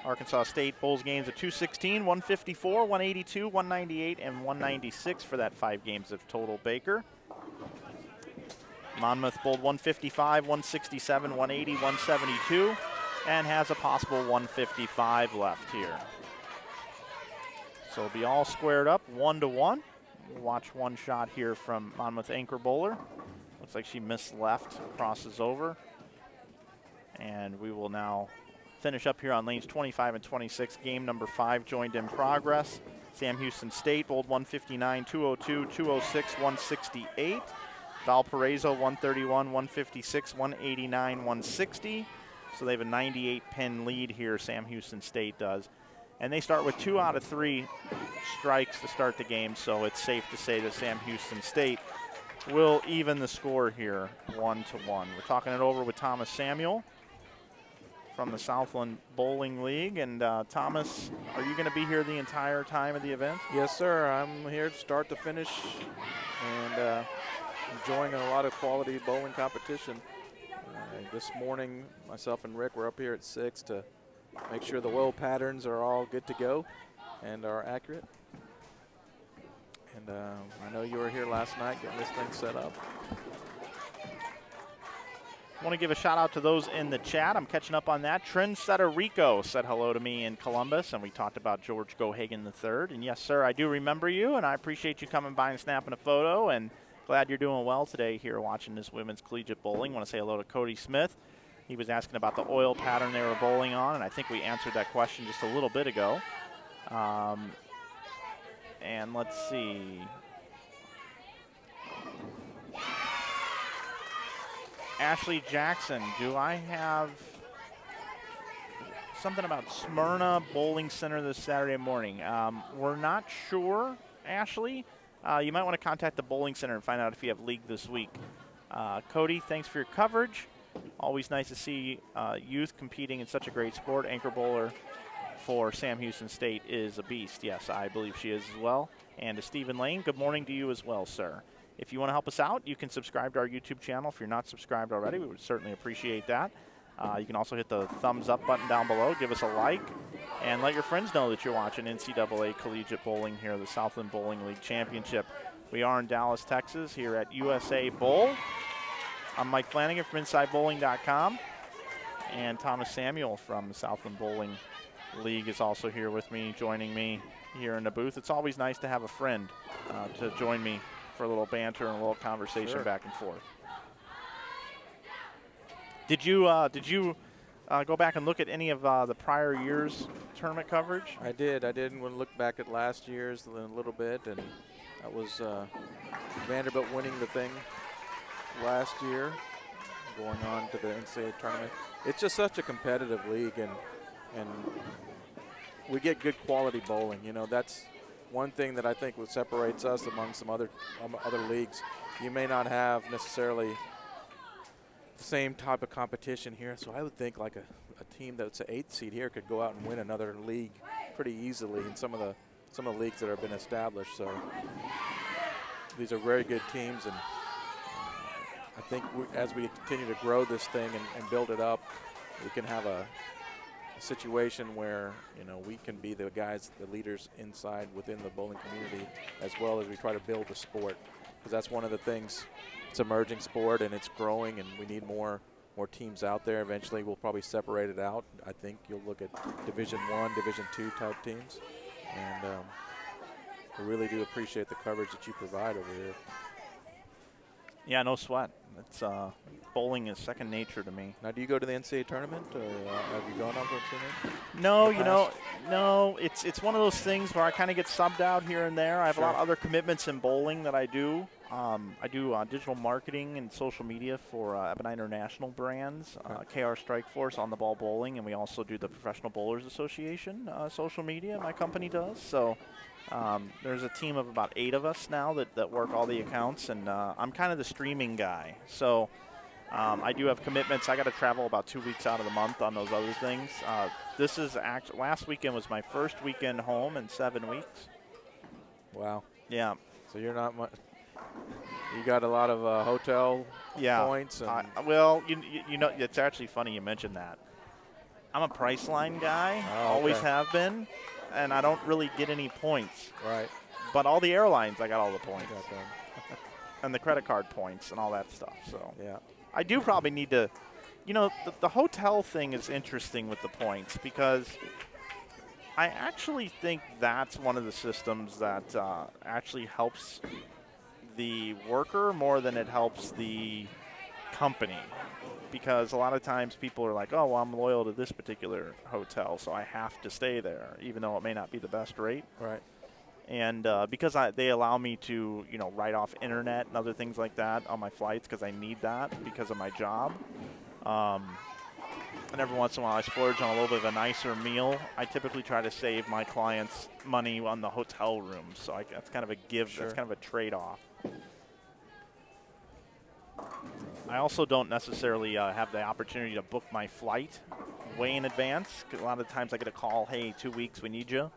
Arkansas State bowls games at 216, 154, 182, 198, and 196 for that 5 games of total Baker. Monmouth bowled 155, 167, 180, 172, and has a possible 155 left here. So it'll be all squared up 1-1. We'll watch one shot here from Monmouth anchor bowler. Looks like she missed left, crosses over. And we will now finish up here on lanes 25 and 26. Game number 5 joined in progress. Sam Houston State bowled 159, 202, 206, 168. Valparaiso 131, 156, 189, 160. So they have a 98 pin lead here, Sam Houston State does. And they start with 2 out of 3 strikes to start the game, so it's safe to say that Sam Houston State will even the score here 1-1. We're talking it over with Thomas Samuel from the Southland Bowling League. And Thomas, are you going to be here the entire time of the event? Yes, sir. I'm here to start to finish and enjoying a lot of quality bowling competition. This morning, myself and Rick were up here at 6 to make sure the woe patterns are all good to go and are accurate. And I know you were here last night getting this thing set up. I want to give a shout out to those in the chat. I'm catching up on that. Trendsetter Rico said hello to me in Columbus, and we talked about George Gohagen III. And yes, sir, I do remember you, and I appreciate you coming by and snapping a photo. And glad you're doing well today here watching this women's collegiate bowling. I want to say hello to Cody Smith. He was asking about the oil pattern they were bowling on, and I think we answered that question just a little bit ago. And let's see. Ashley Jackson, do I have something about Smyrna Bowling Center this Saturday morning? We're not sure, Ashley. You might want to contact the bowling center and find out if you have league this week. Cody, thanks for your coverage. Always nice to see youth competing in such a great sport. Anchor bowler for Sam Houston State is a beast. Yes, I believe she is as well. And to Stephen Lane, good morning to you as well, sir. If you want to help us out, you can subscribe to our YouTube channel. If you're not subscribed already, we would certainly appreciate that. You can also hit the thumbs up button down below, give us a like, and let your friends know that you're watching NCAA Collegiate Bowling here, the Southland Bowling League Championship. We are in Dallas, Texas, here at USA Bowl. I'm Mike Flanagan from InsideBowling.com, and Thomas Samuel from the Southland Bowling League is also here with me, joining me here in the booth. It's always nice to have a friend to join me for a little banter and a little conversation back and forth. Did you go back and look at any of the prior year's tournament coverage? I did. I did. And when I look back at last year's a little bit, and that was Vanderbilt winning the thing last year, going on to the NCAA tournament. It's just such a competitive league, and we get good quality bowling. You know, that's one thing that I think what separates us among some other leagues. You may not have necessarily the same type of competition here, so I would think like a team that's an 8th seed here could go out and win another league pretty easily in some of the leagues that have been established. So these are very good teams, and I think as we continue to grow this thing and build it up, we can have a situation where, you know, we can be the guys, the leaders inside within the bowling community, as well as we try to build the sport, because that's one of the things. It's an emerging sport and it's growing, and we need more teams out there. Eventually we'll probably separate it out. I think you'll look at Division I, Division II type teams, and we really do appreciate the coverage that you provide over here. Yeah, no sweat. It's bowling is second nature to me. Now, do you go to the NCAA tournament, or have you gone on to a tournament? No, you know, no. It's one of those things where I kind of get subbed out here and there. I have a lot of other commitments in bowling that I do. I do digital marketing and social media for Ebonite International brands, KR Strikeforce, On the Ball Bowling, and we also do the Professional Bowlers Association social media. My company does. So there's a team of about 8 of us now that work all the accounts, and I'm kind of the streaming guy. So I do have commitments. I got to travel about 2 weeks out of the month on those other things. This is actually, last weekend was my first weekend home in 7 weeks. Wow. Yeah. So you're not much. You got a lot of hotel points. And well, you know, it's actually funny you mentioned that. I'm a Priceline guy, always have been, and I don't really get any points. Right. But all the airlines, I got all the points. And the credit card points and all that stuff. So yeah, I do probably need to, you know, the hotel thing is interesting with the points, because I actually think that's one of the systems that actually helps the worker more than it helps the company, because a lot of times people are like, oh, well, I'm loyal to this particular hotel, so I have to stay there, even though it may not be the best rate. Right. And because they allow me to, you know, write off internet and other things like that on my flights, because I need that because of my job. And every once in a while I splurge on a little bit of a nicer meal. I typically try to save my clients money on the hotel rooms, so that's kind of a give. That's kind of a trade-off. I also don't necessarily have the opportunity to book my flight way in advance, 'cause a lot of times I get a call, hey, 2 weeks, we need you.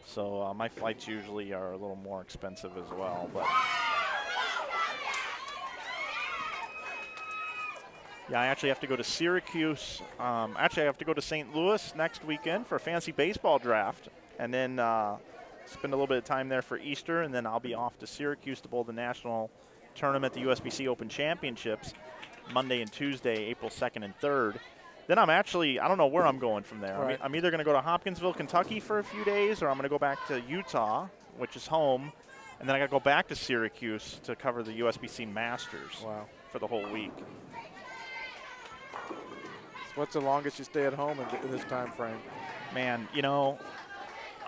So my flights usually are a little more expensive as well. But yeah, I actually have to go to Syracuse. Actually, I have to go to St. Louis next weekend for a fantasy baseball draft, and then spend a little bit of time there for Easter, and then I'll be off to Syracuse to bowl the national tournament, the USBC Open Championships, Monday and Tuesday, April 2nd and 3rd. Then I don't know where I'm going from there. Right. I'm either going to go to Hopkinsville, Kentucky for a few days, or I'm going to go back to Utah, which is home, and then I got to go back to Syracuse to cover the USBC Masters for the whole week. So what's the longest you stay at home in this time frame? Man, you know,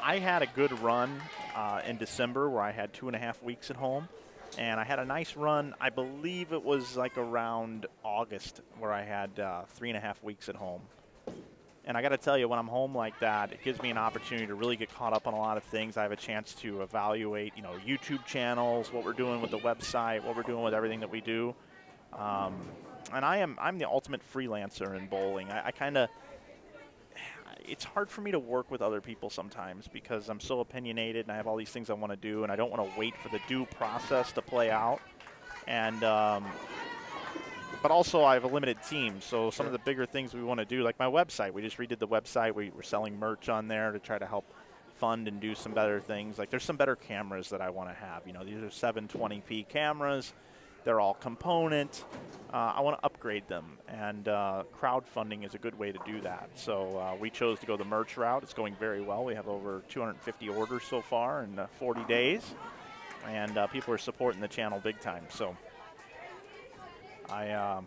I had a good run in December where I had 2.5 weeks at home. And I had a nice run, I believe it was like around August, where I had 3.5 weeks at home. And I got to tell you, when I'm home like that, it gives me an opportunity to really get caught up on a lot of things. I have a chance to evaluate, you know, YouTube channels, what we're doing with the website, what we're doing with everything that we do. And I'm the ultimate freelancer in bowling. It's hard for me to work with other people sometimes because I'm so opinionated and I have all these things I want to do, and I don't want to wait for the due process to play out. And but also I have a limited team, so some of the bigger things we want to do, like my website, we just redid the website. We're selling merch on there to try to help fund and do some better things. Like there's some better cameras that I want to have. You know, these are 720p cameras. They're all component. I want to upgrade them, and crowdfunding is a good way to do that. So we chose to go the merch route. It's going very well. We have over 250 orders so far in 40 days, and people are supporting the channel big time. So I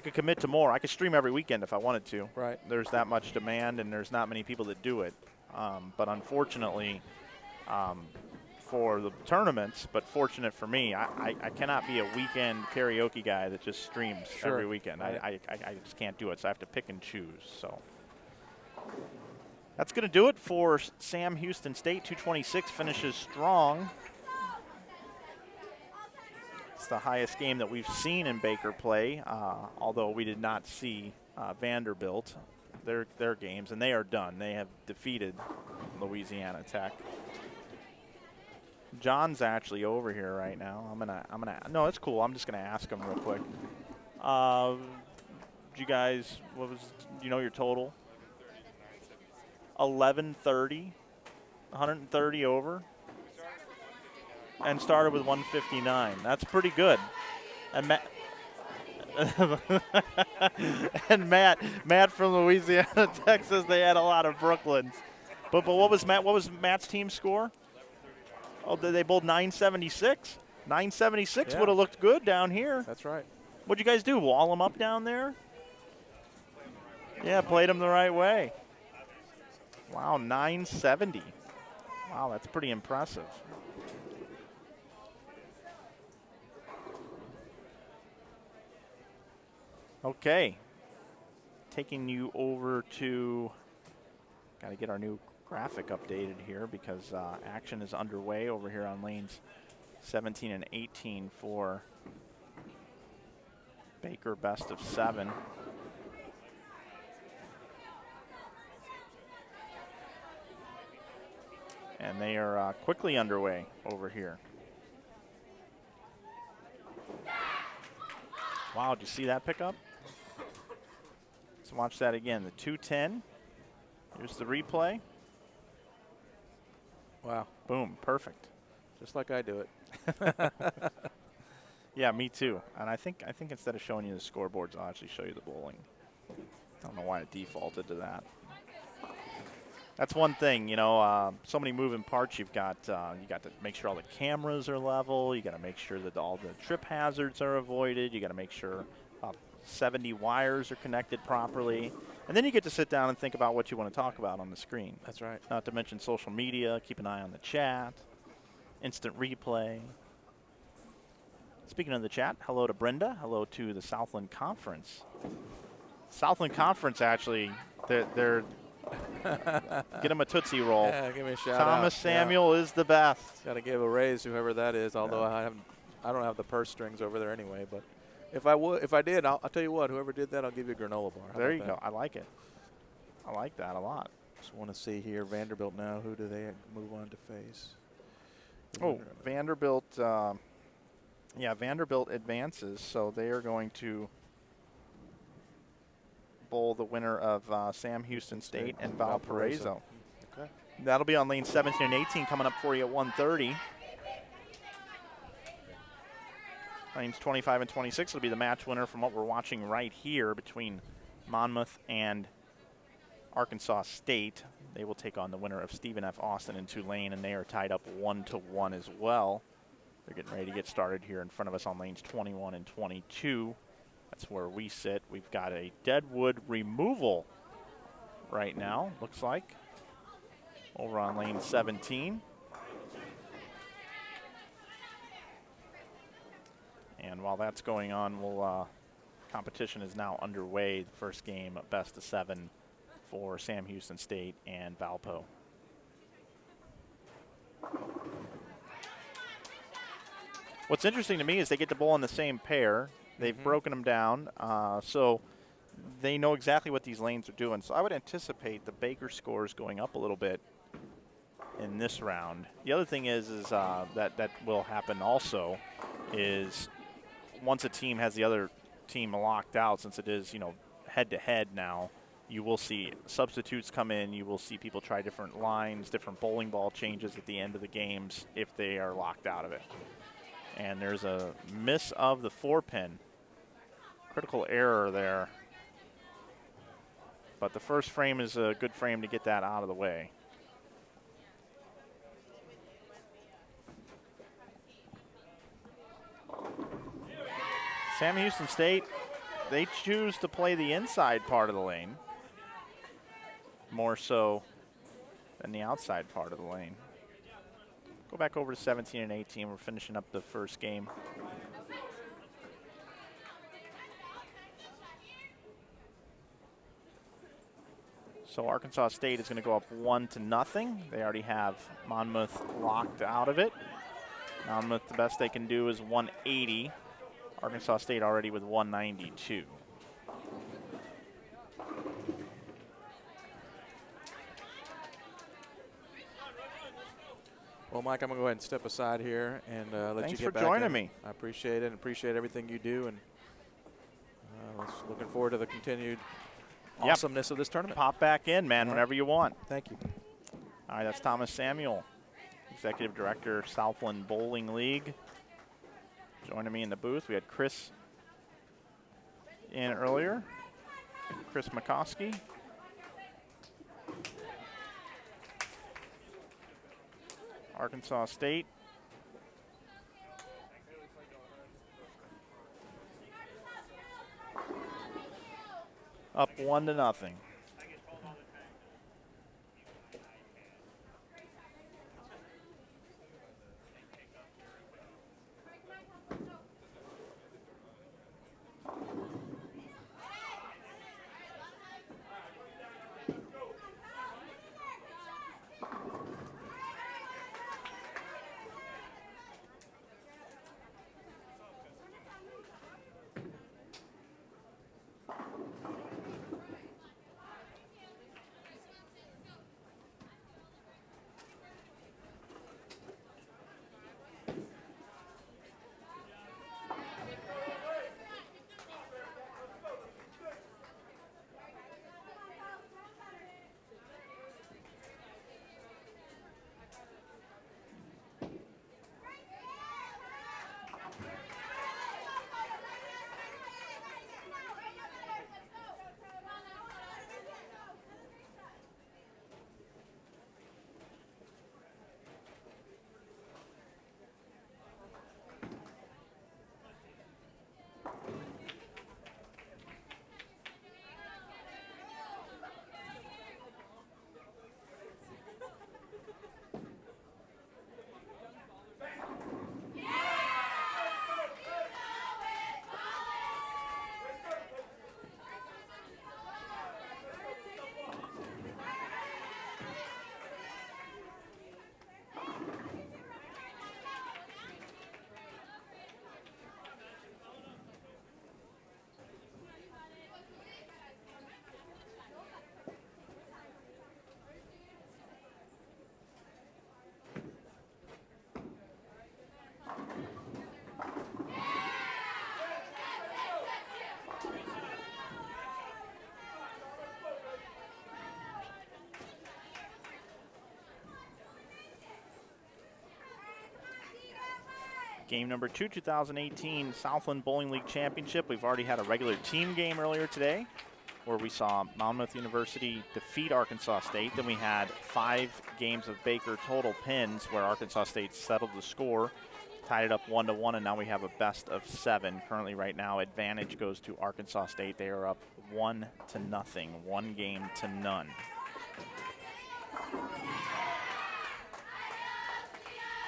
could commit to more. I could stream every weekend if I wanted to. Right. There's that much demand, and there's not many people that do it. But unfortunately, for the tournaments, but fortunate for me. I cannot be a weekend karaoke guy that just streams every weekend. I just can't do it, so I have to pick and choose. So that's going to do it for Sam Houston State. 226 finishes strong. It's the highest game that we've seen in Baker play, although we did not see Vanderbilt, their games, and they are done. They have defeated Louisiana Tech. John's actually over here right now. No, it's cool. I'm just gonna ask him real quick. You guys, do you know your total? 1130, 130 over, and started with 159. That's pretty good. And Matt from Louisiana, Texas. They had a lot of Brooklyns. But what was Matt's team score? Oh, they bowled 976. 976 would have looked good down here. That's right. What'd you guys do? Wall them up down there? Yeah, played them the right way. Wow, 970. Wow, that's pretty impressive. Okay. Taking you over to, got to get our new graphic updated here because action is underway over here on lanes 17 and 18 for Baker best of 7. And they are quickly underway over here. Wow, did you see that pickup? Let's watch that again. The 210. Here's the replay. Wow. Boom, perfect. Just like I do it. Yeah, me too. And I think instead of showing you the scoreboards, I'll actually show you the bowling. I don't know why it defaulted to that. That's one thing, you know, so many moving parts you've got. You got to make sure all the cameras are level. You got to make sure that all the trip hazards are avoided. You got to make sure 70 wires are connected properly. And then you get to sit down and think about what you want to talk about on the screen. That's right. Not to mention social media, keep an eye on the chat, instant replay. Speaking of the chat, hello to Brenda. Hello to the Southland Conference. Southland Conference, actually, they're get them a Tootsie Roll. Yeah, give me a shout Thomas out. Samuel is the best. Got to give a raise, whoever that is. Although I don't have the purse strings over there anyway. But if I did, I'll tell you what. Whoever did that, I'll give you a granola bar. There you go. I like it. I like that a lot. Just want to see here, Vanderbilt now. Who do they move on to face? Oh, Vanderbilt. Yeah, Vanderbilt advances, so they are going to bowl the winner of Sam Houston State and Valparaiso. Okay. That'll be on lane 17 and 18 coming up for you at 1:30. Lanes 25 and 26 will be the match winner from what we're watching right here between Monmouth and Arkansas State. They will take on the winner of Stephen F. Austin and Tulane, and they are tied up 1-1 as well. They're getting ready to get started here in front of us on lanes 21 and 22. That's where we sit. We've got a deadwood removal right now, looks like, over on lane 17. And while that's going on, competition is now underway. The first game, best of 7 for Sam Houston State and Valpo. What's interesting to me is they get to bowl in the same pair. They've broken them down, so they know exactly what these lanes are doing. So I would anticipate the Baker scores going up a little bit in this round. The other thing is that will happen also is once a team has the other team locked out, since it is, you know, head-to-head now, you will see substitutes come in. You will see people try different lines, different bowling ball changes at the end of the games if they are locked out of it. And there's a miss of the 4-pin. Critical error there. But the first frame is a good frame to get that out of the way. Sam Houston State, they choose to play the inside part of the lane more so than the outside part of the lane. Go back over to 17 and 18. We're finishing up the first game. So Arkansas State is going to go up 1-0. They already have Monmouth locked out of it. Monmouth, the best they can do is 180. Arkansas State already with 192. Well, Mike, I'm going to go ahead and step aside here and let you get back. Thanks for joining me. I appreciate it and appreciate everything you do. And looking forward to the continued awesomeness of this tournament. Pop back in, man, whenever you want. Thank you. All right, that's Thomas Samuel, Executive Director, Southland Bowling League. Joining me in the booth, we had Chris in earlier, Chris Makovski. Arkansas State. Up 1-0. Game number 2, 2018 Southland Bowling League Championship. We've already had a regular team game earlier today where we saw Monmouth University defeat Arkansas State. Then we had 5 games of Baker total pins where Arkansas State settled the score, tied it up 1-1, and now we have a best of 7. Currently right now, advantage goes to Arkansas State. They are up 1-0, 1 game to none.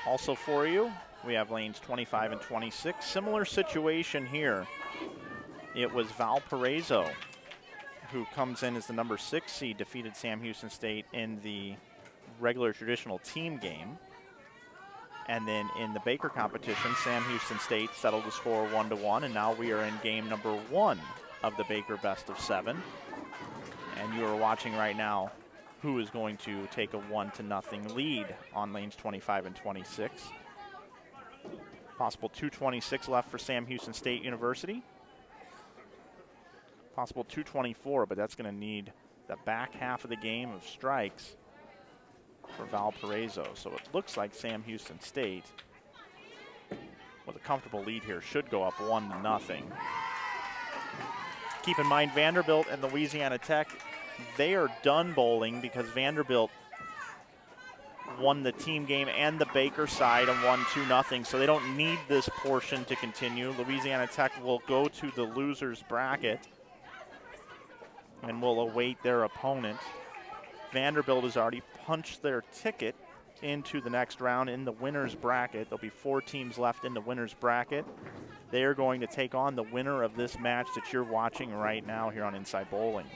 Also for you, we have lanes 25 and 26. Similar situation here. It was Valparaiso who comes in as the number 6 seed, defeated Sam Houston State in the regular traditional team game. And then in the Baker competition, Sam Houston State settled the score 1-1, and now we are in game number 1 of the Baker best of 7. And you are watching right now who is going to take a 1-0 lead on lanes 25 and 26. Possible 226 left for Sam Houston State University. Possible 224, but that's going to need the back half of the game of strikes for Valparaiso. So it looks like Sam Houston State, with a comfortable lead here, should go up 1-0. Keep in mind, Vanderbilt and Louisiana Tech, they are done bowling because Vanderbilt won the team game and the Baker side and won 2-0, so they don't need this portion to continue. Louisiana Tech will go to the loser's bracket and will await their opponent. Vanderbilt has already punched their ticket into the next round in the winner's bracket. There'll be 4 teams left in the winner's bracket. They are going to take on the winner of this match that you're watching right now here on Inside Bowling.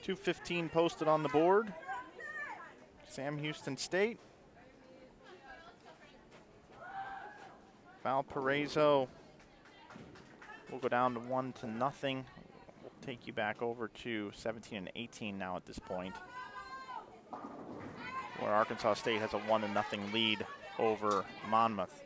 .215 posted on the board. Sam Houston State. Valparaiso will go down to 1-0. We'll take you back over to 17 and 18 now at this point, where Arkansas State has a 1-0 lead over Monmouth.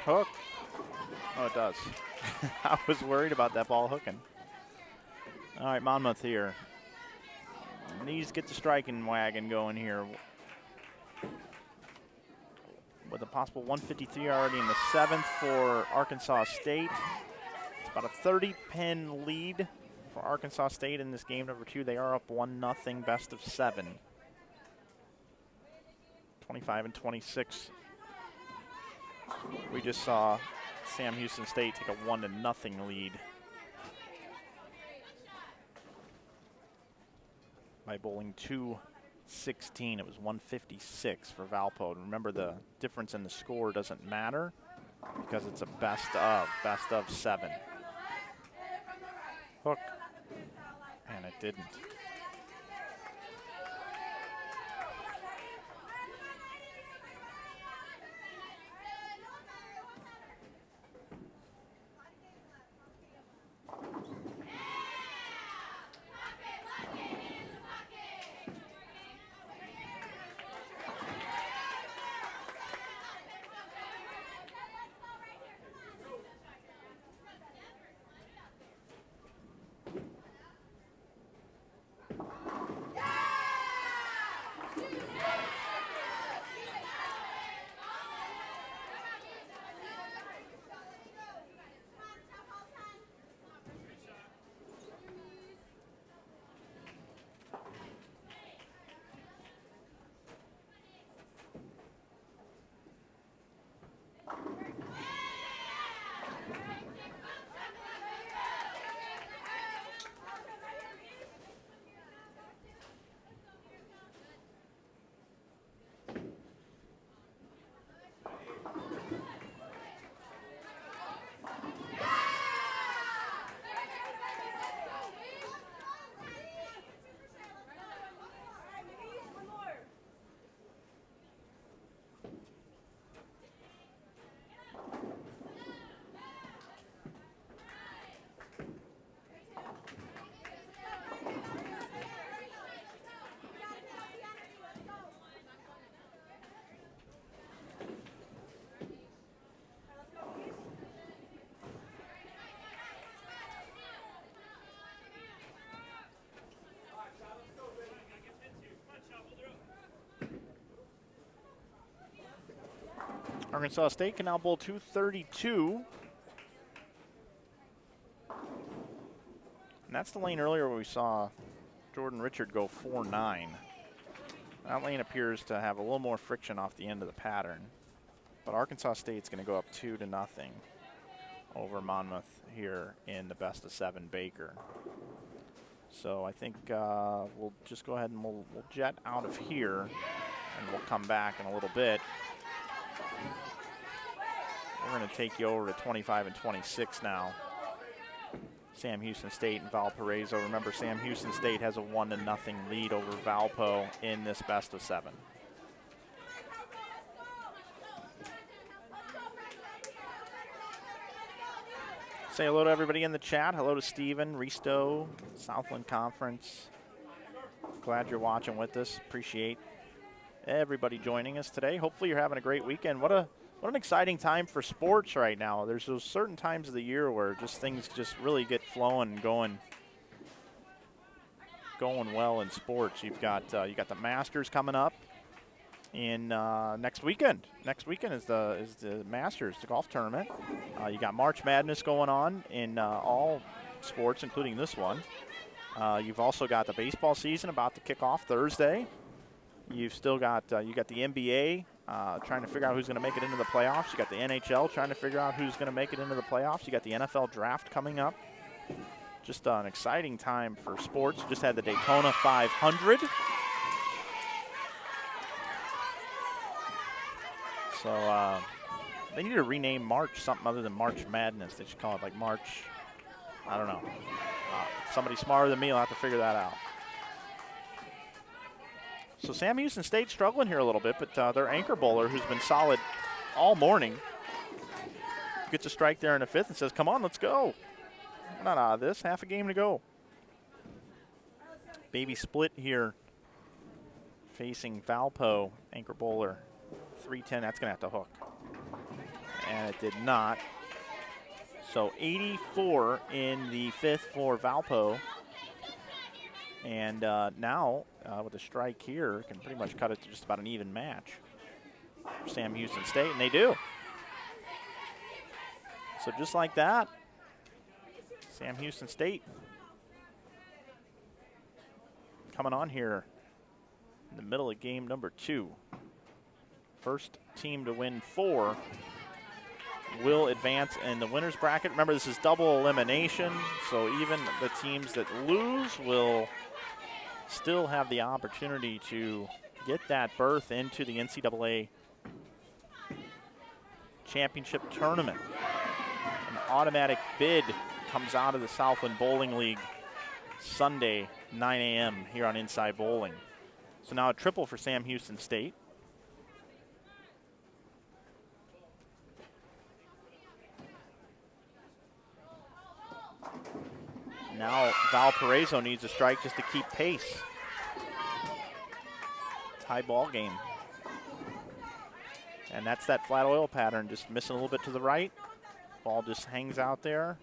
Hook. Oh, it does. I was worried about that ball hooking. All right, Monmouth here. Needs to get the striking wagon going here. With a possible 153 already in the 7th for Arkansas State. It's about a 30-pin lead for Arkansas State in this game number 2. They are up 1-0, best of 7. 25 and 26. We just saw Sam Houston State take a 1-0 lead by bowling 216. It was 156 for Valpo. Remember, the difference in the score doesn't matter. because it's a best of 7. Hook, and it didn't. Arkansas State can now bowl 232. And that's the lane earlier where we saw Jordan Richard go 4-9. That lane appears to have a little more friction off the end of the pattern. But Arkansas State's going to go up 2-0 over Monmouth here in the best of 7 Baker. So I think we'll just go ahead and we'll jet out of here, and we'll come back in a little bit. We're going to take you over to 25 and 26 now. Sam Houston State and Valparaiso. Remember, Sam Houston State has a 1-0 lead over Valpo in this best of 7. Say hello to everybody in the chat. Hello to Steven, Risto, Southland Conference. Glad you're watching with us. Appreciate everybody joining us today. Hopefully you're having a great weekend. What an exciting time for sports right now. There's those certain times of the year where just things just really get flowing and going well in sports. You got the Masters coming up in next weekend. Next weekend is the Masters, the golf tournament. You got March Madness going on in all sports, including this one. You've also got the baseball season about to kick off Thursday. You've still got you got the NBA trying to figure out who's going to make it into the playoffs. You got the NHL trying to figure out who's going to make it into the playoffs. You got the NFL draft coming up. Just an exciting time for sports. Just had the Daytona 500. So they need to rename March something other than March Madness. They should call it like March, I don't know. Somebody smarter than me will have to figure that out. So Sam Houston State struggling here a little bit, but their anchor bowler, who's been solid all morning, gets a strike there in the 5th and says, come on, let's go. We're not out of this. Half a game to go. Baby split here facing Valpo, anchor bowler. 310, that's going to have to hook. And it did not. So 84 in the 5th for Valpo. And now, with a strike here, can pretty much cut it to just about an even match for Sam Houston State, and they do. So just like that, Sam Houston State coming on here in the middle of game number 2. First team to win 4 will advance in the winner's bracket. Remember, this is double elimination, so even the teams that lose will still have the opportunity to get that berth into the NCAA Championship Tournament. An automatic bid comes out of the Southland Bowling League Sunday, 9 a.m. here on Inside Bowling. So now a triple for Sam Houston State. Now Valparaiso needs a strike just to keep pace. Tie ball game. And that's that flat oil pattern, just missing a little bit to the right. Ball just hangs out there.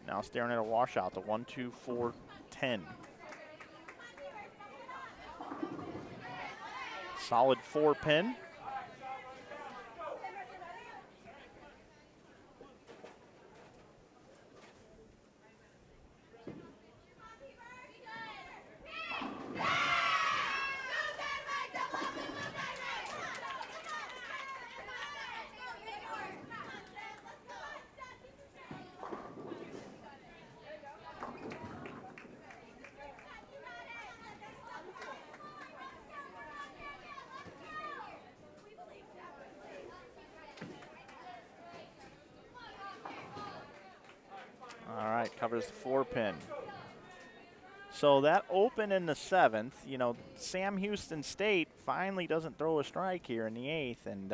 Now staring at a washout, the 1, 2, 4, 10. Solid 4-pin. All right, covers the 4-pin. So that open in the 7th, you know, Sam Houston State finally doesn't throw a strike here in the 8th, and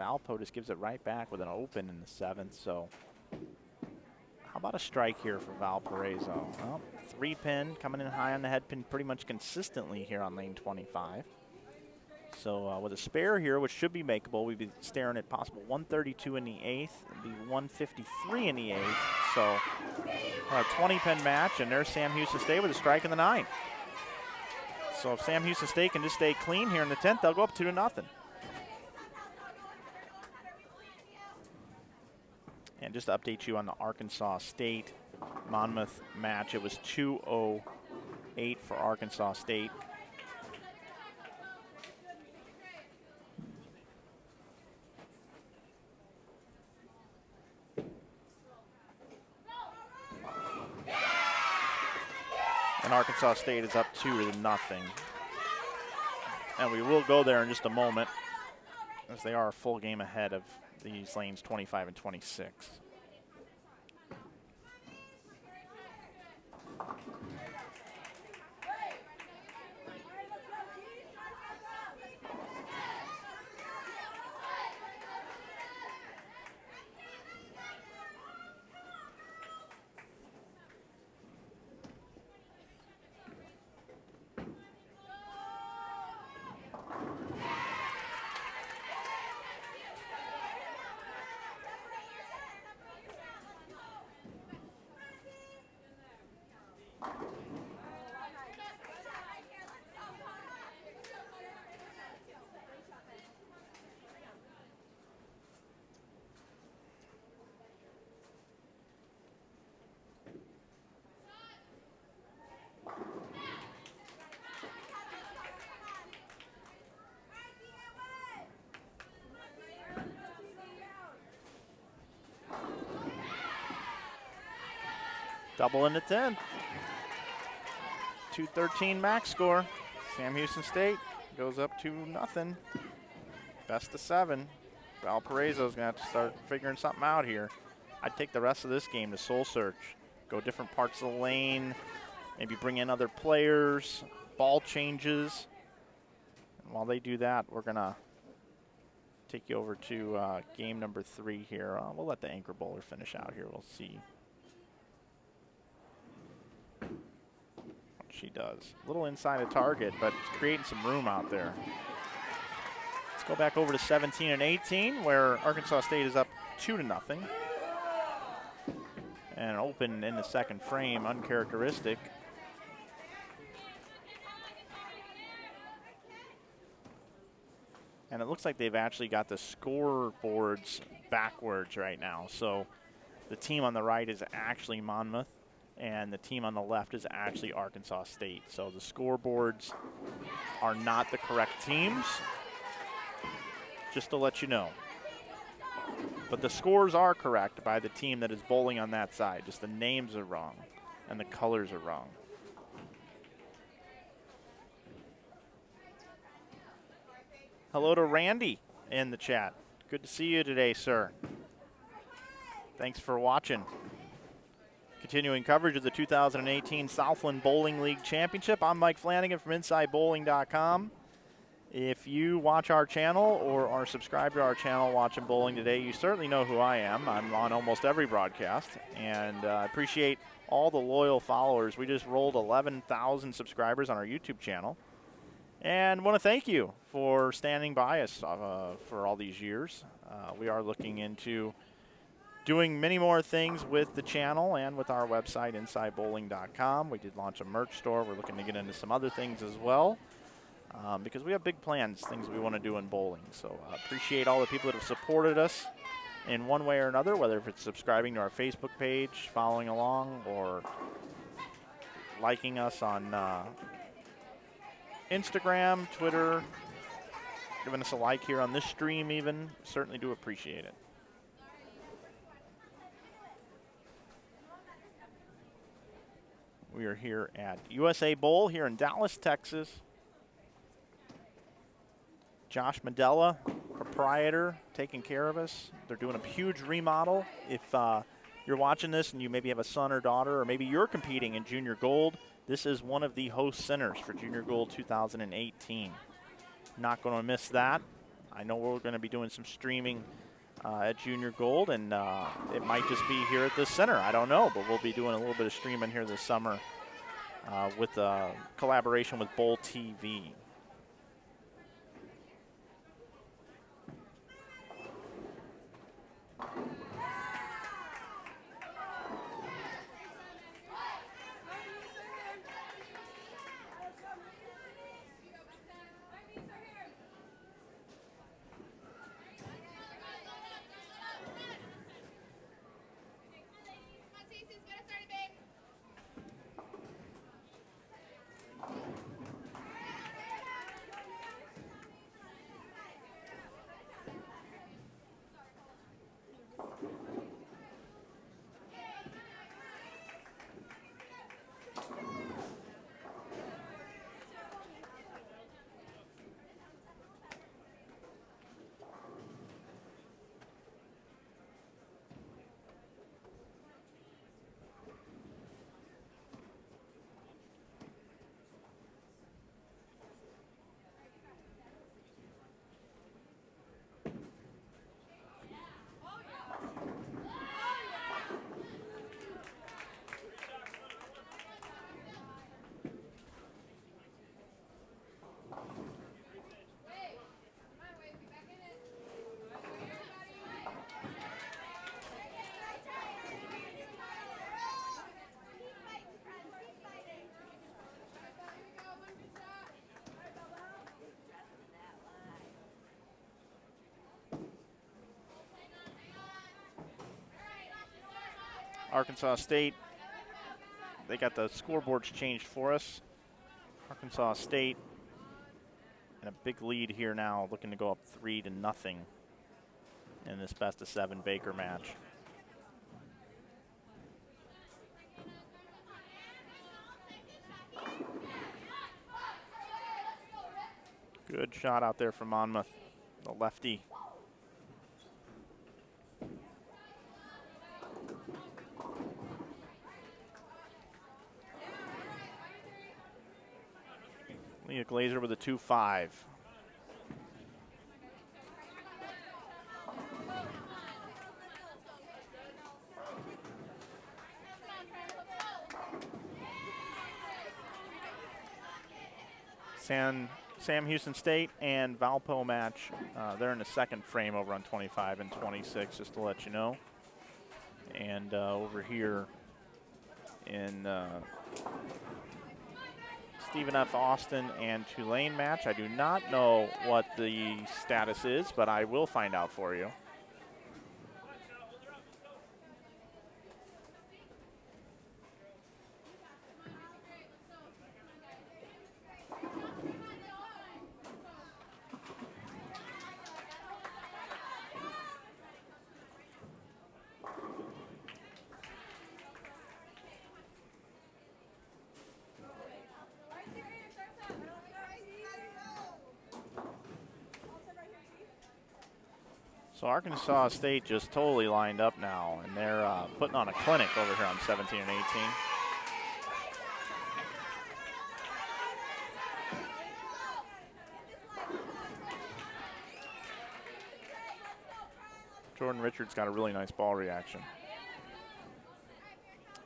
Valpo just gives it right back with an open in the 7th. So how about a strike here for Valparaiso? Well, 3-pin coming in high on the head pin pretty much consistently here on lane 25. So with a spare here, which should be makeable, we'd be staring at possible 132 in the 8th, and be 153 in the 8th. So a 20-pin match, and there's Sam Houston State with a strike in the 9th. So if Sam Houston State can just stay clean here in the 10th, they'll go up 2-0. And just to update you on the Arkansas State Monmouth match, it was 2-0-8 for Arkansas State. And Arkansas State is up 2-0. And we will go there in just a moment, as they are a full game ahead of these lanes 25 and 26. Double in the 10th. 213 max score. Sam Houston State goes up 2-0. Best of 7. Valparaiso's gonna have to start figuring something out here. I'd take the rest of this game to soul search. Go different parts of the lane. Maybe bring in other players. Ball changes. And while they do that, we're gonna take you over to game number 3 here. We'll let the anchor bowler finish out here. We'll see she does. A little inside of target, but creating some room out there. Let's go back over to 17 and 18, where Arkansas State is up 2-0. And open in the second frame, uncharacteristic. And it looks like they've actually got the scoreboards backwards right now. So the team on the right is actually Monmouth, and the team on the left is actually Arkansas State. So the scoreboards are not the correct teams, just to let you know. But the scores are correct by the team that is bowling on that side. Just the names are wrong and the colors are wrong. Hello to Randy in the chat. Good to see you today, sir. Thanks for watching. Continuing coverage of the 2018 Southland Bowling League Championship. I'm Mike Flanagan from InsideBowling.com. If you watch our channel or are subscribed to our channel watching bowling today, you certainly know who I am. I'm on almost every broadcast, and I appreciate all the loyal followers. We just rolled 11,000 subscribers on our YouTube channel, and want to thank you for standing by us for all these years. We are looking into doing many more things with the channel and with our website, InsideBowling.com. We did launch a merch store. We're looking to get into some other things as well. Because we have big plans, things we want to do in bowling. So appreciate all the people that have supported us in one way or another, whether if it's subscribing to our Facebook page, following along, or liking us on Instagram, Twitter, giving us a like here on this stream even. Certainly do appreciate it. We are here at USA Bowl here in Dallas, Texas. Josh Medella, proprietor, taking care of us. They're doing a huge remodel. If you're watching this and you maybe have a son or daughter, or maybe you're competing in Junior Gold, this is one of the host centers for Junior Gold 2018. Not going to miss that. I know we're going to be doing some streaming at Junior Gold, and it might just be here at this center. I don't know, but we'll be doing a little bit of streaming here this summer with a collaboration with Bowl TV. Arkansas State, they got the scoreboards changed for us. Arkansas State in a big lead here now, looking to go up 3-0 in this best-of-7 Baker match. Good shot out there from Monmouth, the lefty. Leah Glazer with a 2-5. Sam Houston State and Valpo match. They're in the second frame over on 25 and 26, just to let you know. And over here in Stephen F. Austin and Tulane match, I do not know what the status is, but I will find out for you. So Arkansas State just totally lined up now, and they're putting on a clinic over here on 17 and 18. Jordan Richards got a really nice ball reaction.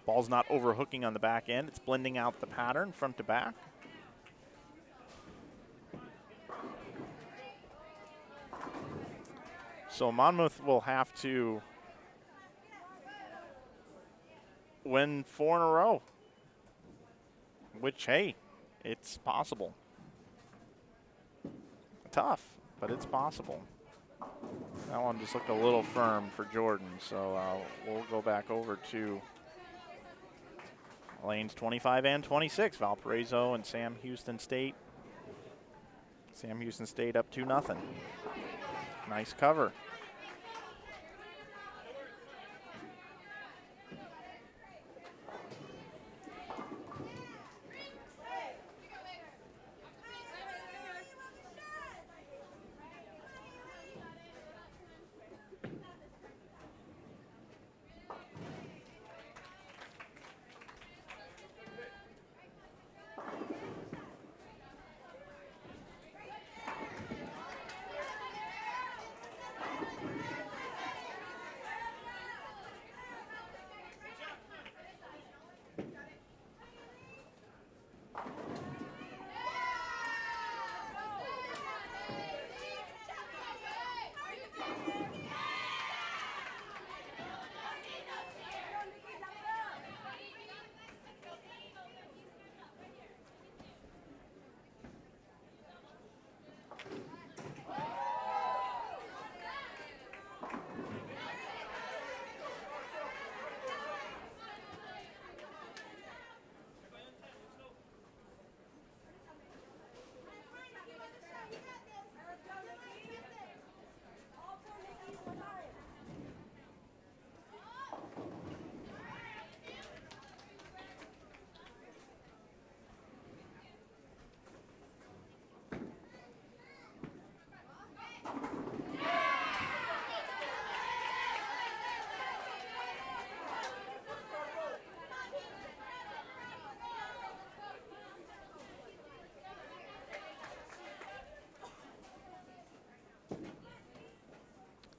Ball's not overhooking on the back end. It's blending out the pattern front to back. So Monmouth will have to win 4 in a row, which, hey, it's possible. Tough, but it's possible. That one just looked a little firm for Jordan, so we'll go back over to lanes 25 and 26, Valparaiso and Sam Houston State. Sam Houston State up 2-0. Nice cover.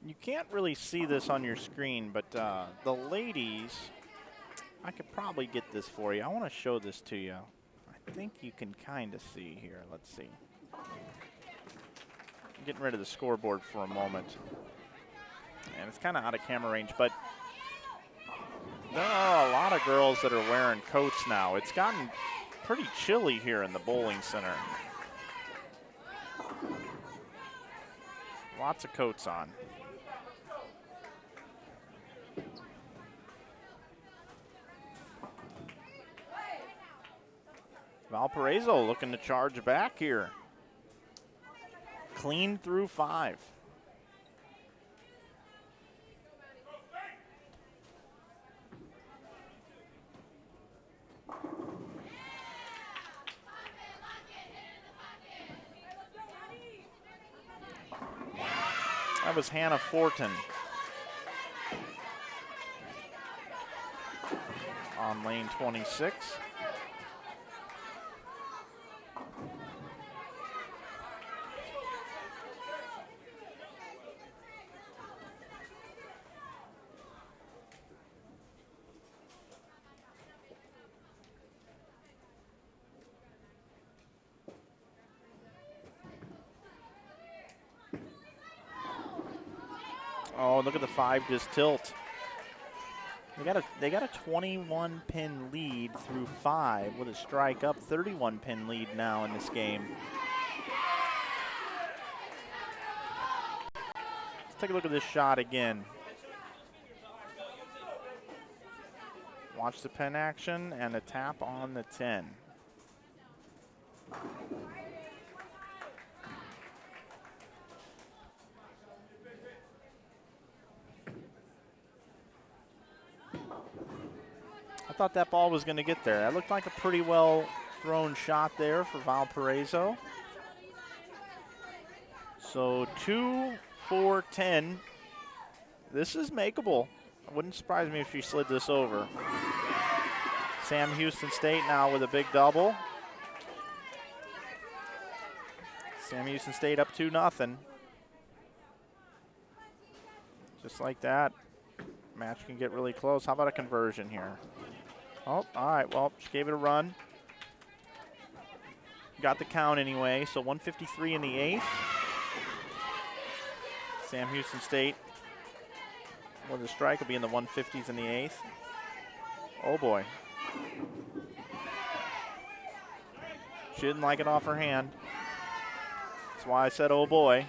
You can't really see this on your screen, but the ladies, I could probably get this for you. I want to show this to you. I think you can kind of see here. Let's see. I'm getting rid of the scoreboard for a moment. And it's kind of out of camera range, but there are a lot of girls that are wearing coats now. It's gotten pretty chilly here in the bowling center. Lots of coats on. Valparaiso looking to charge back here. Clean through 5. That was Hannah Fortin on lane 26. Oh, look at the 5 just tilt. They got a 21 pin lead through 5 with a strike up. 31 pin lead now in this game. Let's take a look at this shot again. Watch the pin action and a tap on the 10. I thought that ball was going to get there. That looked like a pretty well thrown shot there for Valparaiso. So 2, 4, 10 This is makeable. It wouldn't surprise me if she slid this over. Sam Houston State now with a big double. Sam Houston State up 2-0. Just like that, match can get really close. How about a conversion here? Oh, all right, well, she gave it a run. Got the count anyway, so 153 in the 8th. Sam Houston State with a strike will be in the 150s in the 8th. Oh boy. She didn't like it off her hand. That's why I said oh boy.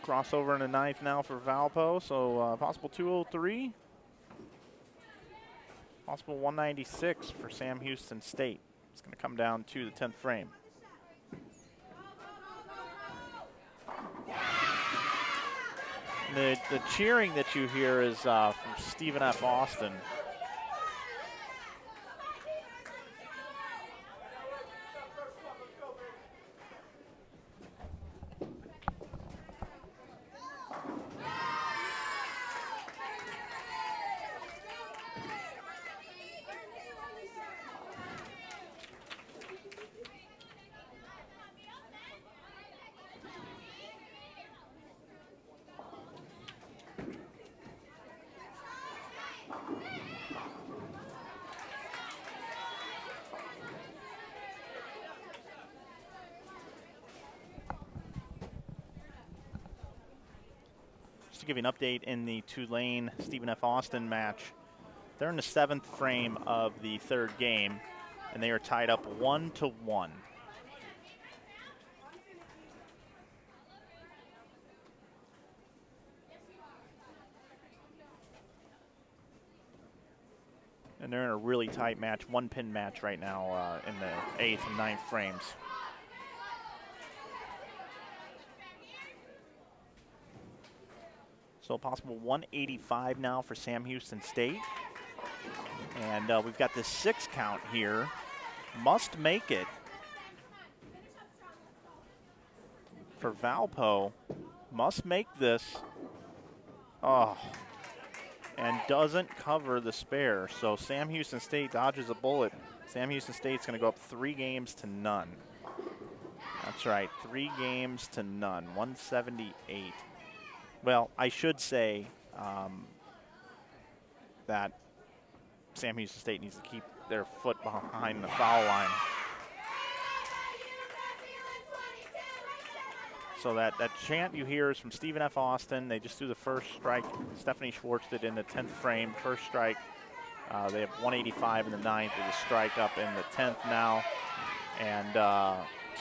Crossover in the 9th now for Valpo, so possible 203. Possible 196 for Sam Houston State. It's going to come down to the 10th frame. The cheering that you hear is from Stephen F. Austin. To give you an update in the Tulane Stephen F. Austin match, they're in the 7th frame of the 3rd game, and they are tied up 1-1. And they're in a really tight match, 1-pin match right now in the 8th and 9th frames. So possible 185 now for Sam Houston State. And we've got this 6 count here. Must make it for Valpo. Must make this. Oh. And doesn't cover the spare. So Sam Houston State dodges a bullet. Sam Houston State's going to go up 3-0. That's right, 3-0. 178. Well, I should say that Sam Houston State needs to keep their foot behind the foul line. So that chant you hear is from Stephen F. Austin. They just threw the first strike. Stephanie Schwartz did in the 10th frame. First strike. They have 185 in the 9th with a strike up in the 10th now. And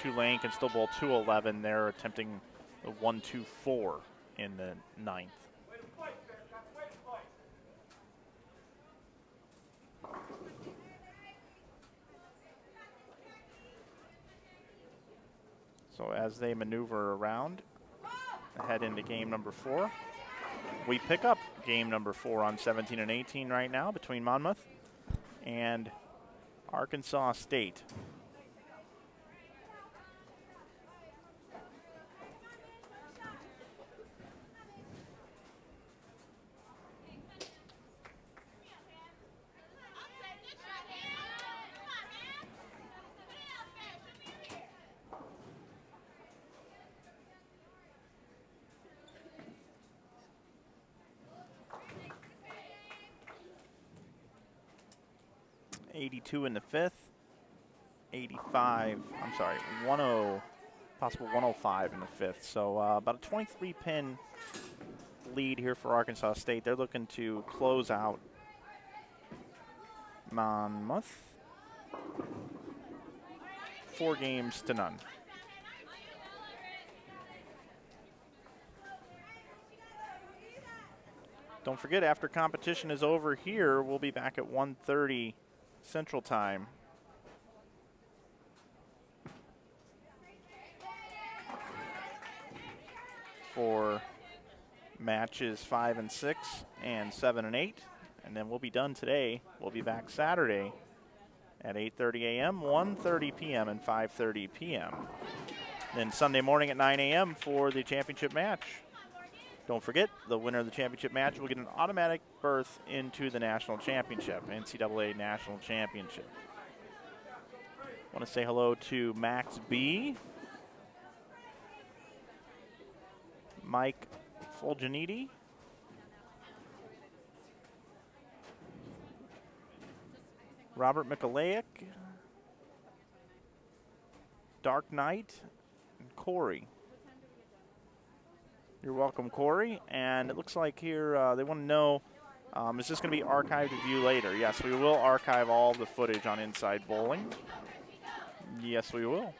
Tulane can still bowl 211. They're attempting the 124 in the 9th. So as they maneuver around, head into game number 4. We pick up game number 4 on 17 and 18 right now between Monmouth and Arkansas State. In the 5th, 85, I'm sorry, 10, possible 105 in the 5th. So about a 23-pin lead here for Arkansas State. They're looking to close out Monmouth 4-0. Don't forget, after competition is over here, we'll be back at 1:30 Central Time. For matches 5 and 6 and 7 and 8. And then we'll be done today. We'll be back Saturday at 8:30 a.m., 1:30 p.m., and 5:30 p.m. Then Sunday morning at 9 a.m. for the championship match. Don't forget, the winner of the championship match will get an automatic berth into the national championship, NCAA national championship. Want to say hello to Max B, Mike Fulginiti, Robert Mikulaic, Dark Knight, and Corey. You're welcome, Corey. And it looks like here they want to know, is this going to be archived to view later? Yes, we will archive all the footage on Inside Bowling. Yes, we will.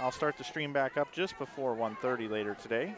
I'll start the stream back up just before 1:30 later today.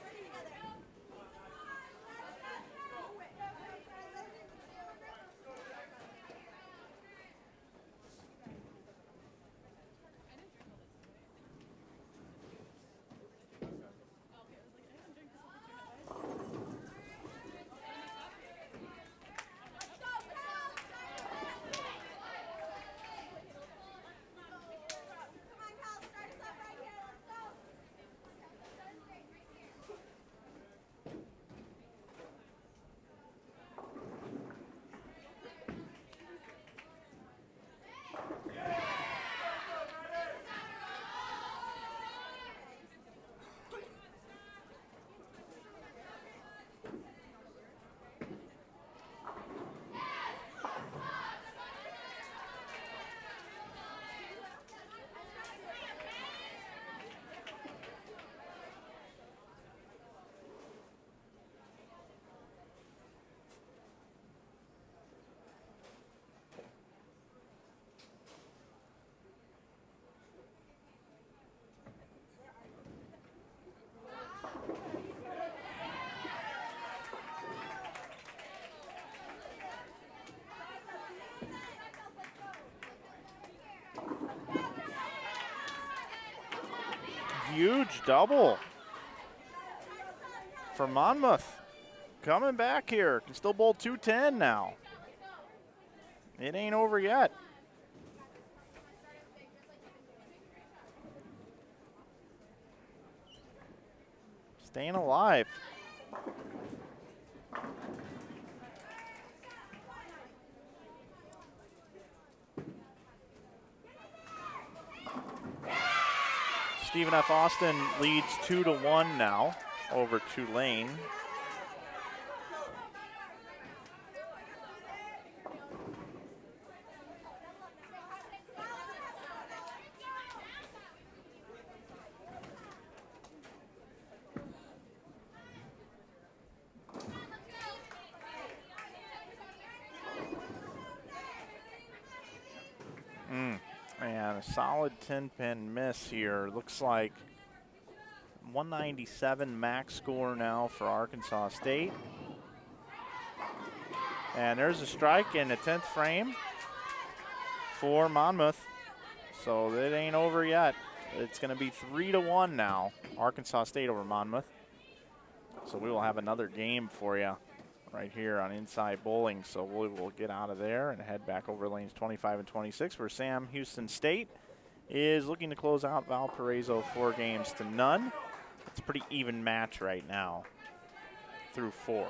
Huge double for Monmouth. Coming back here. Can still bowl 210 now. It ain't over yet. Staying alive. Stephen F. Austin leads 2-1 now over Tulane. And a solid 10-pin miss here. Looks like 197 max score now for Arkansas State. And there's a strike in the 10th frame for Monmouth. So it ain't over yet. It's going to be 3-1 now. Arkansas State over Monmouth. So we will have another game for you right here on Inside Bowling. So we will get out of there and head back over lanes 25 and 26 where Sam Houston State is looking to close out Valparaiso 4-0. It's a pretty even match right now through 4.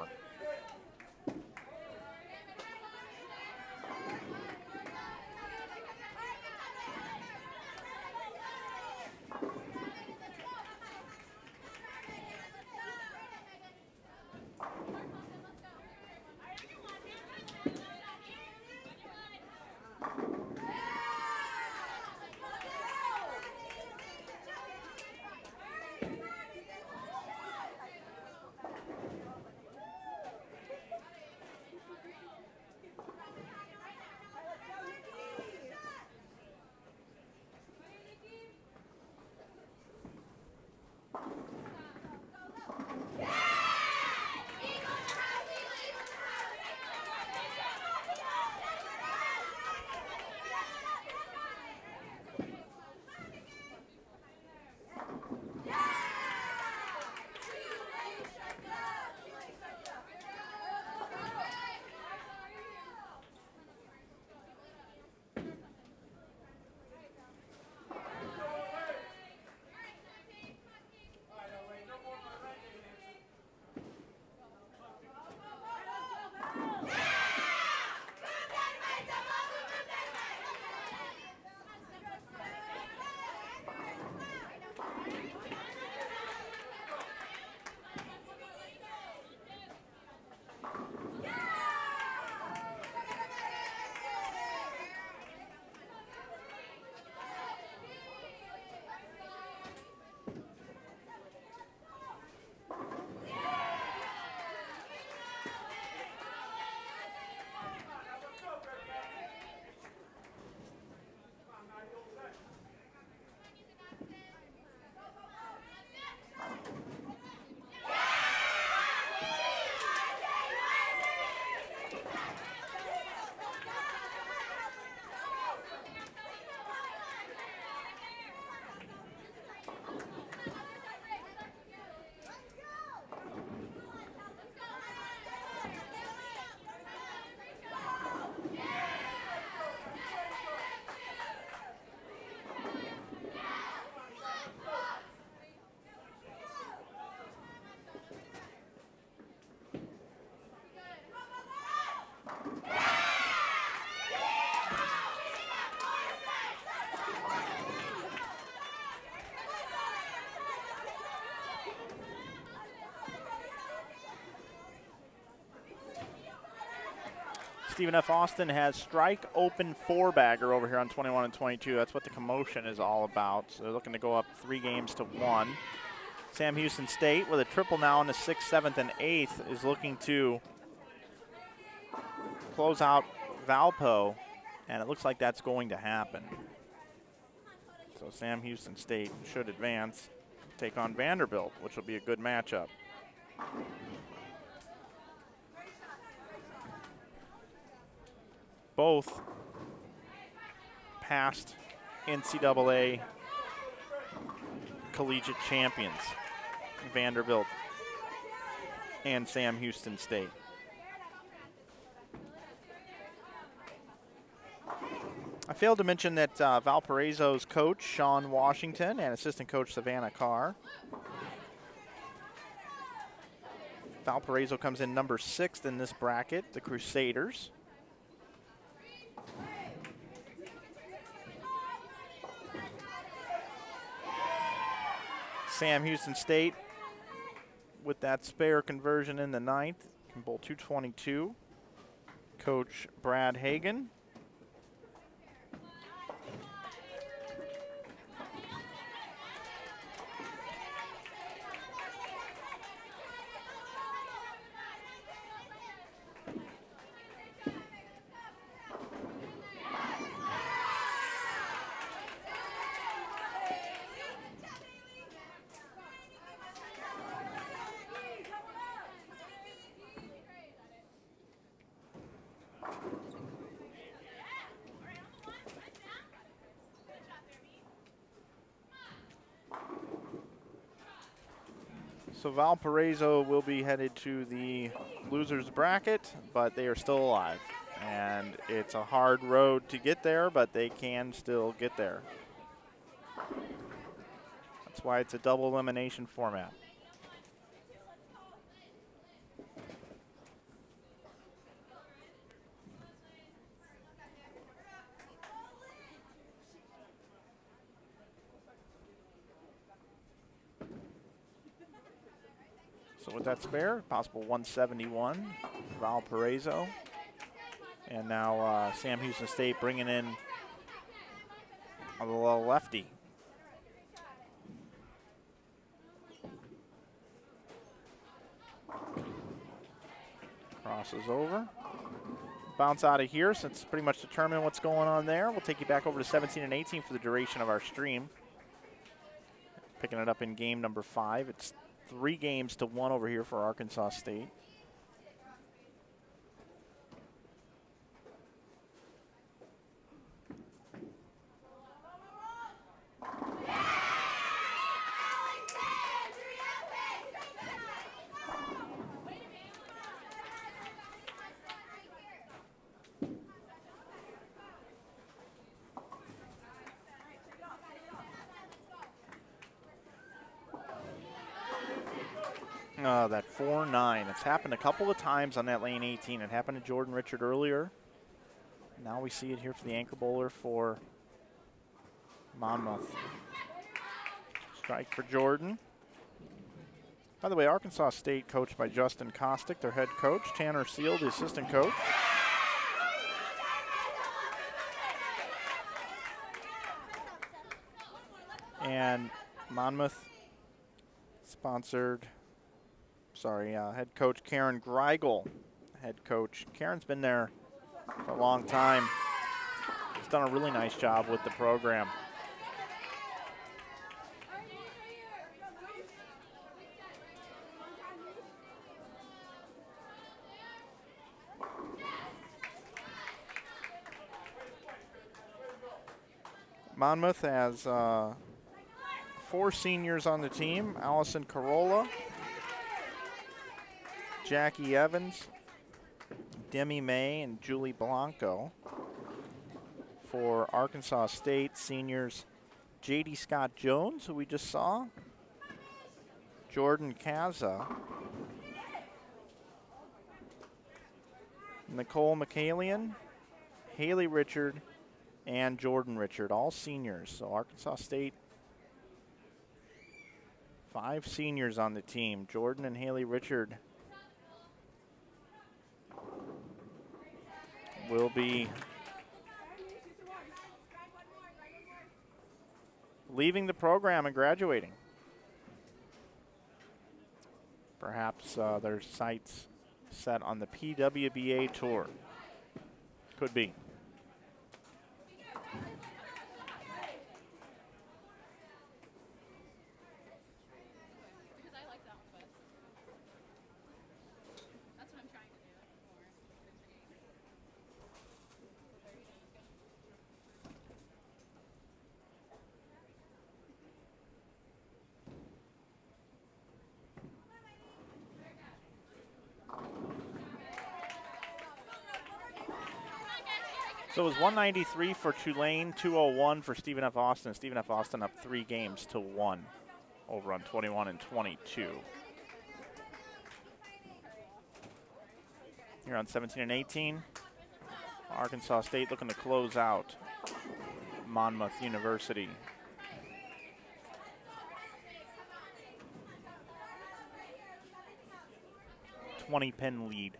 Stephen F. Austin has strike open 4-bagger over here on 21 and 22. That's what the commotion is all about. So they're looking to go up 3 games to 1. Sam Houston State with a triple now in the 6th, 7th, and 8th is looking to close out Valpo, and it looks like that's going to happen. So Sam Houston State should advance, take on Vanderbilt, which will be a good matchup. Both past NCAA collegiate champions, Vanderbilt and Sam Houston State. I failed to mention that Valparaiso's coach, Sean Washington, and assistant coach, Savannah Carr. Valparaiso comes in number 6th in this bracket, the Crusaders. Sam Houston State, with that spare conversion in the 9th, can bowl 222. Coach Brad Hagan. So Valparaiso will be headed to the losers bracket, but they are still alive. And it's a hard road to get there, but they can still get there. That's why it's a double elimination format. So with that spare, possible 171, Valparaiso. And now Sam Houston State bringing in a little lefty. Crosses over. Bounce out of here since it's pretty much determined what's going on there. We'll take you back over to 17 and 18 for the duration of our stream. Picking it up in game number 5. It's 3 games to 1 over here for Arkansas State. That 4-9. It's happened a couple of times on that lane 18. It happened to Jordan Richard earlier. Now we see it here for the anchor bowler for Monmouth. Strike for Jordan. By the way, Arkansas State coached by Justin Kostick, their head coach. Tanner Seal, the assistant coach. And Monmouth sponsored, head coach Karen Greigel. Head coach. Karen's been there for a long time. He's done a really nice job with the program. Monmouth has 4 seniors on the team. Allison Carolla, Jackie Evans, Demi May, and Julie Blanco. For Arkansas State, seniors J.D. Scott Jones, who we just saw, Jordan Kaza, Nicole McCallion, Haley Richard, and Jordan Richard, all seniors. So Arkansas State, 5 seniors on the team. Jordan and Haley Richard will be leaving the program and graduating. Perhaps their sights set on the PWBA tour. Could be. So it was 193 for Tulane, 201 for Stephen F. Austin. Stephen F. Austin up 3 games to 1 over on 21 and 22. Here on 17 and 18, Arkansas State looking to close out Monmouth University. $20-pin lead.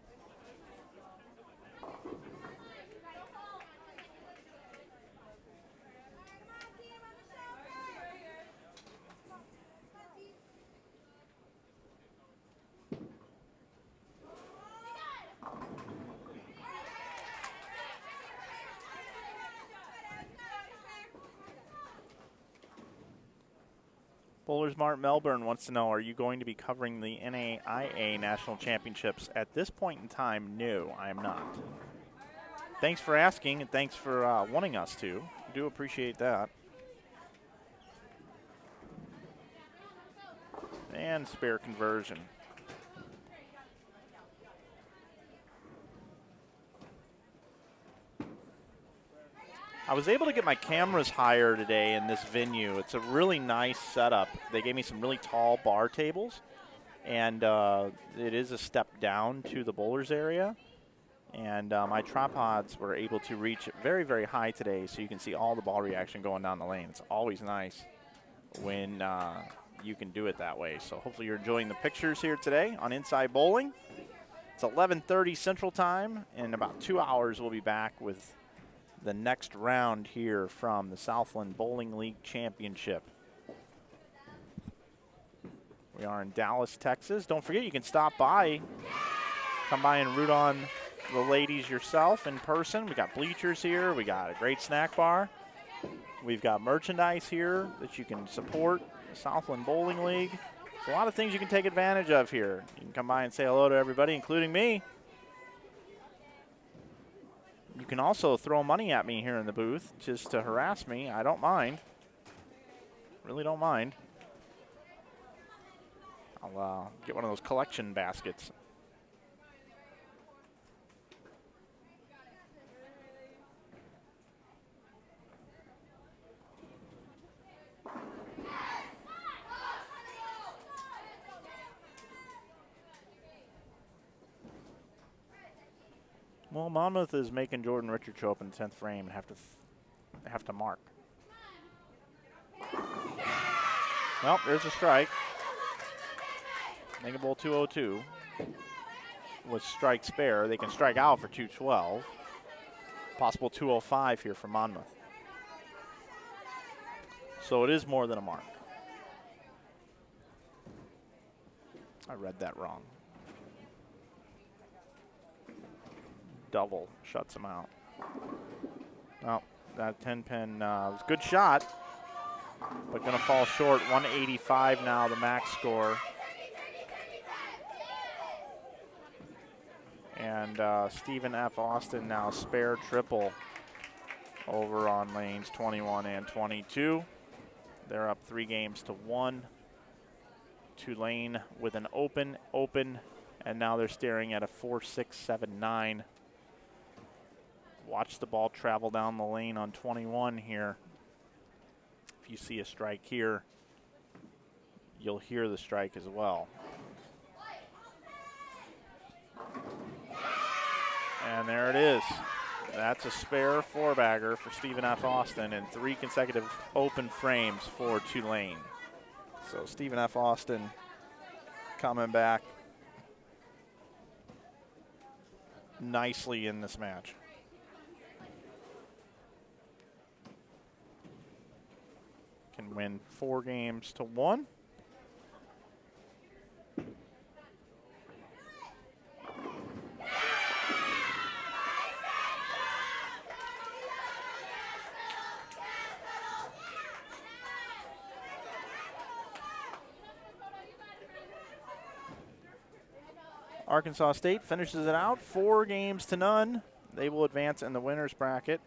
Bowlers Mart Melbourne wants to know, are you going to be covering the NAIA National Championships? At this point in time, no, I am not. Thanks for asking, and thanks for wanting us to. Do appreciate that. And spare conversion. I was able to get my cameras higher today in this venue. It's a really nice setup. They gave me some really tall bar tables, and it is a step down to the bowlers area. And my tripods were able to reach very, very high today, so you can see all the ball reaction going down the lane. It's always nice when you can do it that way. So hopefully you're enjoying the pictures here today on Inside Bowling. It's 11:30 Central Time. In about 2 hours, we'll be back with the next round here from the Southland Bowling League Championship. We are in Dallas, Texas. Don't forget, you can stop by, come by and root on the ladies yourself in person. We got bleachers here. We got a great snack bar. We've got merchandise here that you can support the Southland Bowling League. There's a lot of things you can take advantage of here. You can come by and say hello to everybody, including me. You can also throw money at me here in the booth just to harass me. I don't mind. Really don't mind. I'll get one of those collection baskets. Well, Monmouth is making Jordan Richard show up in the 10th frame and have to mark. Well, there's a strike. Mega Bowl 202 with strike spare. They can strike out for 212. Possible 205 here for Monmouth. So it is more than a mark. I read that wrong. Double shuts him out. Well, that 10-pin was a good shot, but going to fall short. 185 now, the max score. And Stephen F. Austin now spare triple over on lanes 21 and 22. They're up 3 games to 1. Tulane with an open, and now they're staring at a 4-6-7-9. Watch the ball travel down the lane on 21 here. If you see a strike here, you'll hear the strike as well. And there it is. That's a spare 4-bagger for Stephen F. Austin and 3 consecutive open frames for Tulane. So Stephen F. Austin coming back nicely in this match. win 4-1. Arkansas State finishes it out 4-0. They will advance in the winner's bracket.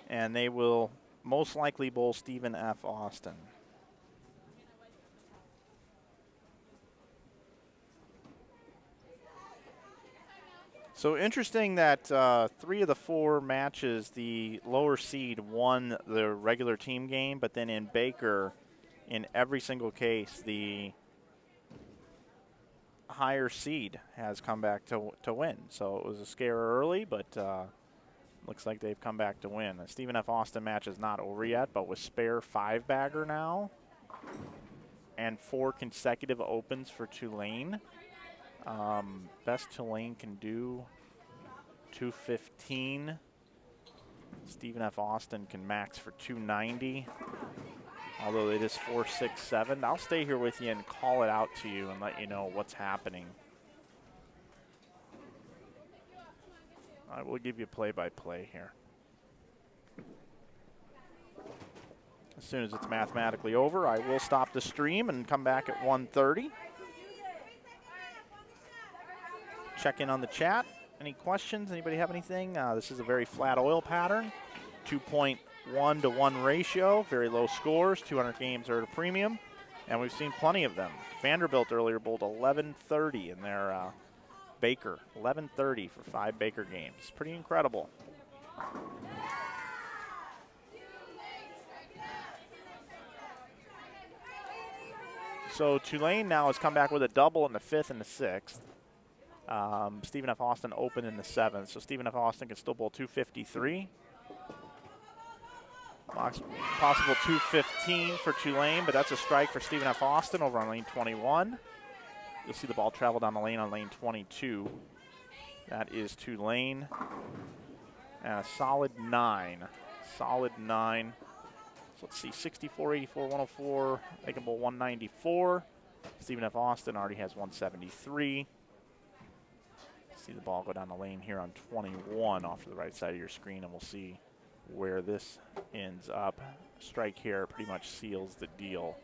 And they will most likely bowl Stephen F. Austin. So interesting that 3 of the 4 matches, the lower seed won the regular team game, but then in Baker, in every single case, the higher seed has come back to win. So it was a scare early, but looks like they've come back to win. The Stephen F. Austin match is not over yet, but with spare 5-bagger now and 4 consecutive opens for Tulane. Best Tulane can do 215. Stephen F. Austin can max for 290. Although it is 467. I'll stay here with you and call it out to you and let you know what's happening. I will give you play-by-play here. As soon as it's mathematically over, I will stop the stream and come back at 1:30. Check in on the chat. Any questions? Anybody have anything? This is a very flat oil pattern. 2.1 to 1 ratio. Very low scores. 200 games are at a premium. And we've seen plenty of them. Vanderbilt earlier bowled 1130 in their Baker. 1130 for 5 Baker games. Pretty incredible. So Tulane now has come back with a double in the 5th and the 6th. Stephen F. Austin open in the 7th, so Stephen F. Austin can still bowl 253. Possible 215 for Tulane, but that's a strike for Stephen F. Austin over on lane 21. You'll see the ball travel down the lane on lane 22. That is Tulane. And a solid 9. Solid 9. So let's see, 64, 84, 104. They can bowl 194. Stephen F. Austin already has 173. See the ball go down the lane here on 21 off to the right side of your screen, and we'll see where this ends up. Strike here pretty much seals the deal.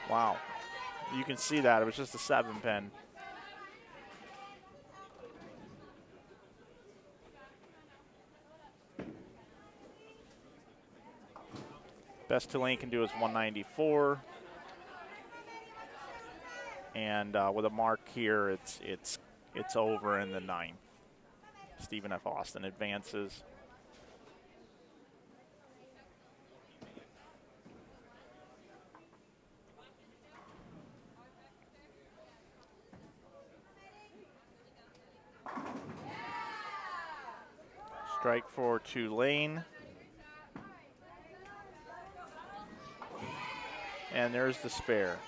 Wow. You can see that. It was just a 7-pin. Best Tulane can do is 194. And with a mark here, it's over in the 9th. Stephen F. Austin advances. Strike for Tulane. And there's the spare.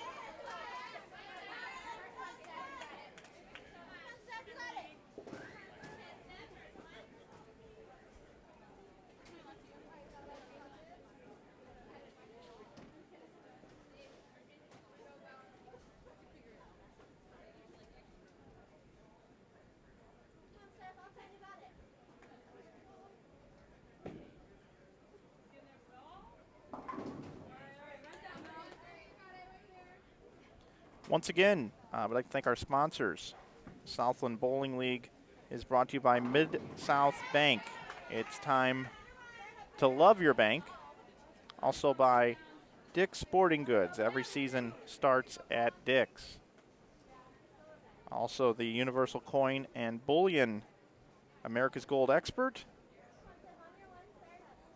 Once again, I'd like to thank our sponsors. Southland Bowling League is brought to you by Midsouth Bank. It's time to love your bank. Also by Dick's Sporting Goods. Every season starts at Dick's. Also the Universal Coin and Bullion, America's Gold Expert.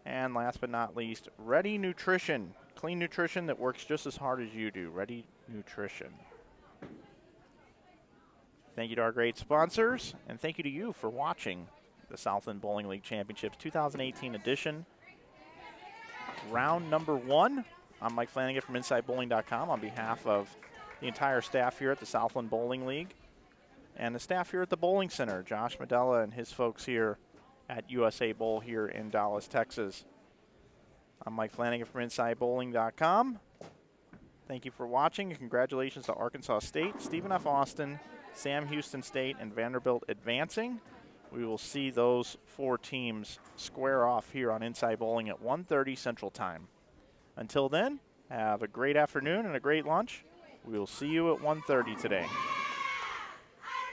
And last but not least, Ready Nutrition. Clean nutrition that works just as hard as you do. Ready Nutrition. Thank you to our great sponsors, and thank you to you for watching the Southland Bowling League Championships 2018 edition. Round number 1 I'm Mike Flanagan from InsideBowling.com on behalf of the entire staff here at the Southland Bowling League and the staff here at the Bowling Center, Josh Medella and his folks here at USA Bowl here in Dallas, Texas. I'm Mike Flanagan from InsideBowling.com. Thank you for watching, and congratulations to Arkansas State, Stephen F. Austin, Sam Houston State, and Vanderbilt advancing. We will see those 4 teams square off here on Inside Bowling at 1:30 Central Time. Until then, have a great afternoon and a great lunch. We will see you at 1:30 today.